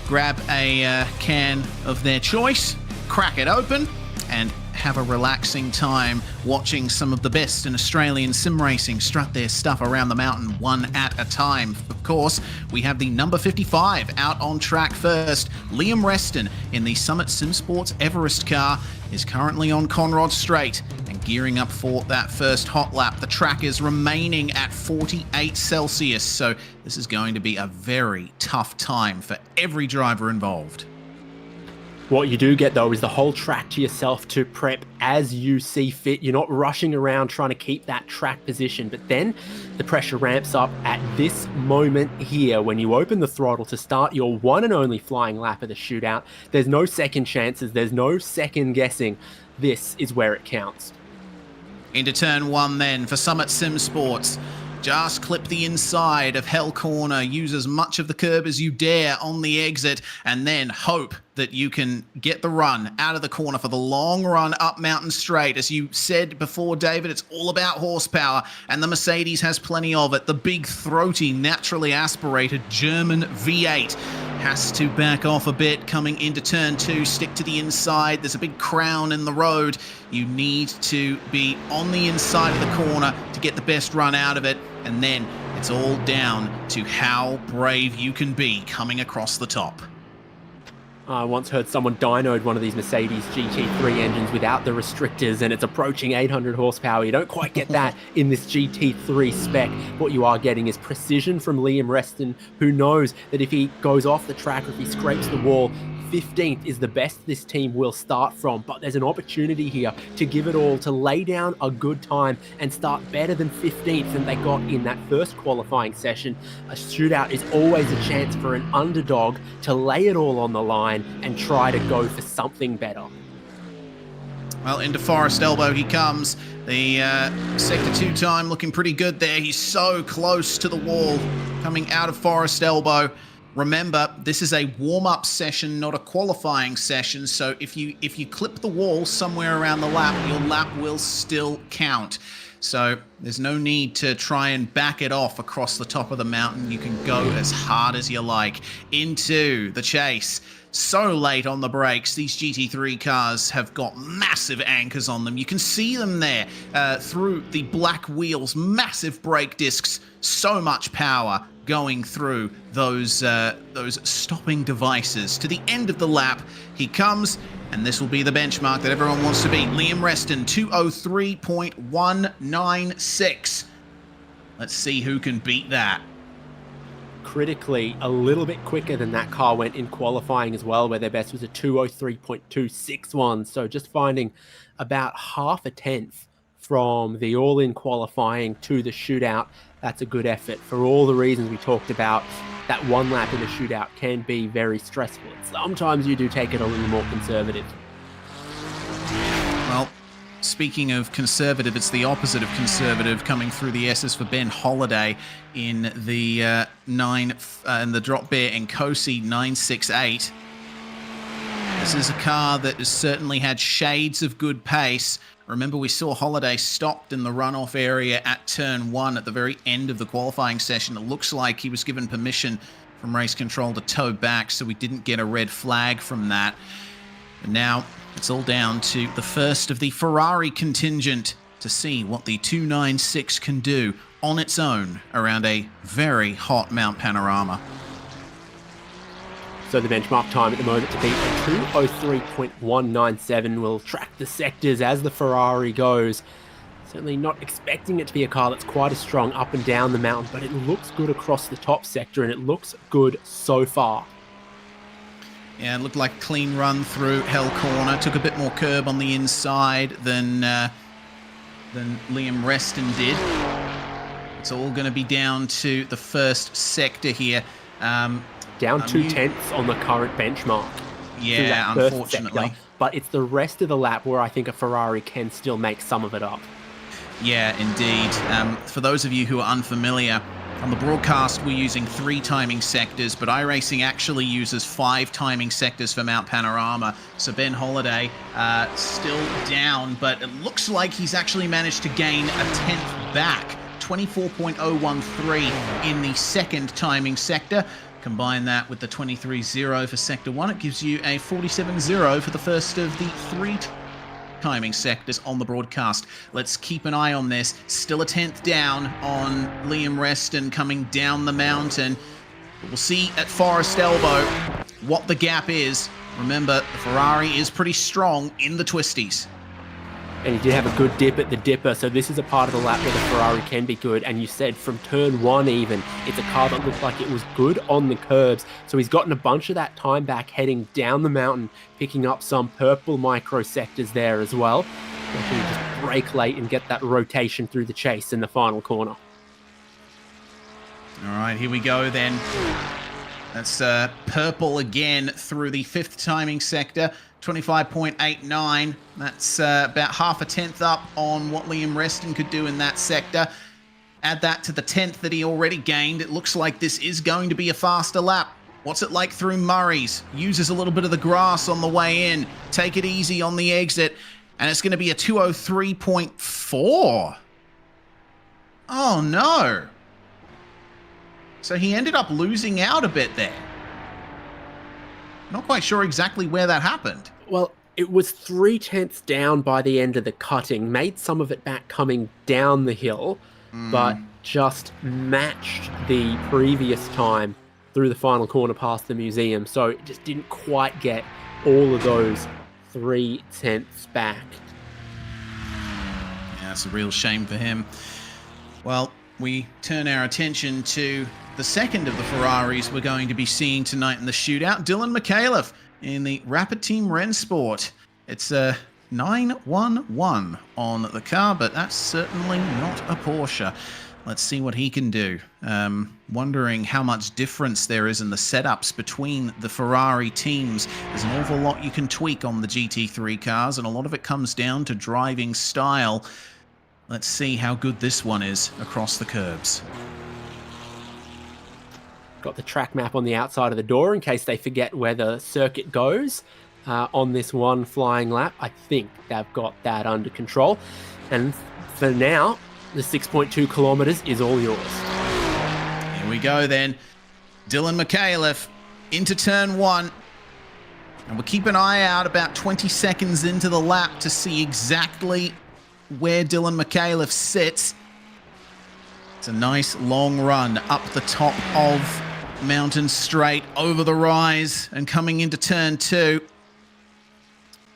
grab a can of their choice, crack it open, and have a relaxing time watching some of the best in Australian sim racing strut their stuff around the mountain one at a time. Of course, we have the number 55 out on track first. Liam Reston in the Summit Sim Sports Everest car is currently on Conrod Straight and gearing up for that first hot lap. The track is remaining at 48 Celsius, so this is going to be a very tough time for every driver involved. What you do get, though, is the whole track to yourself to prep as you see fit. You're not rushing around trying to keep that track position. But then the pressure ramps up at this moment here when you open the throttle to start your one and only flying lap of the shootout. There's no second chances. There's no second guessing. This is where it counts. Into turn one then for Summit Sim Sports. Just clip the inside of Hell Corner, use as much of the curb as you dare on the exit, and then hope that you can get the run out of the corner for the long run up Mountain Straight. As you said before, David, it's all about horsepower, and the Mercedes has plenty of it. The big, throaty, naturally aspirated German V8 has to back off a bit coming into turn two, stick to the inside. There's a big crown in the road. You need to be on the inside of the corner to get the best run out of it, and then it's all down to how brave you can be coming across the top. I once heard someone dynoed one of these Mercedes GT3 engines without the restrictors, and it's approaching 800 horsepower. You don't quite get that in this GT3 spec. What you are getting is precision from Liam Reston, who knows that if he goes off the track or if he scrapes the wall, 15th is the best this team will start from, but there's an opportunity here to give it all, to lay down a good time and start better than 15th than they got in that first qualifying session. A shootout is always a chance for an underdog to lay it all on the line and try to go for something better. Well, into Forest Elbow he comes. The Sector 2 time looking pretty good there. He's so close to the wall coming out of Forest Elbow. Remember, this is a warm-up session, not a qualifying session. So if you clip the wall somewhere around the lap, your lap will still count. So there's no need to try and back it off across the top of the mountain. You can go as hard as you like. Into the chase. So late on the brakes. These GT3 cars have got massive anchors on them. You can see them there through the black wheels. Massive brake discs. So much power going through those stopping devices. To the end of the lap, he comes, and this will be the benchmark that everyone wants to beat. Liam Reston, 2:03.196. Let's see who can beat that. Critically, a little bit quicker than that car went in qualifying as well, where their best was a 2:03.261. So just finding about half a tenth from the all-in qualifying to the shootout. That's a good effort. For all the reasons we talked about, that one lap in a shootout can be very stressful. Sometimes you do take it a little more conservative. Well, speaking of conservative, it's the opposite of conservative coming through the S's for Ben Holiday in the in the drop bear and Cosi 968. This is a car that has certainly had shades of good pace. Remember, we saw Holiday stopped in the runoff area at turn 1 at the very end of the qualifying session. It looks like he was given permission from race control to tow back, so we didn't get a red flag from that. And now it's all down to the first of the Ferrari contingent to see what the 296 can do on its own around a very hot Mount Panorama. So the benchmark time at the moment to beat a 2:03.197 will track the sectors as the Ferrari goes. Certainly not expecting it to be a car that's quite as strong up and down the mountain, but it looks good across the top sector, and it looks good so far. Yeah, it looked like a clean run through Hell Corner. Took a bit more curb on the inside than Liam Reston did. It's all going to be down to the first sector here. Down 2/10 on the current benchmark. Yeah, unfortunately. Sector, but it's the rest of the lap where I think a Ferrari can still make some of it up. Yeah, indeed. For those of you who are unfamiliar, on the broadcast we're using 3 timing sectors, but iRacing actually uses 5 timing sectors for Mount Panorama. So Ben Holiday still down, but it looks like he's actually managed to gain a 10th back. 24.013 in the second timing sector. Combine that with the 23.0 for Sector 1, it gives you a 47.0 for the first of the 3 timing sectors on the broadcast. Let's keep an eye on this. Still a 10th down on Liam Reston coming down the mountain. We'll see at Forest Elbow what the gap is. Remember, the Ferrari is pretty strong in the twisties. And he did have a good dip at the dipper, so this is a part of the lap where the Ferrari can be good. And you said from turn 1 even, it's a car that looked like it was good on the curbs. So he's gotten a bunch of that time back heading down the mountain, picking up some purple micro sectors there as well. He can just brake late and get that rotation through the chase in the final corner. All right, here we go then. That's purple again through the 5th timing sector. 25.89. That's about half a tenth up on what Liam Reston could do in that sector. Add that to the 10th that he already gained. It looks like this is going to be a faster lap. What's it like through Murray's? Uses a little bit of the grass on the way in. Take it easy on the exit. And it's going to be a 2:03.4. Oh, no. So he ended up losing out a bit there. Not quite sure exactly where that happened. Well, it was 3/10 down by the end of the cutting, made some of it back coming down the hill, but just matched the previous time through the final corner past the museum. So it just didn't quite get all of those 3/10 back. Yeah, that's a real shame for him. Well, we turn our attention to the second of the Ferraris we're going to be seeing tonight in the shootout. Dylan McAuliffe in the Rapid Team Rennsport. It's a 911 on the car, but that's certainly not a Porsche. Let's see what he can do. Wondering how much difference there is in the setups between the Ferrari teams. There's an awful lot you can tweak on the GT3 cars, and a lot of it comes down to driving style. Let's see how good this one is across the curbs. Got the track map on the outside of the door in case they forget where the circuit goes on this one flying lap. I think they've got that under control. And for now, the 6.2 kilometers is all yours. Here we go then. Dylan McAuliffe into turn 1. And we'll keep an eye out about 20 seconds into the lap to see exactly where Dylan McAuliffe sits. It's a nice long run up the top of Mountain Straight, over the rise, and coming into turn 2.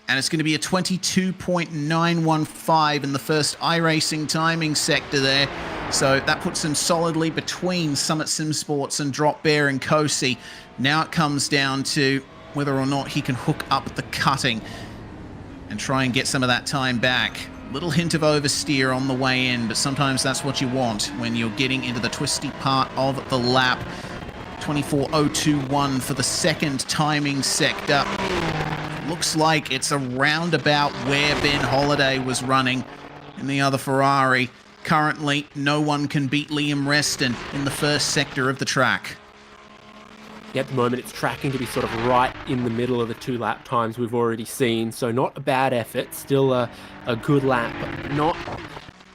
And it's going to be a 22.915 in the first iRacing timing sector there. So that puts him solidly between Summit Sim Sports and Drop Bear and Kosi. Now it comes down to whether or not he can hook up the cutting and try and get some of that time back. Little hint of oversteer on the way in, but sometimes that's what you want when you're getting into the twisty part of the lap. 24.021 for the second timing sector. Looks like it's around about where Ben Holiday was running in the other Ferrari. Currently, no one can beat Liam Reston in the first sector of the track. Yeah, at the moment, it's tracking to be sort of right in the middle of the 2 lap times we've already seen. So not a bad effort, still a good lap, but not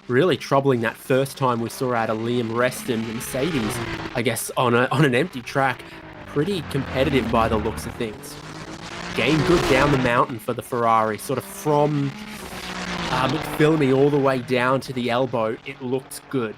really troubling that first time we saw out of Liam Reston. Mercedes, I guess, on an empty track, pretty competitive by the looks of things. Game good down the mountain for the Ferrari, sort of from McPhillamy all the way down to the elbow. It looks good.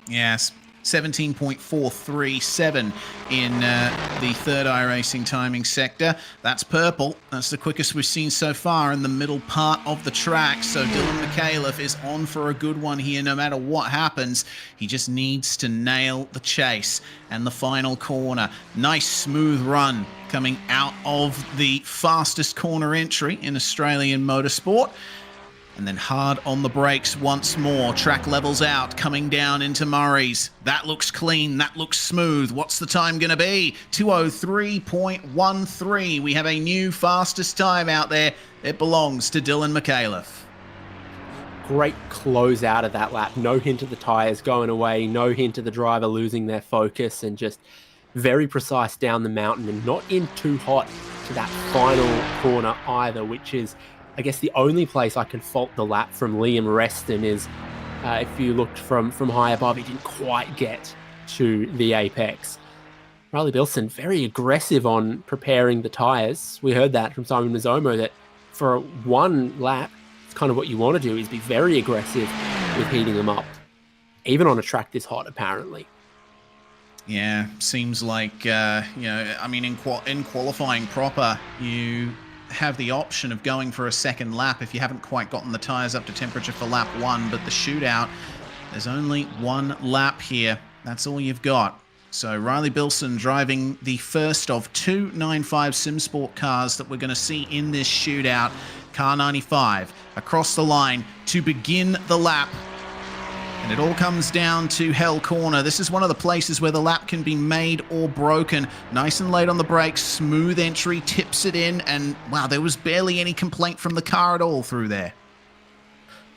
Yes, 17.437 in the third iRacing timing sector. That's purple. That's the quickest we've seen so far in the middle part of the track. So Dylan McAuliffe is on for a good one here no matter what happens. He just needs to nail the chase and the final corner. Nice smooth run coming out of the fastest corner entry in Australian motorsport. And then hard on the brakes once more. Track levels out, coming down into Murray's. That looks clean, that looks smooth. What's the time going to be? 2:03.13. We have a new fastest time out there. It belongs to Dylan McAuliffe. Great close out of that lap. No hint of the tyres going away. No hint of the driver losing their focus, and just very precise down the mountain and not in too hot to that final corner either, which is, I guess, the only place I can fault the lap from Liam Reston is if you looked from high above, he didn't quite get to the apex. Riley Bilson, very aggressive on preparing the tyres. We heard that from Simon Mazzomo, that for one lap, it's kind of what you want to do, is be very aggressive with heating them up, even on a track this hot, apparently. Yeah, seems like, I mean, in qualifying proper, you have the option of going for a second lap if you haven't quite gotten the tyres up to temperature for lap 1, but the shootout, there's only one lap here. That's all you've got. So Riley Bilson driving the first of 2 9.5 SimSport cars that we're going to see in this shootout. Car 95 across the line to begin the lap. And it all comes down to Hell Corner. This is one of the places where the lap can be made or broken. Nice and late on the brakes, smooth entry, tips it in, and wow, there was barely any complaint from the car at all through there.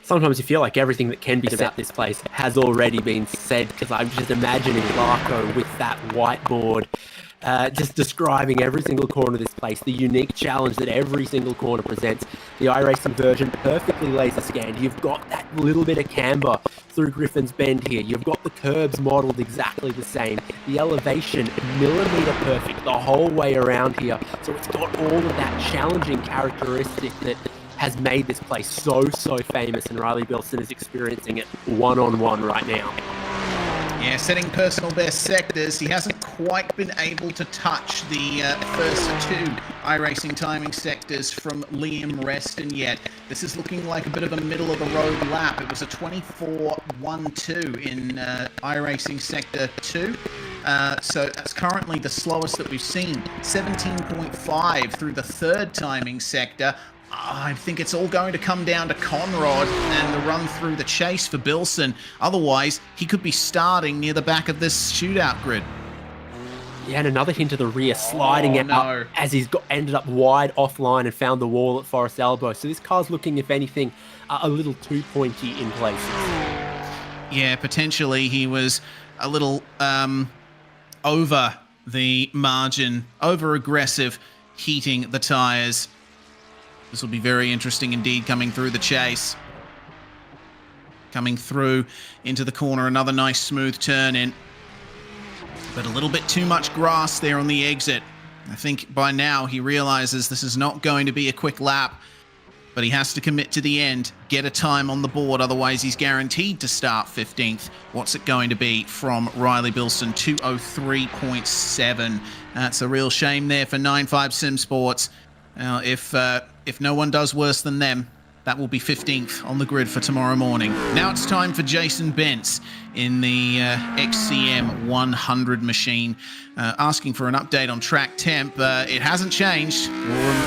Sometimes you feel like everything that can be said about this place has already been said, because I'm just imagining Larko with that whiteboard, just describing every single corner of this place, the unique challenge that every single corner presents. The iRacing version perfectly laser scanned. You've got that little bit of camber through Griffin's Bend here. You've got the curbs modeled exactly the same. The elevation, millimeter perfect the whole way around here. So it's got all of that challenging characteristic that has made this place so famous, and Riley Bilson is experiencing it one-on-one right now. Yeah, setting personal best sectors. He hasn't quite been able to touch the first 2 iRacing timing sectors from Liam Reston yet. This is looking like a bit of a middle-of-the-road lap. It was a 24.12 in iRacing Sector 2. So that's currently the slowest that we've seen. 17.5 through the third timing sector. I think it's all going to come down to Conrod and the run through the chase for Bilson. Otherwise, he could be starting near the back of this shootout grid. Yeah, and another hint to the rear, sliding out as he's ended up wide offline and found the wall at Forest Elbow. So this car's looking, if anything, a little too pointy in places. Yeah, potentially he was a little over the margin, over aggressive, heating the tyres. This will be very interesting indeed coming through the chase. Coming through into the corner, another nice smooth turn in. But a little bit too much grass there on the exit. I think by now he realizes this is not going to be a quick lap, but he has to commit to the end, get a time on the board, otherwise he's guaranteed to start 15th. What's it going to be from Riley Bilson? 2:03.7. That's a real shame there for 9.5 Sim Sports. Now, if no one does worse than them, that will be 15th on the grid for tomorrow morning. Now it's time for Jason Bentz in the XCM 100 machine, asking for an update on track temp. It hasn't changed.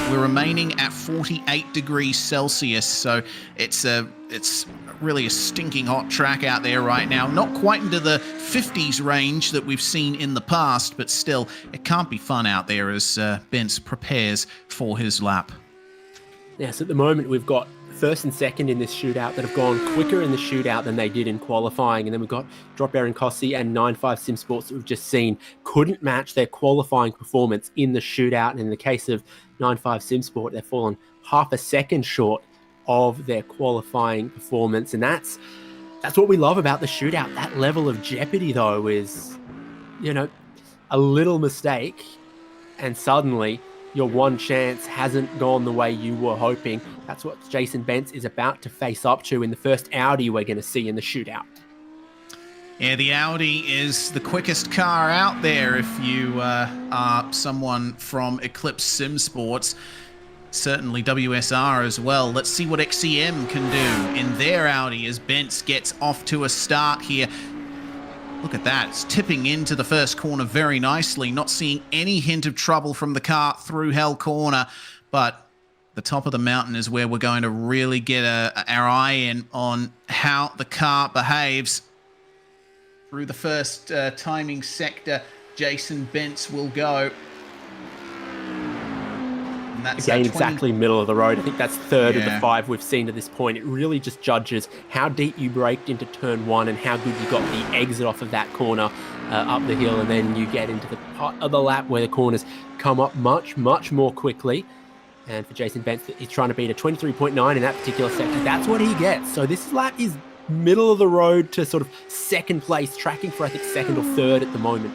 We're remaining at 48 degrees Celsius, so it's really a stinking hot track out there right now. Not quite into the 50s range that we've seen in the past, but still, it can't be fun out there as Bentz prepares for his lap. Yeah, so at the moment we've got first and second in this shootout that have gone quicker in the shootout than they did in qualifying. And then we've got Drop Aaron Kossi and 9.5 Sim Sports that we've just seen couldn't match their qualifying performance in the shootout. And in the case of 9.5 Sim Sport, they've fallen half a second short of their qualifying performance. And that's what we love about the shootout. That level of jeopardy, though, is, a little mistake and suddenly your one chance hasn't gone the way you were hoping. That's what Jason Bentz is about to face up to in the first Audi we're going to see in the shootout. Yeah, the Audi is the quickest car out there if you are someone from Eclipse Sim Sports. Certainly WSR as well. Let's see what XCM can do in their Audi as Bentz gets off to a start here. Look at that. It's tipping into the first corner very nicely. Not seeing any hint of trouble from the car through Hell Corner. But the top of the mountain is where we're going to really get our eye in on how the car behaves. Through the first timing sector, Jason Bentz will go. And that's again, exactly middle of the road. I think that's third of the 5 we've seen to this point. It really just judges how deep you braked into turn 1 and how good you got the exit off of that corner up the hill. And then you get into the part of the lap where the corners come up much, much more quickly. And for Jason Bentz, he's trying to beat a 23.9 in that particular sector. That's what he gets. So this lap is middle of the road to sort of second place, tracking for, I think, second or third at the moment.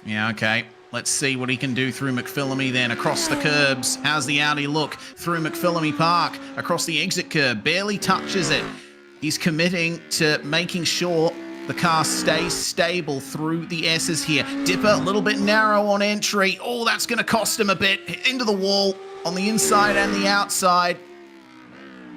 Yeah, okay. Let's see what he can do through McPhillamy then, across the curbs. How's the Audi look through McPhillamy Park, across the exit curb, barely touches it. He's committing to making sure the car stays stable through the S's here. Dipper, a little bit narrow on entry. Oh, that's going to cost him a bit. Into the wall on the inside and the outside.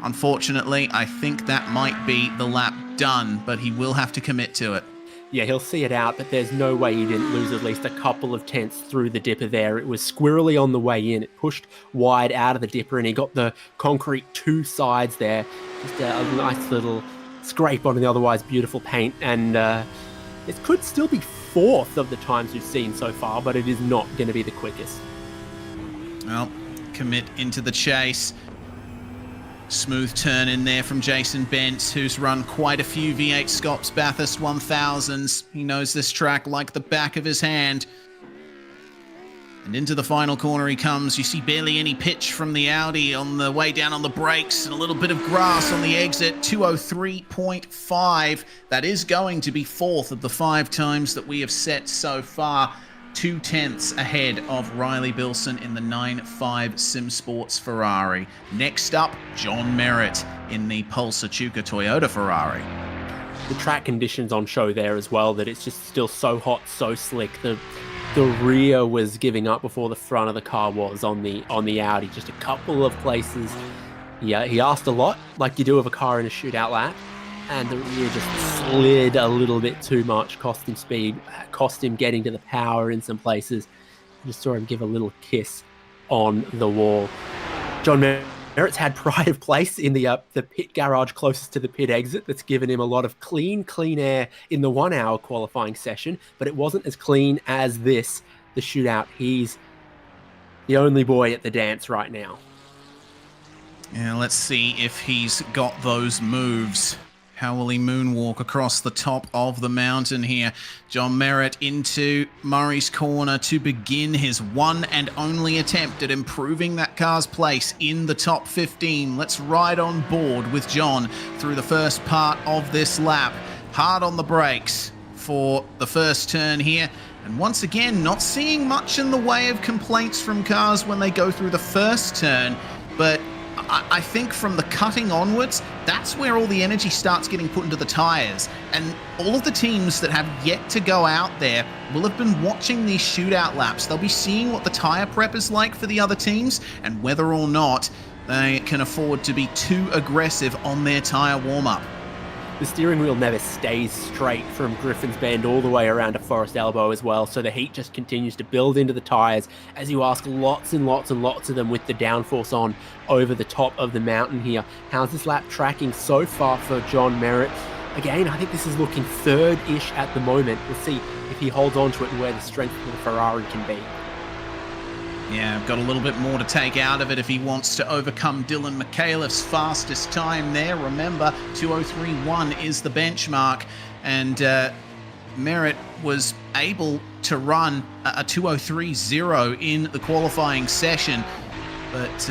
Unfortunately, I think that might be the lap done, but he will have to commit to it. Yeah, he'll see it out, but there's no way he didn't lose at least a couple of tenths through the dipper there. It was squirrely on the way in. It pushed wide out of the dipper, and he got the concrete 2 sides there. Just a nice little scrape on the otherwise beautiful paint. And it could still be 4th of the times we've seen so far, but it is not going to be the quickest. Well, commit into the chase. Smooth turn in there from Jason Bentz, who's run quite a few V8 Scops Bathurst 1000s. He knows this track like the back of his hand. And into the final corner he comes. You see barely any pitch from the Audi on the way down on the brakes, and a little bit of grass on the exit. 2:03.5. That is going to be 4th of the 5 times that we have set so far. 2 tenths ahead of Riley Bilson in the 9.5 Sim Sports Ferrari. Next up, John Merritt in the Pulsar Chuka Toyota Ferrari. The track conditions on show there as well, that it's just still so hot, so slick. The rear was giving up before the front of the car was on the Audi. Just a couple of places. Yeah, he asked a lot, like you do of a car in a shootout lap. and the rear just slid a little bit too much, cost him speed, cost him getting to the power in some places. Just saw him give a little kiss on the wall. John Merritt's had pride of place in the pit garage closest to the pit exit. That's given him a lot of clean air in the 1 hour qualifying session, but it wasn't as clean as this, the shootout. He's the only boy at the dance right now. Yeah, let's see if he's got those moves. How will he moonwalk across the top of the mountain here? John Merritt into Murray's corner to begin his one and only attempt at improving that car's place in the top 15. Let's ride on board with John through the first part of this lap. Hard on the brakes for the first turn here. And once again, not seeing much in the way of complaints from cars when they go through the first turn, but I think from the cutting onwards, that's where all the energy starts getting put into the tyres. And all of the teams that have yet to go out there will have been watching these shootout laps. They'll be seeing what the tyre prep is like for the other teams and whether or not they can afford to be too aggressive on their tyre warm-up. The steering wheel never stays straight from Griffin's Bend all the way around to Forest Elbow as well, so the heat just continues to build into the tyres as you ask lots and lots and lots of them with the downforce on over the top of the mountain here. How's this lap tracking so far for John Merritt? Again, I think this is looking third-ish at the moment. We'll see if he holds on to it and where the strength of the Ferrari can be. Yeah, got a little bit more to take out of it if he wants to overcome Dylan McAuliffe's fastest time there. Remember, 2:03.1 is the benchmark, and Merritt was able to run a 2:03.0 in the qualifying session, but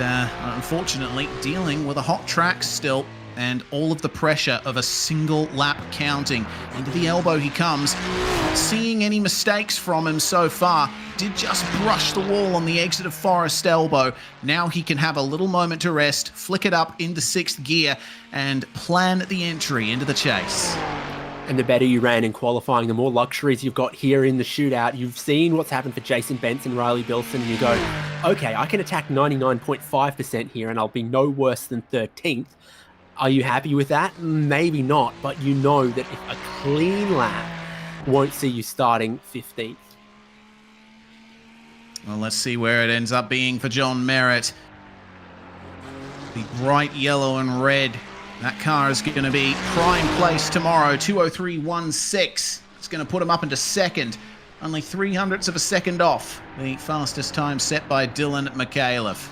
unfortunately dealing with a hot track still and all of the pressure of a single lap counting. Into the elbow he comes. Not seeing any mistakes from him so far. Did just brush the wall on the exit of Forest Elbow. Now he can have a little moment to rest, flick it up into 6th gear, and plan the entry into the chase. And the better you ran in qualifying, the more luxuries you've got here in the shootout. You've seen what's happened for Jason Benson, Riley Bilson, and you go, okay, I can attack 99.5% here and I'll be no worse than 13th. Are you happy with that? Maybe not, but you know that if a clean lap won't see you starting 15th. Well, let's see where it ends up being for John Merritt. The bright yellow and red. That car is going to be prime place tomorrow, 2:03.16. It's going to put him up into second, only 0.03 of a second off the fastest time set by Dylan McAuliffe.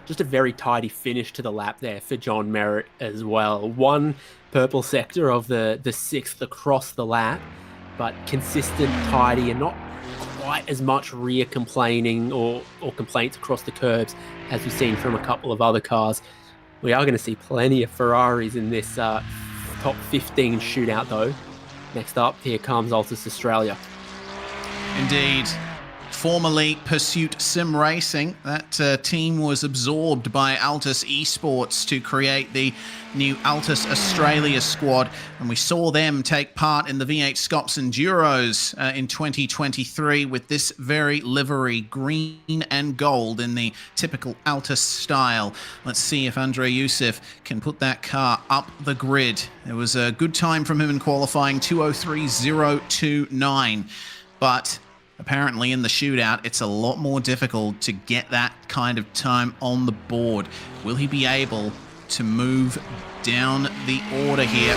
Just a very tidy finish to the lap there for John Merritt as well. One purple sector of the 6th across the lap, but consistent, tidy, and not quite as much rear complaining or complaints across the curbs as we've seen from a couple of other cars. We are going to see plenty of Ferraris in this top 15 shootout though. Next up, here comes Altus Indeed. Formerly Pursuit Sim Racing, that team was absorbed by Altus Esports to create the new Altus Australia squad, and we saw them take part in the V8 Scops Enduros in 2023 with this very livery, green and gold in the typical Altus style. Let's see if Andre Youssef can put that car up the grid. It was a good time from him in qualifying, 2:03.029, but apparently in the shootout, it's a lot more difficult to get that kind of time on the board. Will he be able to move down the order here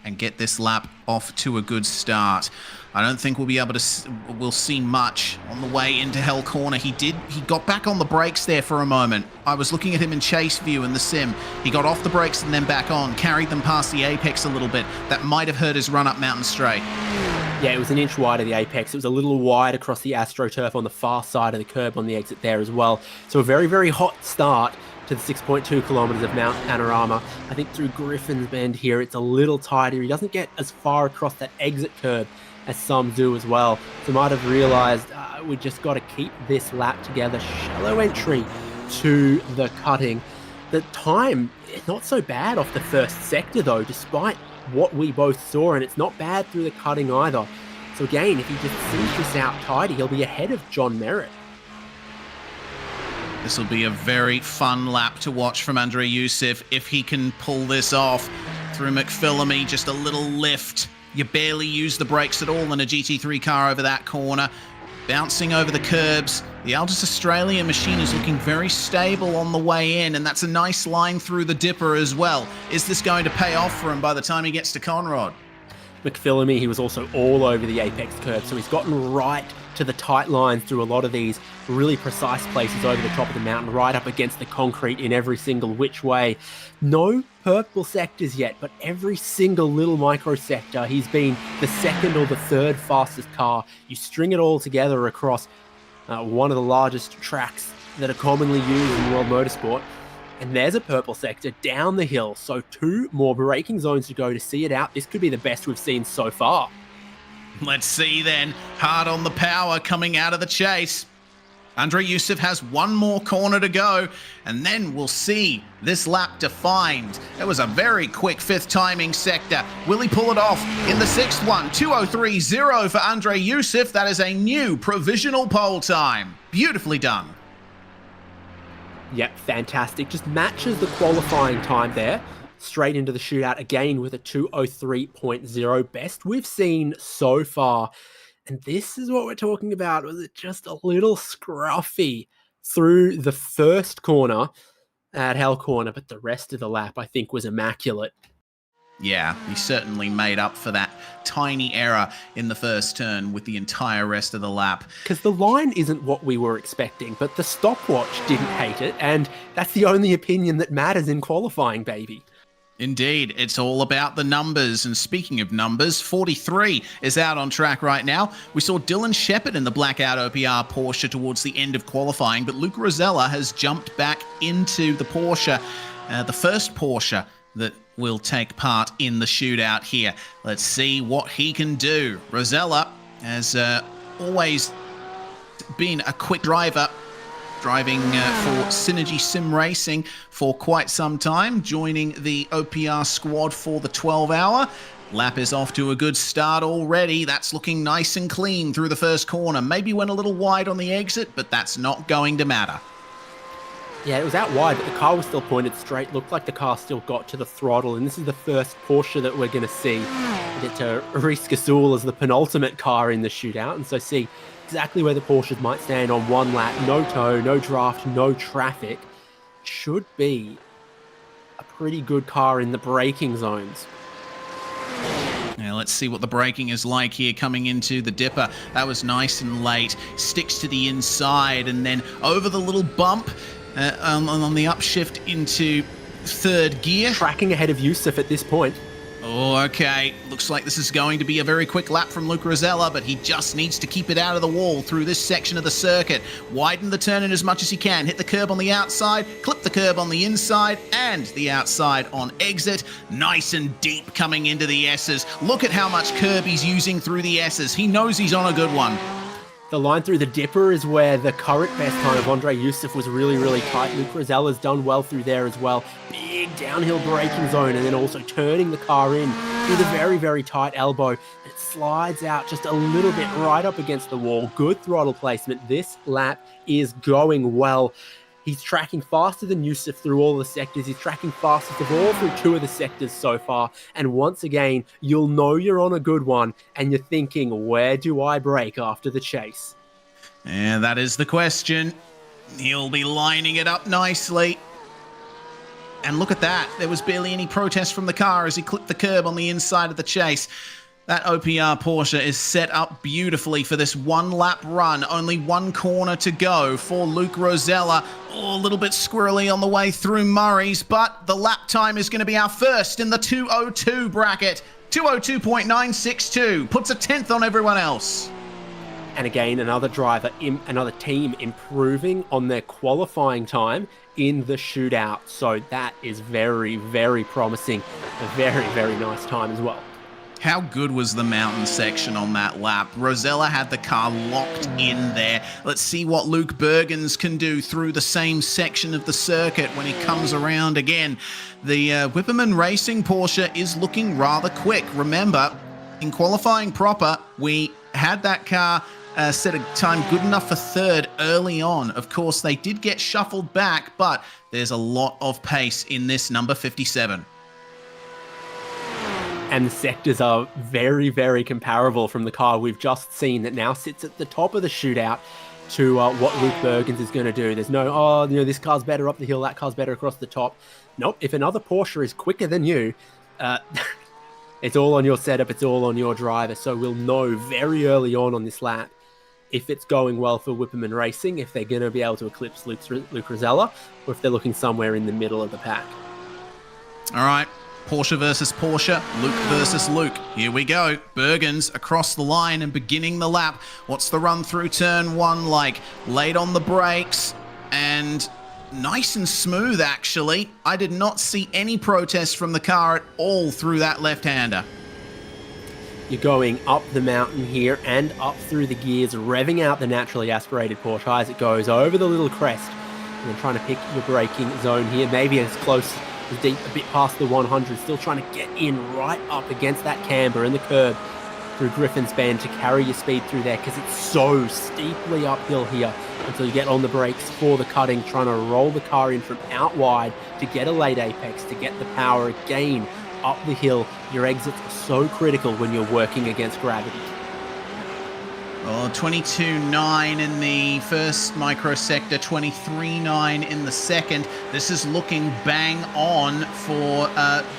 and get this lap off to a good start? I don't think we'll be able to. We'll see much on the way into Hell Corner. He got back on the brakes there for a moment. I was looking at him in chase view in the sim. He got off the brakes and then back on, carried them past the apex a little bit. That might have hurt his run up Mountain Straight. Yeah, it was an inch wide of the apex. It was a little wide across the AstroTurf on the far side of the curb on the exit there as well. So a very, very hot start to the 6.2 kilometers of Mount Panorama. I think through Griffin's Bend here, it's a little tighter. He doesn't get as far across that exit curb as some do as well. So might have realized we just got to keep this lap together. Shallow entry to the cutting. The time is not so bad off the first sector though, despite what we both saw, and it's not bad through the cutting either. So again, if he just finishes this out tidy, he'll be ahead of John Merritt. This will be a very fun lap to watch from Andre Youssef if he can pull this off. Through McPhillamy, just a little lift. You barely use the brakes at all in a GT3 car over that corner. Bouncing over the curbs. The Altus Australia machine is looking very stable on the way in, and that's a nice line through the dipper as well. Is this going to pay off for him by the time he gets to Conrod? McPhillamy, he was also all over the apex curve, so he's gotten right to the tight lines through a lot of these really precise places over the top of the mountain, right up against the concrete in every single which way. No purple sectors yet, but every single little micro sector, he's been the second or the third fastest car. You string it all together across one of the largest tracks that are commonly used in world motorsport. And there's a purple sector down the hill, so 2 more braking zones to go to see it out. This could be the best we've seen so far. Let's see then. Hard on the power coming out of the chase. Andre Youssef has 1 more corner to go, and then we'll see this lap defined. It was a very quick 5th timing sector. Will he pull it off in the 6th one? 2:03.0 for Andre Youssef. That is a new provisional pole time. Beautifully done. Yep, fantastic. Just matches the qualifying time there. Straight into the shootout again with a 2:03.0, best we've seen so far. And this is what we're talking about. Was it just a little scruffy through the first corner at Hell Corner, but the rest of the lap I think was immaculate. Yeah, he certainly made up for that tiny error in the first turn with the entire rest of the lap. Because the line isn't what we were expecting, but the stopwatch didn't hate it, and that's the only opinion that matters in qualifying, baby. Indeed, it's all about the numbers. And speaking of numbers, 43 is out on track right now. We saw Dylan Shepherd in the Blackout OPR Porsche towards the end of qualifying, but Luke Rosella has jumped back into the Porsche, the first Porsche that will take part in the shootout here. Let's see what he can do. Rosella has always been a quick driver, driving for Synergy Sim Racing for quite some time, joining the OPR squad for the 12-hour. Lap is off to a good start already. That's looking nice and clean through the first corner. Maybe went a little wide on the exit, but that's not going to matter. Yeah, it was out wide, but the car was still pointed straight. Looked like the car still got to the throttle, and this is the first Porsche that we're going to see. We get to Reese Gasol as the penultimate car in the shootout, and so see exactly where the Porsches might stand on one lap. No tow, no draft, no traffic. Should be a pretty good car in the braking zones. Now let's see what the braking is like here coming into the dipper. That was nice and late. Sticks to the inside and then over the little bump on the upshift into 3rd gear. Tracking ahead of Youssef at this point. Oh, okay. Looks like this is going to be a very quick lap from Luke Rosella, but he just needs to keep it out of the wall through this section of the circuit. Widen the turn in as much as he can. Hit the curb on the outside, clip the curb on the inside, and the outside on exit. Nice and deep coming into the S's. Look at how much curb he's using through the S's. He knows he's on a good one. The line through the dipper is where the current best time of Andre Youssef was really, really tight. Luke Rosella's done well through there as well. Big downhill braking zone and then also turning the car in through the very, very tight elbow. It slides out just a little bit right up against the wall. Good throttle placement. This lap is going well. He's tracking faster than Youssef through all the sectors. He's tracking fastest of all through 2 of the sectors so far. And once again, you'll know you're on a good one and you're thinking, where do I brake after the chase? And that is the question. He'll be lining it up nicely. And look at that. There was barely any protest from the car as he clipped the curb on the inside of the chase. That OPR Porsche is set up beautifully for this 1-lap run. Only 1 corner to go for Luke Rosella. Oh, a little bit squirrely on the way through Murray's, but the lap time is going to be our first in the 2:02 bracket. 2:02.962 puts a 10th on everyone else. And again, another team improving on their qualifying time in the shootout. So that is very, very promising. A very, very nice time as well. How good was the mountain section on that lap? Rosella had the car locked in there. Let's see what Luke Bergens can do through the same section of the circuit when he comes around again. The Whipperman Racing Porsche is looking rather quick. Remember, in qualifying proper, we had that car set a time good enough for third early on. Of course, they did get shuffled back, but there's a lot of pace in this number 57. And the sectors are very, very comparable from the car we've just seen that now sits at the top of the shootout to what Luke Bergens is going to do. There's no, this car's better up the hill, that car's better across the top. Nope, if another Porsche is quicker than you, it's all on your setup, it's all on your driver. So we'll know very early on this lap if it's going well for Whipperman Racing, if they're going to be able to eclipse Luke Rosella, or if they're looking somewhere in the middle of the pack. All right. Porsche versus Porsche, Luke versus Luke. Here we go. Bergens across the line and beginning the lap. What's the run through turn one like? Late on the brakes and nice and smooth, actually. I did not see any protest from the car at all through that left-hander. You're going up the mountain here and up through the gears, revving out the naturally aspirated Porsche as it goes over the little crest and then trying to pick your braking zone here. Maybe as close deep, a bit past the 100, still trying to get in right up against that camber and the curb through Griffin's Bend to carry your speed through there because it's so steeply uphill here until you get on the brakes for the cutting, trying to roll the car in from out wide to get a late apex, to get the power again up the hill. Your exits are so critical when you're working against gravity. Oh, 22.9 in the first microsector, 23.9 in the second. This is looking bang on for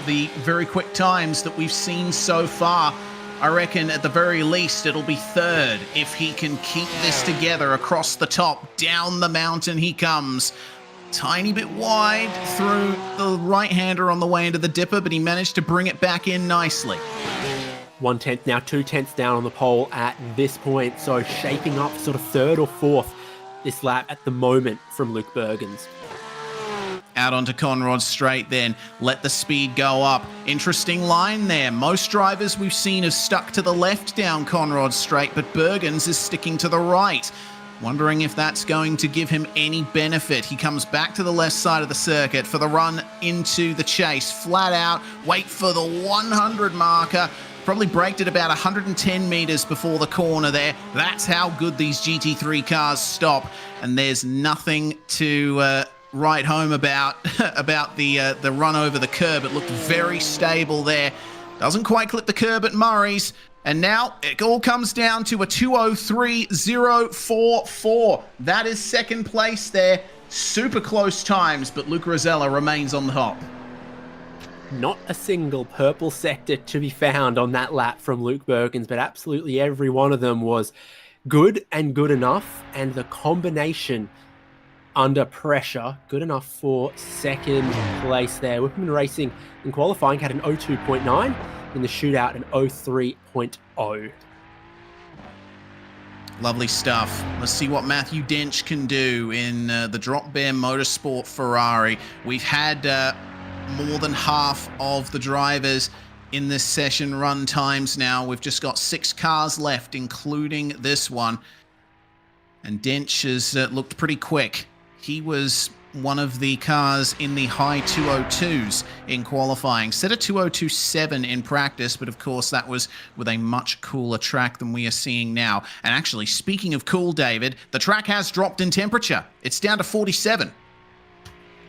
the very quick times that we've seen so far. I reckon at the very least it'll be third if he can keep this together across the top. Down the mountain he comes. Tiny bit wide through the right-hander on the way into the dipper, but he managed to bring it back in nicely. 1/10, now 2/10 down on the pole at this point, so shaping up sort of third or fourth this lap at the moment from Luke Bergens. Out onto Conrod Straight then, let the speed go up. Interesting line there. Most drivers we've seen have stuck to the left down Conrod Straight, but Bergens is sticking to the right. Wondering if that's going to give him any benefit. He comes back to the left side of the circuit for the run into the chase. Flat out, wait for the 100 marker. Probably braked at about 110 meters before the corner there. That's how good these GT3 cars stop. And there's nothing to write home about the run over the curb. It looked very stable there. Doesn't quite clip the curb at Murray's. And now it all comes down to a 2:03.044. That is second place there. Super close times, but Luke Rosella remains on the top. Not a single purple sector to be found on that lap from Luke Bergens, but absolutely every one of them was good and good enough. And the combination under pressure, good enough for second place there. Whipperman Racing in qualifying had an 02.9, in the shootout an 03.0. Lovely stuff. Let's see what Matthew Dench can do in the Drop Bear Motorsport Ferrari. We've had more than half of the drivers in this session run times now. We've just got 6 cars left, including this one. And Dench has looked pretty quick. He was one of the cars in the high 202s in qualifying. Set a 202.7 in practice, but of course that was with a much cooler track than we are seeing now. And actually, speaking of cool, David, the track has dropped in temperature. It's down to 47.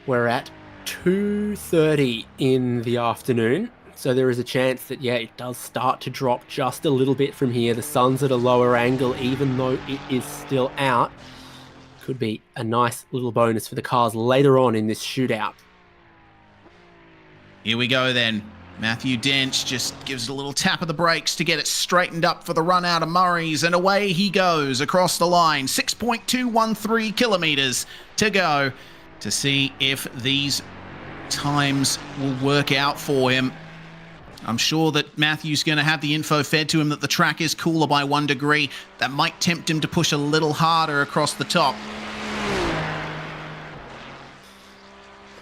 We're at 2:30 in the afternoon, so there is a chance that, yeah, it does start to drop just a little bit from here. The sun's at a lower angle, even though it is still out. Could be a nice little bonus for the cars later on in this shootout. Here we go then. Matthew Dench just gives it a little tap of the brakes to get it straightened up for the run out of Murray's, and away he goes across the line. 6.213 kilometers to go to see if these times will work out for him. I'm sure that Matthew's going to have the info fed to him that the track is cooler by 1 degree. That might tempt him to push a little harder across the top.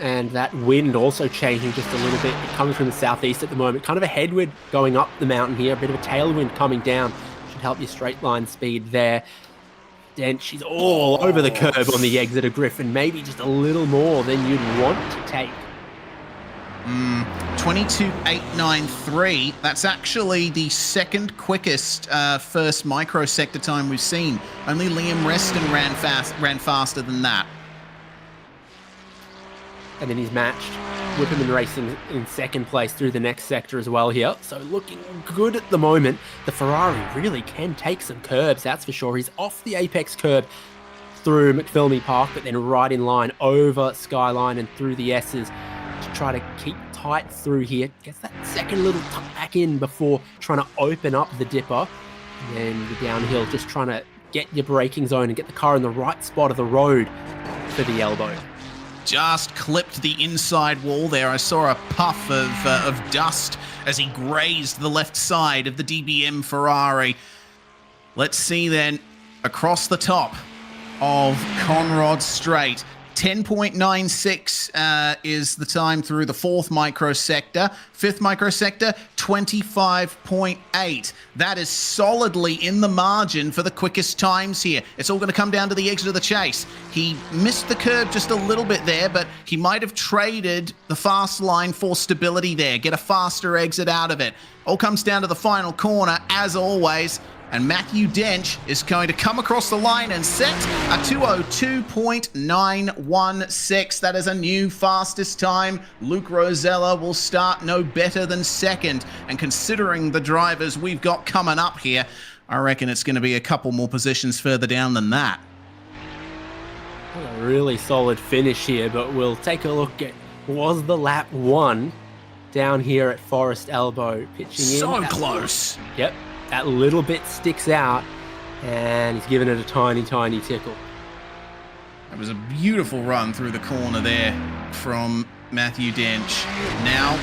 And that wind also changing just a little bit, coming from the southeast at the moment. Kind of a headwind going up the mountain here, a bit of a tailwind coming down. Should help your straight line speed there. Dench, she's all over the curb on the exit of Griffin. Maybe just a little more than you'd want to take. 22.893. That's actually the second quickest first microsector time we've seen. Only Liam Reston ran faster than that. And then he's matched Whipperman Racing in second place through the next sector as well here. So looking good at the moment. The Ferrari really can take some curbs, that's for sure. He's off the apex curb through McPhillamy Park, but then right in line over Skyline and through the S's to try to keep tight through here. Gets that second little tuck back in before trying to open up the dipper. And then the downhill, just trying to get your braking zone and get the car in the right spot of the road for the elbow. Just clipped the inside wall there. I saw a puff of dust as he grazed the left side of the DBM Ferrari. Let's see then, across the top of Conrod Straight. 10.96 is the time through the fourth microsector. Fifth microsector, 25.8. That is solidly in the margin for the quickest times here. It's all going to come down to the exit of the chase. He missed the curb just a little bit there, but he might have traded the fast line for stability there. Get a faster exit out of it. All comes down to the final corner, as always. And Matthew Dench is going to come across the line and set a 2:02.916. That is a new fastest time. Luke Rosella will start no better than second. And considering the drivers we've got coming up here, I reckon it's going to be a couple more positions further down than that. A really solid finish here, but we'll take a look at, was the lap one down here at Forest Elbow, pitching in. So close. Yep. That little bit sticks out, and he's given it a tiny, tiny tickle. That was a beautiful run through the corner there from Matthew Dench. Now,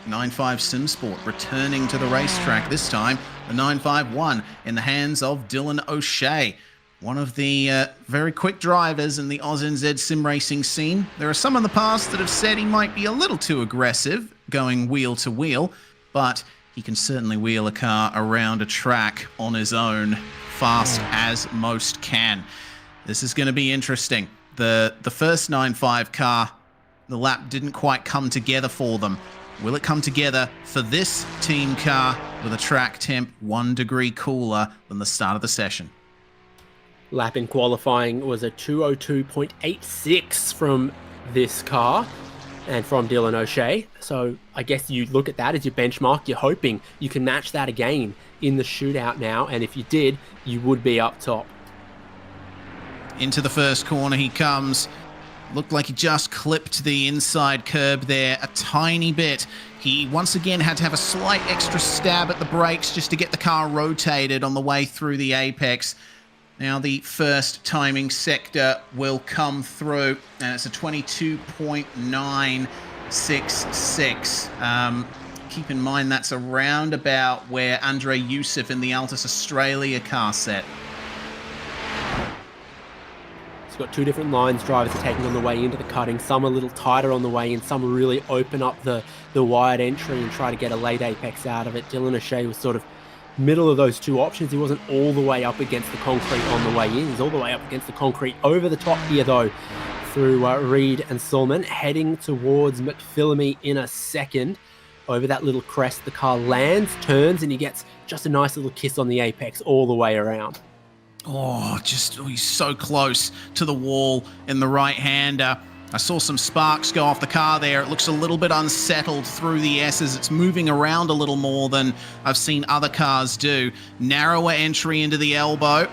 9.5 Simsport returning to the racetrack. This time, the 9.51 in the hands of Dylan O'Shea, one of the very quick drivers in the AusNZ sim racing scene. There are some in the past that have said he might be a little too aggressive, going wheel to wheel, but he can certainly wheel a car around a track on his own, fast as most can. This is going to be interesting. The first 9.5 car, the lap didn't quite come together for them. Will it come together for this team car with a track temp 1 degree cooler than the start of the session? Lap in qualifying was a 2:02.86 from this car and from Dylan O'Shea. So I guess you look at that as your benchmark. You're hoping you can match that again in the shootout now. And if you did, you would be up top. Into the first corner he comes. Looked like he just clipped the inside curb there a tiny bit. He once again had to have a slight extra stab at the brakes just to get the car rotated on the way through the apex. Now the first timing sector will come through, and it's a 22.966. Keep in mind that's around about where Andre Youssef in the Altus Australia car set. It's got two different lines drivers are taking on the way into the cutting. Some a little tighter on the way in, some really open up the wide entry and try to get a late apex out of it. Dylan O'Shea was sort of middle of those two options. He wasn't all the way up against the concrete on the way in. He's all the way up against the concrete over the top here, though, through Reed and Sulman, heading towards McPhillamy in a second. Over that little crest, the car lands, turns, and he gets just a nice little kiss on the apex all the way around. He's so close to the wall in the right-hander. I saw some sparks go off the car there. It looks a little bit unsettled through the S's. It's moving around a little more than I've seen other cars do. Narrower entry into the elbow.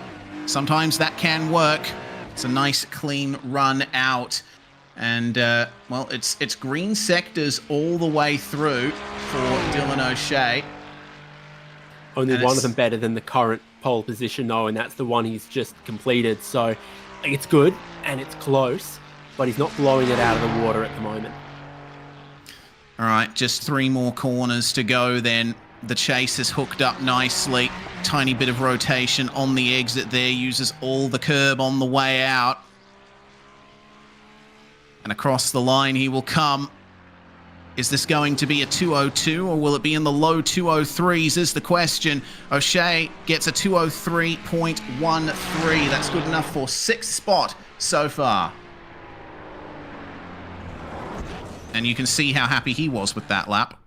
Sometimes that can work. It's a nice, clean run out. And, it's green sectors all the way through for Dylan O'Shea. Only one of them better than the current pole position, though, and that's the one he's just completed. So it's good, and it's close, but he's not blowing it out of the water at the moment. All right, just 3 more corners to go then. The chase is hooked up nicely. Tiny bit of rotation on the exit there. Uses all the curb on the way out. And across the line he will come. Is this going to be a 2:02 or will it be in the low 2:03s is the question. O'Shea gets a 2:03.13. That's good enough for 6th spot so far. And you can see how happy he was with that lap.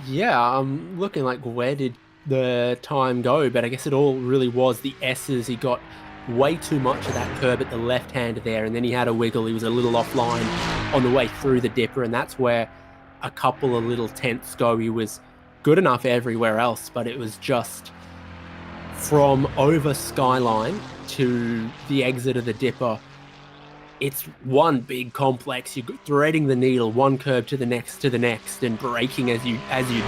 Yeah, I'm looking like, where did the time go? But I guess it all really was the S's. He got way too much of that curb at the left hand there, and then he had a wiggle. He was a little offline on the way through the dipper, and that's where a couple of little tenths go. He was good enough everywhere else, but it was just from over Skyline to the exit of the dipper. It's one big complex. You're threading the needle, one curb to the next, and braking as you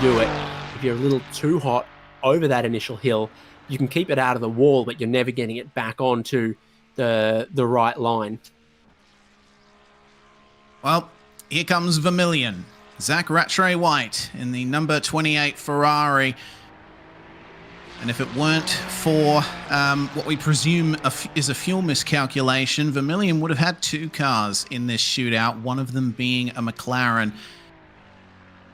do it. If you're a little too hot over that initial hill, you can keep it out of the wall, but you're never getting it back onto the right line. Well, here comes Vermillion. Zach Rattray-White in the number 28 Ferrari. And if it weren't for what we presume is a fuel miscalculation, Vermillion would have had 2 cars in this shootout, one of them being a McLaren.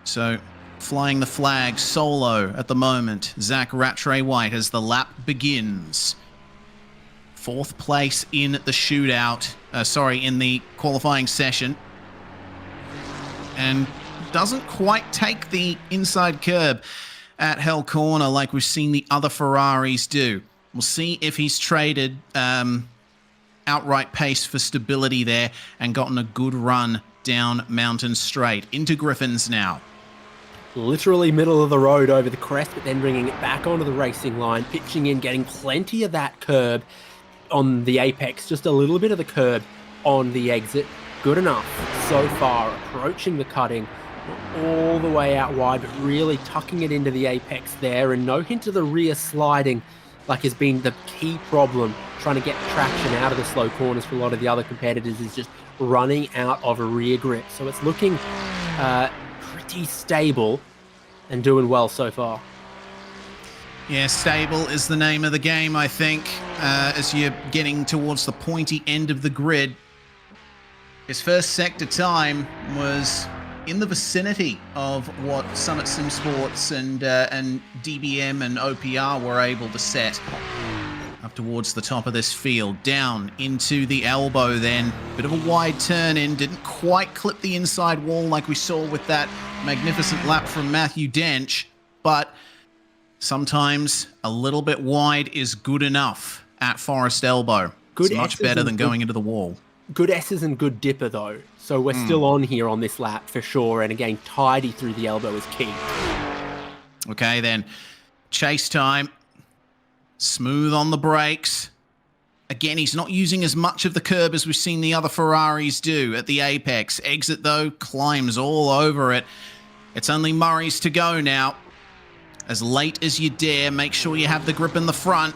So, flying the flag solo at the moment, Zach Rattray-White as the lap begins. 4th place in the shootout, in the qualifying session. And doesn't quite take the inside curb at Hell Corner like we've seen the other Ferraris do. We'll see if he's traded outright pace for stability there and gotten a good run down Mountain Straight. Into Griffins now. Literally middle of the road over the crest, but then bringing it back onto the racing line, pitching in, getting plenty of that curb on the apex, just a little bit of the curb on the exit. Good enough so far, approaching the cutting, not all the way out wide, but really tucking it into the apex there, and no hint of the rear sliding like has been the key problem. Trying to get traction out of the slow corners for a lot of the other competitors is just running out of a rear grip. So it's looking pretty stable and doing well so far. Yeah, stable is the name of the game, I think, as you're getting towards the pointy end of the grid. His first sector time was in the vicinity of what Summit Sim Sports and DBM and OPR were able to set. Up towards the top of this field, down into the elbow then. Bit of a wide turn in, didn't quite clip the inside wall like we saw with that magnificent lap from Matthew Dench, but sometimes a little bit wide is good enough at Forest Elbow. It's much better than going into the wall. Good S's and good dipper though, so we're still on here on this lap for sure, and again, tidy through the elbow is key. Okay then, chase time. Smooth on the brakes. Again, he's not using as much of the curb as we've seen the other Ferraris do at the apex. Exit, though, climbs all over it. It's only Murray's to go now. As late as you dare, make sure you have the grip in the front.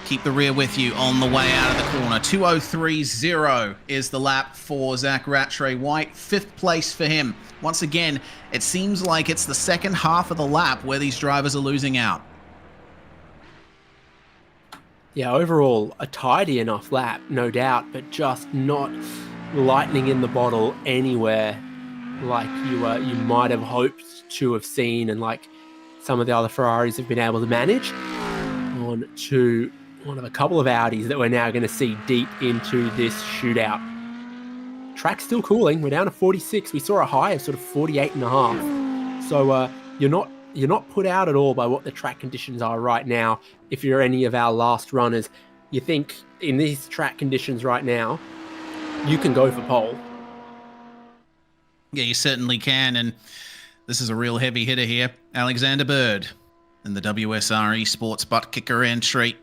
Keep the rear with you on the way out of the corner. 2:03.0 is the lap for Zach Rattray-White. 5th place for him. Once again, it seems like it's the second half of the lap where these drivers are losing out. Yeah, overall, a tidy enough lap, no doubt, but just not lightning in the bottle anywhere like you might have hoped to have seen, and like some of the other Ferraris have been able to manage. On to one of a couple of Audis that we're now going to see deep into this shootout. Track's still cooling. We're down to 46. We saw a high of sort of 48.5. So you're not put out at all by what the track conditions are right now. If you're any of our last runners, you think in these track conditions right now, you can go for pole. Yeah, you certainly can, and this is a real heavy hitter here. Alexander Bird in the WSR Esports butt kicker entry.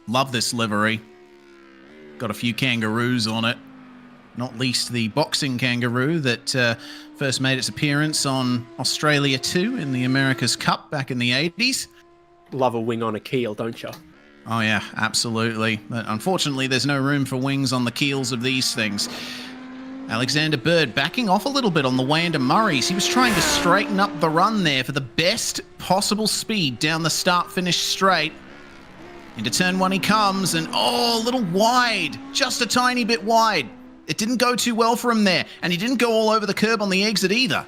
Love this livery. Got a few kangaroos on it. Not least the boxing kangaroo that first made its appearance on Australia 2 in the America's Cup back in the 80s. Love a wing on a keel, don't you? Oh yeah, absolutely. But unfortunately, there's no room for wings on the keels of these things. Alexander Bird backing off a little bit on the way into Murray's. He was trying to straighten up the run there for the best possible speed down the start-finish straight. Into turn 1 he comes, and a little wide. Just a tiny bit wide. It didn't go too well for him there, and he didn't go all over the curb on the exit either.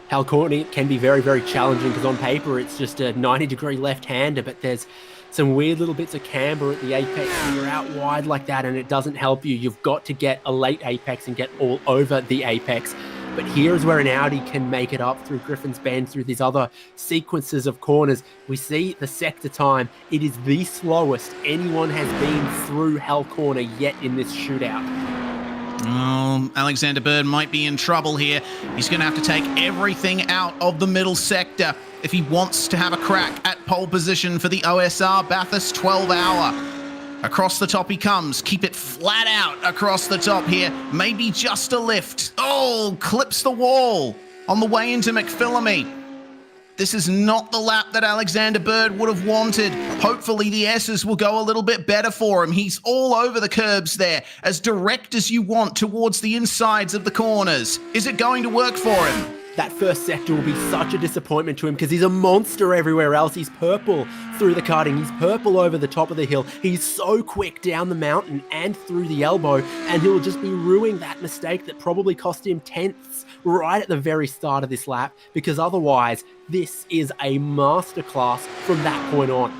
Hal Courtney can be very, very challenging because on paper it's just a 90-degree left-hander, but there's some weird little bits of camber at the apex. When you're out wide like that and it doesn't help you, you've got to get a late apex and get all over the apex. But here's where an Audi can make it up through Griffin's Bend, through these other sequences of corners. We see the sector time. It is the slowest anyone has been through Hell Corner yet in this shootout. Oh, Alexander Bird might be in trouble here. He's going to have to take everything out of the middle sector if he wants to have a crack at pole position for the OSR Bathurst 12-hour. Across the top he comes. Keep it flat out across the top here. Maybe just a lift. Oh, clips the wall on the way into McPhillamy. This is not the lap that Alexander Bird would have wanted. Hopefully the S's will go a little bit better for him. He's all over the curbs there, as direct as you want towards the insides of the corners. Is it going to work for him? That first sector will be such a disappointment to him because he's a monster everywhere else. He's purple through the cutting. He's purple over the top of the hill. He's so quick down the mountain and through the elbow, and he'll just be ruining that mistake that probably cost him tenths right at the very start of this lap, because otherwise this is a masterclass from that point on.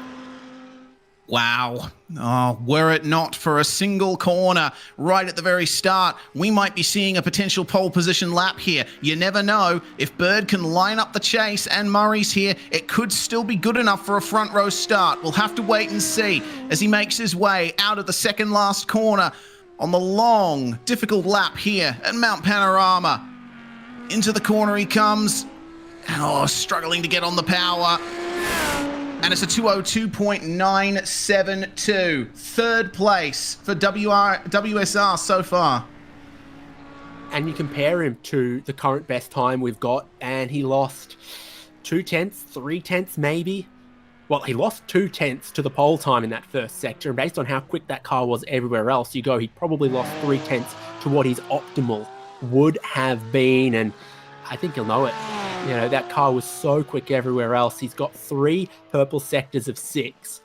Wow. Oh, were it not for a single corner right at the very start, we might be seeing a potential pole position lap here. You never know. If Bird can line up the chase and Murray's here, it could still be good enough for a front row start. We'll have to wait and see as he makes his way out of the second last corner on the long, difficult lap here at Mount Panorama. Into the corner he comes. Oh, struggling to get on the power. And it's a 202.972. Third place for WSR so far. And you compare him to the current best time we've got, and he lost 2 tenths, 3 tenths maybe. Well, he lost 2 tenths to the pole time in that first sector, and based on how quick that car was everywhere else, you go, he probably lost 3 tenths to what his optimal would have been, and I think you'll know it. You know, that car was so quick everywhere else. He's got 3 purple sectors of 6.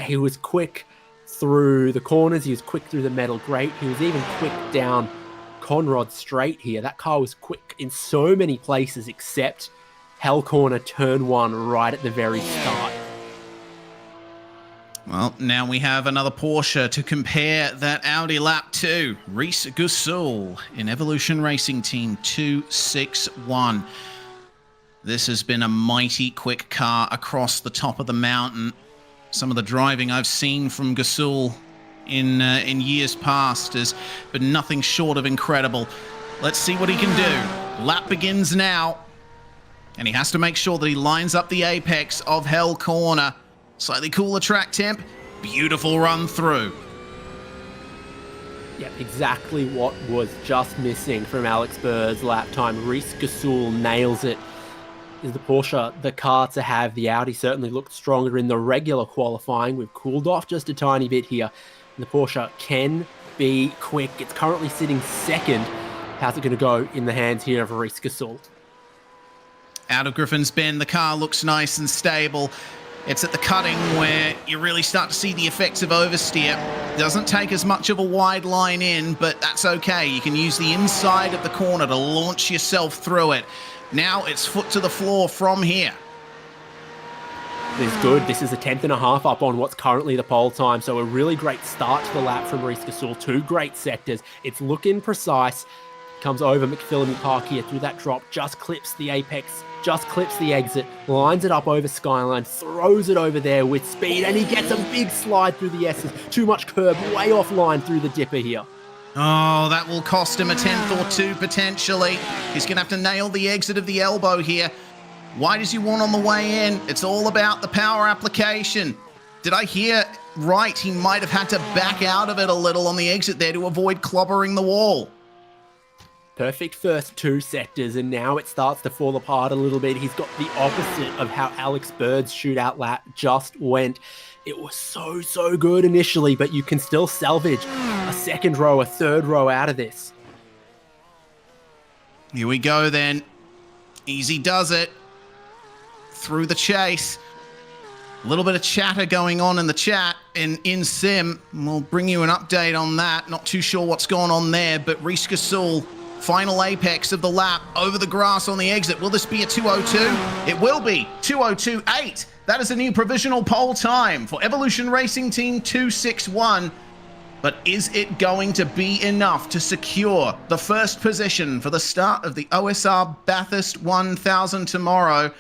He was quick through the corners. He was quick through the metal grate. He was even quick down Conrod Straight here. That car was quick in so many places except Hell Corner Turn 1 right at the very start. Well, now we have another Porsche to compare that Audi lap to. Reese Gusul in Evolution Racing Team 261. This has been a mighty quick car across the top of the mountain. Some of the driving I've seen from Gusul in years past has been nothing short of incredible. Let's see what he can do. Lap begins now. And he has to make sure that he lines up the apex of Hell Corner. Slightly cooler track temp. Beautiful run through. Yep, exactly what was just missing from Alex Bird's lap time. Reese Gusul nails it. Is the Porsche the car to have? The Audi certainly looked stronger in the regular qualifying. We've cooled off just a tiny bit here. And the Porsche can be quick. It's currently sitting second. How's it going to go in the hands here of Reese Gusul? Out of Griffin's Bend, the car looks nice and stable. It's at the cutting where you really start to see the effects of oversteer. Doesn't take as much of a wide line in, but that's okay. You can use the inside of the corner to launch yourself through it. Now it's foot to the floor from here. This is good. This is a 10.5 up on what's currently the pole time. So a really great start to the lap from Reese Gusul. 2 great sectors. It's looking precise. Comes over McPhillamy Park here through that drop. Just clips the apex. Just clips the exit. Lines it up over Skyline. Throws it over there with speed. And he gets a big slide through the S's. Too much curb. Way offline through the dipper here. Oh, that will cost him a tenth or 2 potentially. He's going to have to nail the exit of the elbow here. Wide as you want on the way in. It's all about the power application. Did I hear right? He might have had to back out of it a little on the exit there to avoid clobbering the wall. Perfect first 2 sectors, and now it starts to fall apart a little bit. He's got the opposite of how Alex Bird's shootout lap just went. It was so good initially, but you can still salvage a second row, a third row out of this. Here we go then. Easy does it. Through the chase. A little bit of chatter going on in the chat in Sim. We'll bring you an update on that. Not too sure what's going on there, but Reese Gusul, final apex of the lap over the grass on the exit. Will this be a 202? It will be 202.8. That is a new provisional pole time for Evolution Racing Team 261. But is it going to be enough to secure the first position for the start of the OSR Bathurst 1000 tomorrow?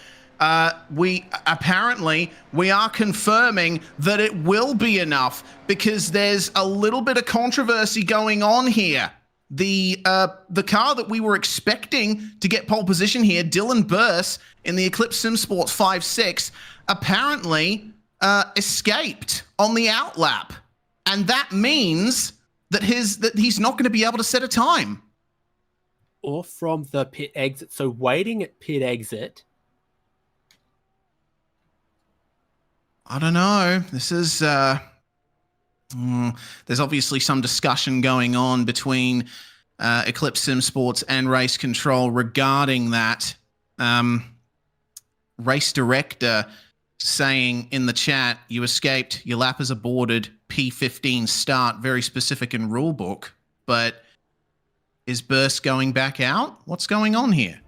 We are confirming that it will be enough, because there's a little bit of controversy going on here. The car that we were expecting to get pole position here, Dylan Burse in the Eclipse Sim Sports 5.6, apparently escaped on the outlap. And that means that he's not going to be able to set a time. Or from the pit exit. So waiting at pit exit. I don't know. This is... there's obviously some discussion going on between Eclipse Sim Sports and Race Control regarding that. Race Director saying in the chat, you escaped, your lap is aborted, P15 start, very specific in rulebook. But is Burst going back out? What's going on here?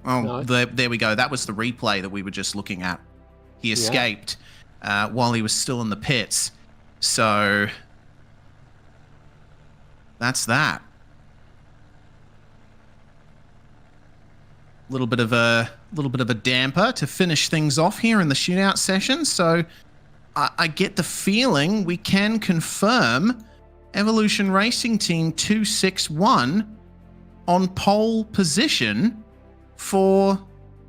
Oh, No. there we go. That was the replay that we were just looking at. He escaped while he was still in the pits. So that's that. Little bit of a damper to finish things off here in the shootout session. So I get the feeling we can confirm Evolution Racing Team 261 on pole position for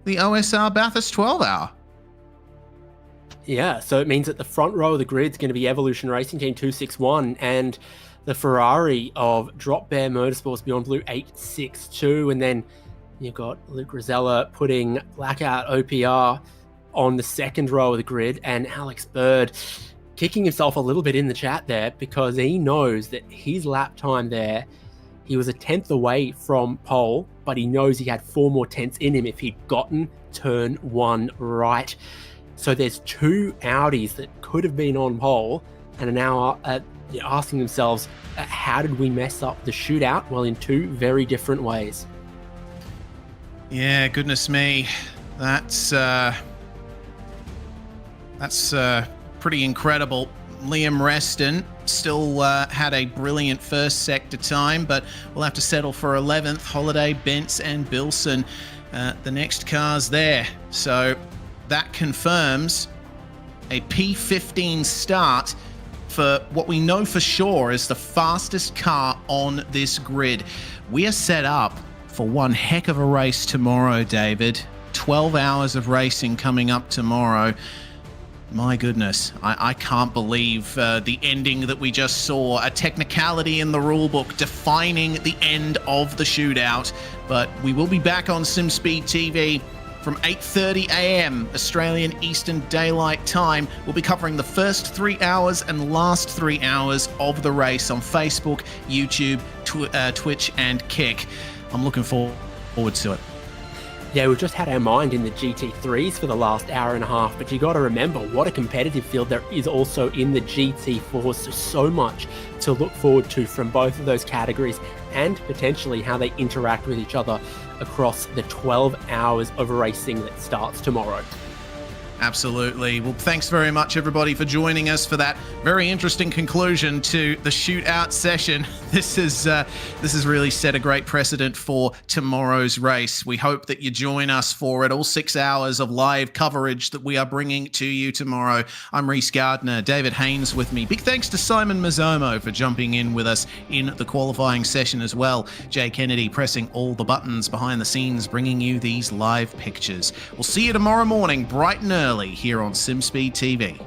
the OSR Bathurst 12 hour. Yeah, so it means that the front row of the grid is going to be Evolution Racing Team 261 and the Ferrari of Drop Bear Motorsports Beyond Blue 862, and then you've got Luke Rosella putting Blackout OPR on the second row of the grid, and Alex Bird kicking himself a little bit in the chat there because he knows that his lap time there, he was a 10th away from pole, but he knows he had 4 more tenths in him if he'd gotten turn 1 right. So there's 2 Audis that could have been on pole and are now asking themselves, how did we mess up the shootout? Well, in 2 very different ways. Yeah, goodness me. That's pretty incredible. Liam Reston still had a brilliant first sector time, but we'll have to settle for 11th. Holiday, Bentz, and Bilson, the next cars there. So that confirms a P15 start for what we know for sure is the fastest car on this grid. We are set up for one heck of a race tomorrow, David. 12 hours of racing coming up tomorrow. My goodness, I can't believe the ending that we just saw. A technicality in the rulebook defining the end of the shootout. But we will be back on SimSpeed TV from 8:30 a.m. Australian Eastern Daylight Time. We'll be covering the first 3 hours and last 3 hours of the race on Facebook, YouTube, Twitch, and Kick. I'm looking forward to it. Yeah, we've just had our mind in the GT3s for the last hour and a half, but you got to remember what a competitive field there is also in the GT4s. So much to look forward to from both of those categories, and potentially how they interact with each other across the 12 hours of racing that starts tomorrow. Absolutely. Well, thanks very much, everybody, for joining us for that very interesting conclusion to the shootout session. This has really set a great precedent for tomorrow's race. We hope that you join us for it, all 6 hours of live coverage that we are bringing to you tomorrow. I'm Reese Gardner, David Haynes with me. Big thanks to Simon Mazzomo for jumping in with us in the qualifying session as well. Jay Kennedy pressing all the buttons behind the scenes, bringing you these live pictures. We'll see you tomorrow morning, bright and early, here on SimSpeed TV.